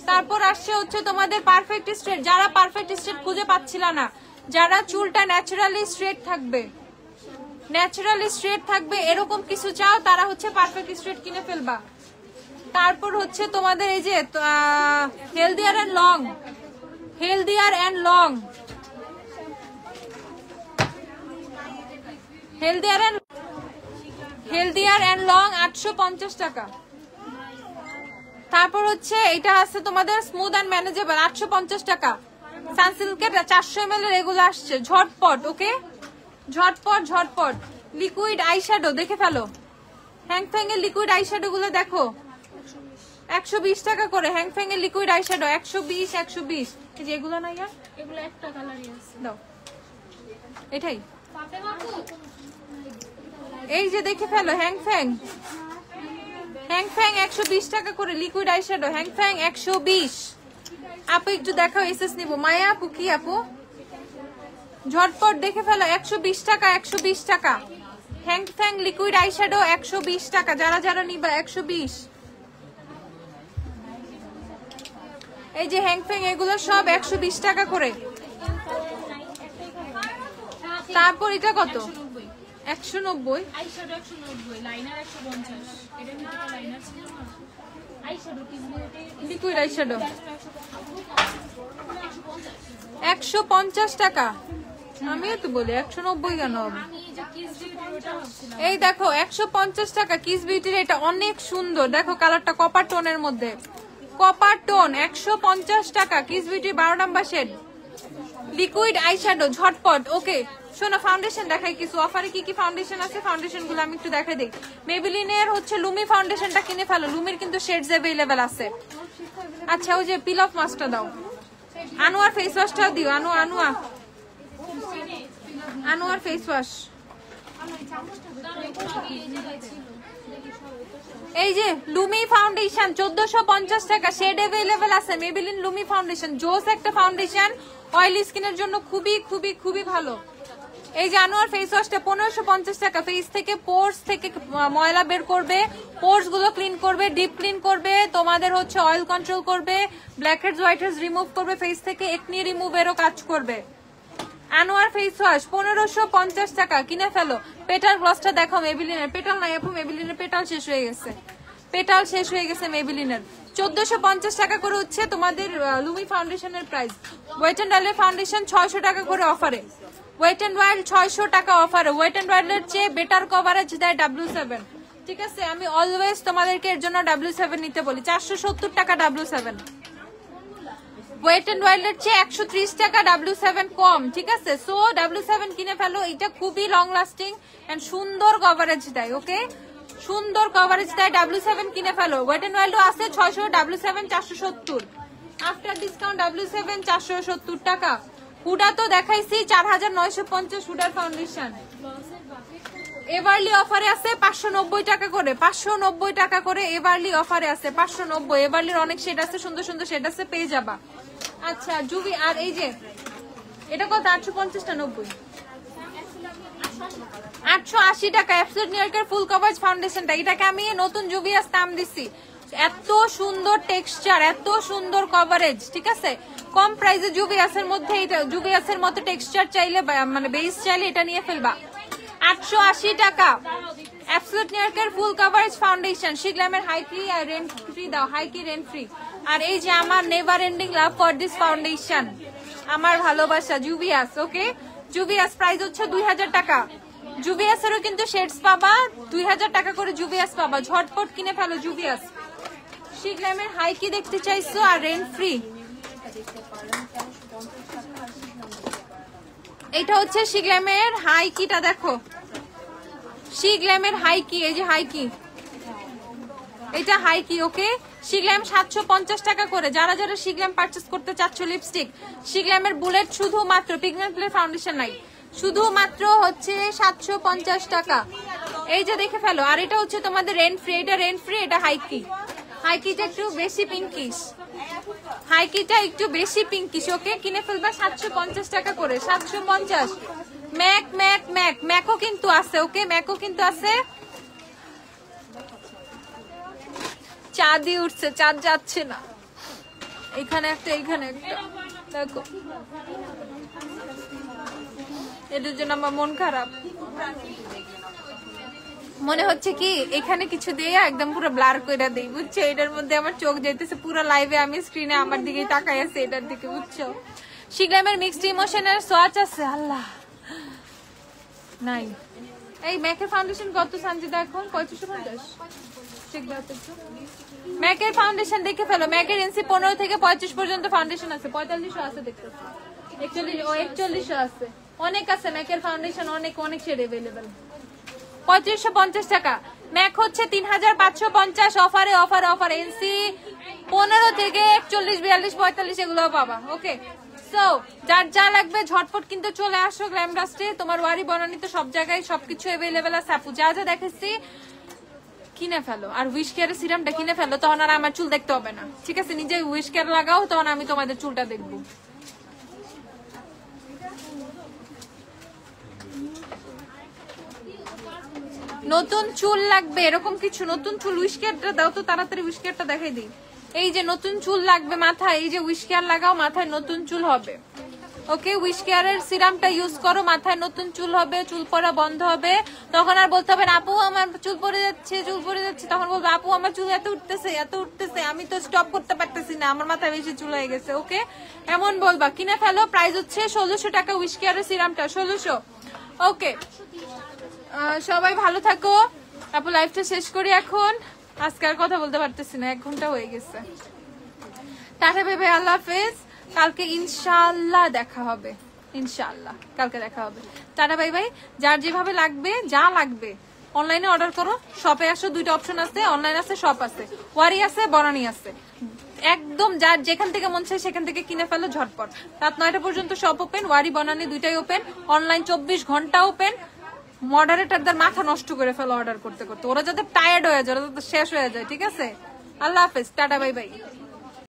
তারপর আসছে হচ্ছে তোমাদের পারফেক্ট স্ট্রেট, যারা পারফেক্ট স্ট্রেট খুঁজে পাচ্ছিল না, যারা চুলটা ন্যাচারালি স্ট্রেট থাকবে, ন্যাচারালি স্ট্রেট থাকবে এরকম কিছু চাও, তারা হচ্ছে পারফেক্ট স্ট্রেট কিনে ফেলবা। তারপর হচ্ছে তোমাদের এই যে healthier and long, healthier and long, healthier and long 850 টাকা। তারপর হচ্ছে এটা আছে তোমাদের স্মুথ এন্ড ম্যানেজেবল 850 টাকা। সানসিল্কের 400 ml এর এগুলো আসছে, ঝটপট। ওকে ঝটপট ঝটপট। লিকুইড আইশ্যাডো দেখে ফেলো, হ্যাংফ্যাং এর লিকুইড আইশ্যাডো গুলো দেখো, 120 টাকা করে। হ্যাংফ্যাং এর লিকুইড আইশ্যাডো 120। এই যে এগুলো না, ইয়ার এগুলো একটা কালারই আছে, দাও। এটাই পাবে বাবু? এই যে দেখে ফেলো, হ্যাংফ্যাং 120 টাকা করে লিকুইড আইশ্যাডো, হ্যাংফ্যাং 120। আপু একটু দেখাও, এসএস নিব। মায়া আপু কি আপু, ঝটপট দেখে ফেলো, 120 টাকা, 120 টাকা। হ্যাংফ্যাং লিকুইড আইশ্যাডো 120 টাকা, যারা যারা নিবা 120। এই যে হ্যাংফ্যাং এগুলো সব 120 টাকা করে। তারপর এটা কত? 190। Eyeshadow 190, liner 150। এটা নিতে লাইনার ছিল না, আইশ্যাডো লিকুইড আইশ্যাডো 150 টাকা। আমিও তো বলি 190 কেন হবে? আমি যে কিস বিউটি ওটা ভাবছিলাম। এই দেখো 150 টাকা কিস বিউটির, এটা অনেক সুন্দর। দেখো কালারটা কপার টোনের মধ্যে, কপার টোন 150 টাকা Kiss Beauty 12 number shade liquid eyeshadow ঝটপট। ওকে শোনো ফাউন্ডেশন দেখাই কিছু, অফারে কি কি ফাউন্ডেশন আছে ফাউন্ডেশন গুলো আমি একটু দেখাই দিই। মেবিলিনের হচ্ছে লুমি ফাউন্ডেশনটা কিনে ফেলো, লুমির কিন্তু শেডস अवेलेबल আছে। আচ্ছা ওই যে পিল অফ মাস্কটা দাও, আনোয়ার ফেস ওয়াশটাও দিও, আনোয়ার ফেস ওয়াশ। এই যে লুমি ফাউন্ডেশন 1450 টাকা শেড अवेलेबल আছে। মেবিলিন লুমি ফাউন্ডেশন জোস একটা ফাউন্ডেশন, অয়েলি স্কিনের জন্য খুবই খুবই খুবই ভালো। এই যে আনোয়ার ফেস ওয়াশটা 1550 টাকা, ফেস থেকে পোর্স থেকে ময়লা বের করবে, পোর্স গুলো ক্লিন করবে, ডিপ ক্লিন করবে, তোমাদের হচ্ছে অয়েল কন্ট্রোল করবে, black heads white heads remove করবে, ফেস থেকে একনি রিমুভেরও কাজ করবে। আনোয়ার ফেস ওয়াশ 1550 টাকা কিনে ফেলো। পেটাল গ্লসটা দেখো মেবিলিনের, পেটাল নাই আপু, মেবিলিনের পেটাল শেষ হয়ে গেছে, পেটাল শেষ হয়ে গেছে মেবিলিনের। 1450 টাকা করে হচ্ছে তোমাদের লুমি ফাউন্ডেশনের প্রাইস। ওয়েট এন্ড ওয়াইল্ডের ফাউন্ডেশন 600 টাকা করে অফারে, ওয়েট এন্ড ওয়াইল্ড 600 টাকা অফারে। ওয়েট এন্ড ওয়াইল্ডের চেয়ে বেটার কভারেজ দেয় W7, ঠিক আছে? আমি অলওয়েজ তোমাদেরকে এর জন্য W7 নিতে বলি। 470 টাকা W7, ওয়েট এন্ড ওয়াইল্ডের চেয়ে 130 টাকা W7 কম, ঠিক আছে? সো W7 কিনে ফেলো, এটা খুবই লং লাস্টিং এন্ড সুন্দর কভারেজ দেয়। ওকে সুন্দর কভারেজ দেয়, W7 কিনে ফেলো। ওয়েট এন্ড ওয়াইল্ড আছে 600, W7 470, আফটার ডিসকাউন্ট W7 470 টাকা। হুডা তো দেখাইছি 4950 হুডার ফাউন্ডেশন এভারলি অফারে আছে 590 টাকা করে, 590 টাকা করে এভারলি অফারে আছে, 590। এভারলির অনেক শেড আছে, সুন্দর সুন্দর শেড আছে, পেয়ে যাবা। আচ্ছা জুবি, আর এই যে এটা কত 850 টা 90, 880 টাকা অ্যাবসলিউট নিউ ইয়র্কের ফুল কভারেজ ফাউন্ডেশনটা, এটাকে আমি নতুন জুবিয়াস দাম দিছি। এত সুন্দর টেক্সচার, এত সুন্দর কভারেজ, ঠিক আছে? কম প্রাইসে জুবিয়াসের মধ্যে, এটা জুবিয়াসের মতো টেক্সচার চাইলে মানে বেস চাইলে এটা নিয়ে ফেলবা। 880 টাকা অ্যাবসলিউট নিউ ইয়র্কের ফুল কভারেজ ফাউন্ডেশন, শিগলামের হাইকি আর রেন্ট ফ্রি দাও, হাইকি রেন্ট ফ্রি। আর এই যে আমার never ending love for this foundation, আমার ভালোবাসা জুবিয়াস। ওকে জুবিয়াস প্রাইস হচ্ছে 2000 টাকা। জুবিয়াসেরও কিন্তু শেডস পাবা, 2000 টাকা করে জুবিয়াস পাবা, ঝটপট কিনে ফেলো জুবিয়াস। শিগলামের হাইকি দেখতে চাইছো আর রেন্ট ফ্রি, এটা হচ্ছে শিগলামের হাইকিটা, দেখো শিগলামের হাইকি, এই যে হাইকি, এটা হাইকি। ওকে শিগলাম 750 টাকা করে। যারা যারা শিগলাম পারচেস করতে চাচ্ছ লিপস্টিক, শিগলামের বুলেট শুধুমাত্র পিগমেন্ট প্লে ফাউন্ডেশন নাই, শুধুমাত্র হচ্ছে 750 টাকা। এই যে দেখে ফেলো। আর এটা হচ্ছে তোমাদের রেন্ট ফ্রি, এটা রেন্ট ফ্রি, এটা হাইকি। হাইকিটা একটু বেশি পিঙ্কিশ, হাইকিটা একটু বেশি পিঙ্কিশ। ওকে কিনে ফেলবা 750 টাকা করে, 750। ম্যাক ম্যাক ম্যাক ম্যাকও কিন্তু আছে। ওকে ম্যাকও কিন্তু আছে। চাঁদ উঠছে, চাঁদ যাচ্ছে না, এখানে একটা এখানে একটা, দেখো এটার জন্য আমার মন খারাপ। মনে হচ্ছে কি এখানে কিছু দিয়ে একদম পুরো ব্লার করে দেই, বুঝছো? এটার মধ্যে আমার চোখ যাইতেছে পুরো লাইভে, আমি স্ক্রিনে আমার দিকে তাকাই আছে এটার দিকে, বুঝছো? শিগলামের মিক্সড ইমোশনের সোয়াচ আছে, আল্লাহ নাই। এই ম্যাকের ফাউন্ডেশন কত সানজিদা এখন? 3550। ম্যাকের ফাউন্ডেশন দেখে ফেলো। ম্যাকের এনসি 15 থেকে 35 পর্যন্ত ফাউন্ডেশন আছে, 4500 আছে, দেখতে 4100 আছে, অনেক আছে ম্যাকের ফাউন্ডেশন, অনেক অনেক শেড अवेलेबल। 3550 টাকা। ম্যাক হচ্ছে 3550 অফারে, অফারে অফার। এনসি 15 থেকে 41 42 45 এগুলো পাবা। ওকে সো যার যা লাগবে ঝটপট কিন্তু চলে আসো গ্ল্যামডাস্টে। তোমার ওয়ারি বনানীতে সব জায়গায় সবকিছু अवेलेबल আছে। আপু যা যা দেখেছি কিনে ফেলো, আর উইশ কেয়ারের সিরামটা কিনে ফেলো, তখন আর আমার চুল দেখতে হবে না, ঠিক আছে? নিজে উইশ কেয়ার লাগাও, তখন আমি তোমাদের চুলটা দেখবো। নতুন চুল লাগবে এরকম কিছু, নতুন চুল উইশ কেয়ারটা দাও তো তাড়াতাড়ি, উইশ কেয়ারটা দেখাই দিই। এই যে নতুন চুল লাগবে মাথায়, এই যে উইশ কেয়ার লাগাও, মাথায় নতুন চুল হবে। ওকে, উইশ কেয়ারের সিরামটা ইউজ করো, মাথায় নতুন চুল হবে, চুল পড়া বন্ধ হবে, তখন আর বলতে হবে আপু আমার চুল পড়ে যাচ্ছে, চুল পড়ে যাচ্ছে, তখন বলবো আপু আমার চুল এত উঠতেছে, আমি তো স্টপ করতে পারতেছি না, আমার মাথায় বেশি চুল হয়ে গেছে। ওকে, এমন বলবা, কিনে ফেলো। প্রাইস হচ্ছে 1600 টাকা উইশ কেয়ারের সিরামটা, 1600। ওকে, সবাই ভালো থাকো। আপু লাইফটা শেষ করি এখন, আজকে আর কথা বলতে পারতেছি না, 1 ঘন্টা হয়ে গেছে। টাটা বাই বাই, আল্লাহ হাফেজ। কালকে ইনশাআল্লাহ দেখা হবে, ইনশাআল্লাহ কালকে দেখা হবে। Tata bye bye. যার যেভাবে লাগবে, যা লাগবে অনলাইনে অর্ডার করো, শপে আসো, 2টা অপশন আছে, অনলাইন আছে, শপ আছে, ওয়ারি আছে, বনানি আছে, একদম যার যেখান থেকে মন চায় সেখান থেকে কিনে ফেলো ঝটপট। রাত 9টা পর্যন্ত শপ ওপেন, ওয়ারি বনানি 2টাই ওপেন, অনলাইন 24 ঘন্টা ওপেন। মডারেটরদের মাথা নষ্ট করে ফেলো অর্ডার করতে করতে, ওরা যাতে টায়ার্ড হয়ে যায়, ওরা যাতে শেষ হয়ে যায়। ঠিক আছে, আল্লাহ হাফেজ, টাটা বাই বাই।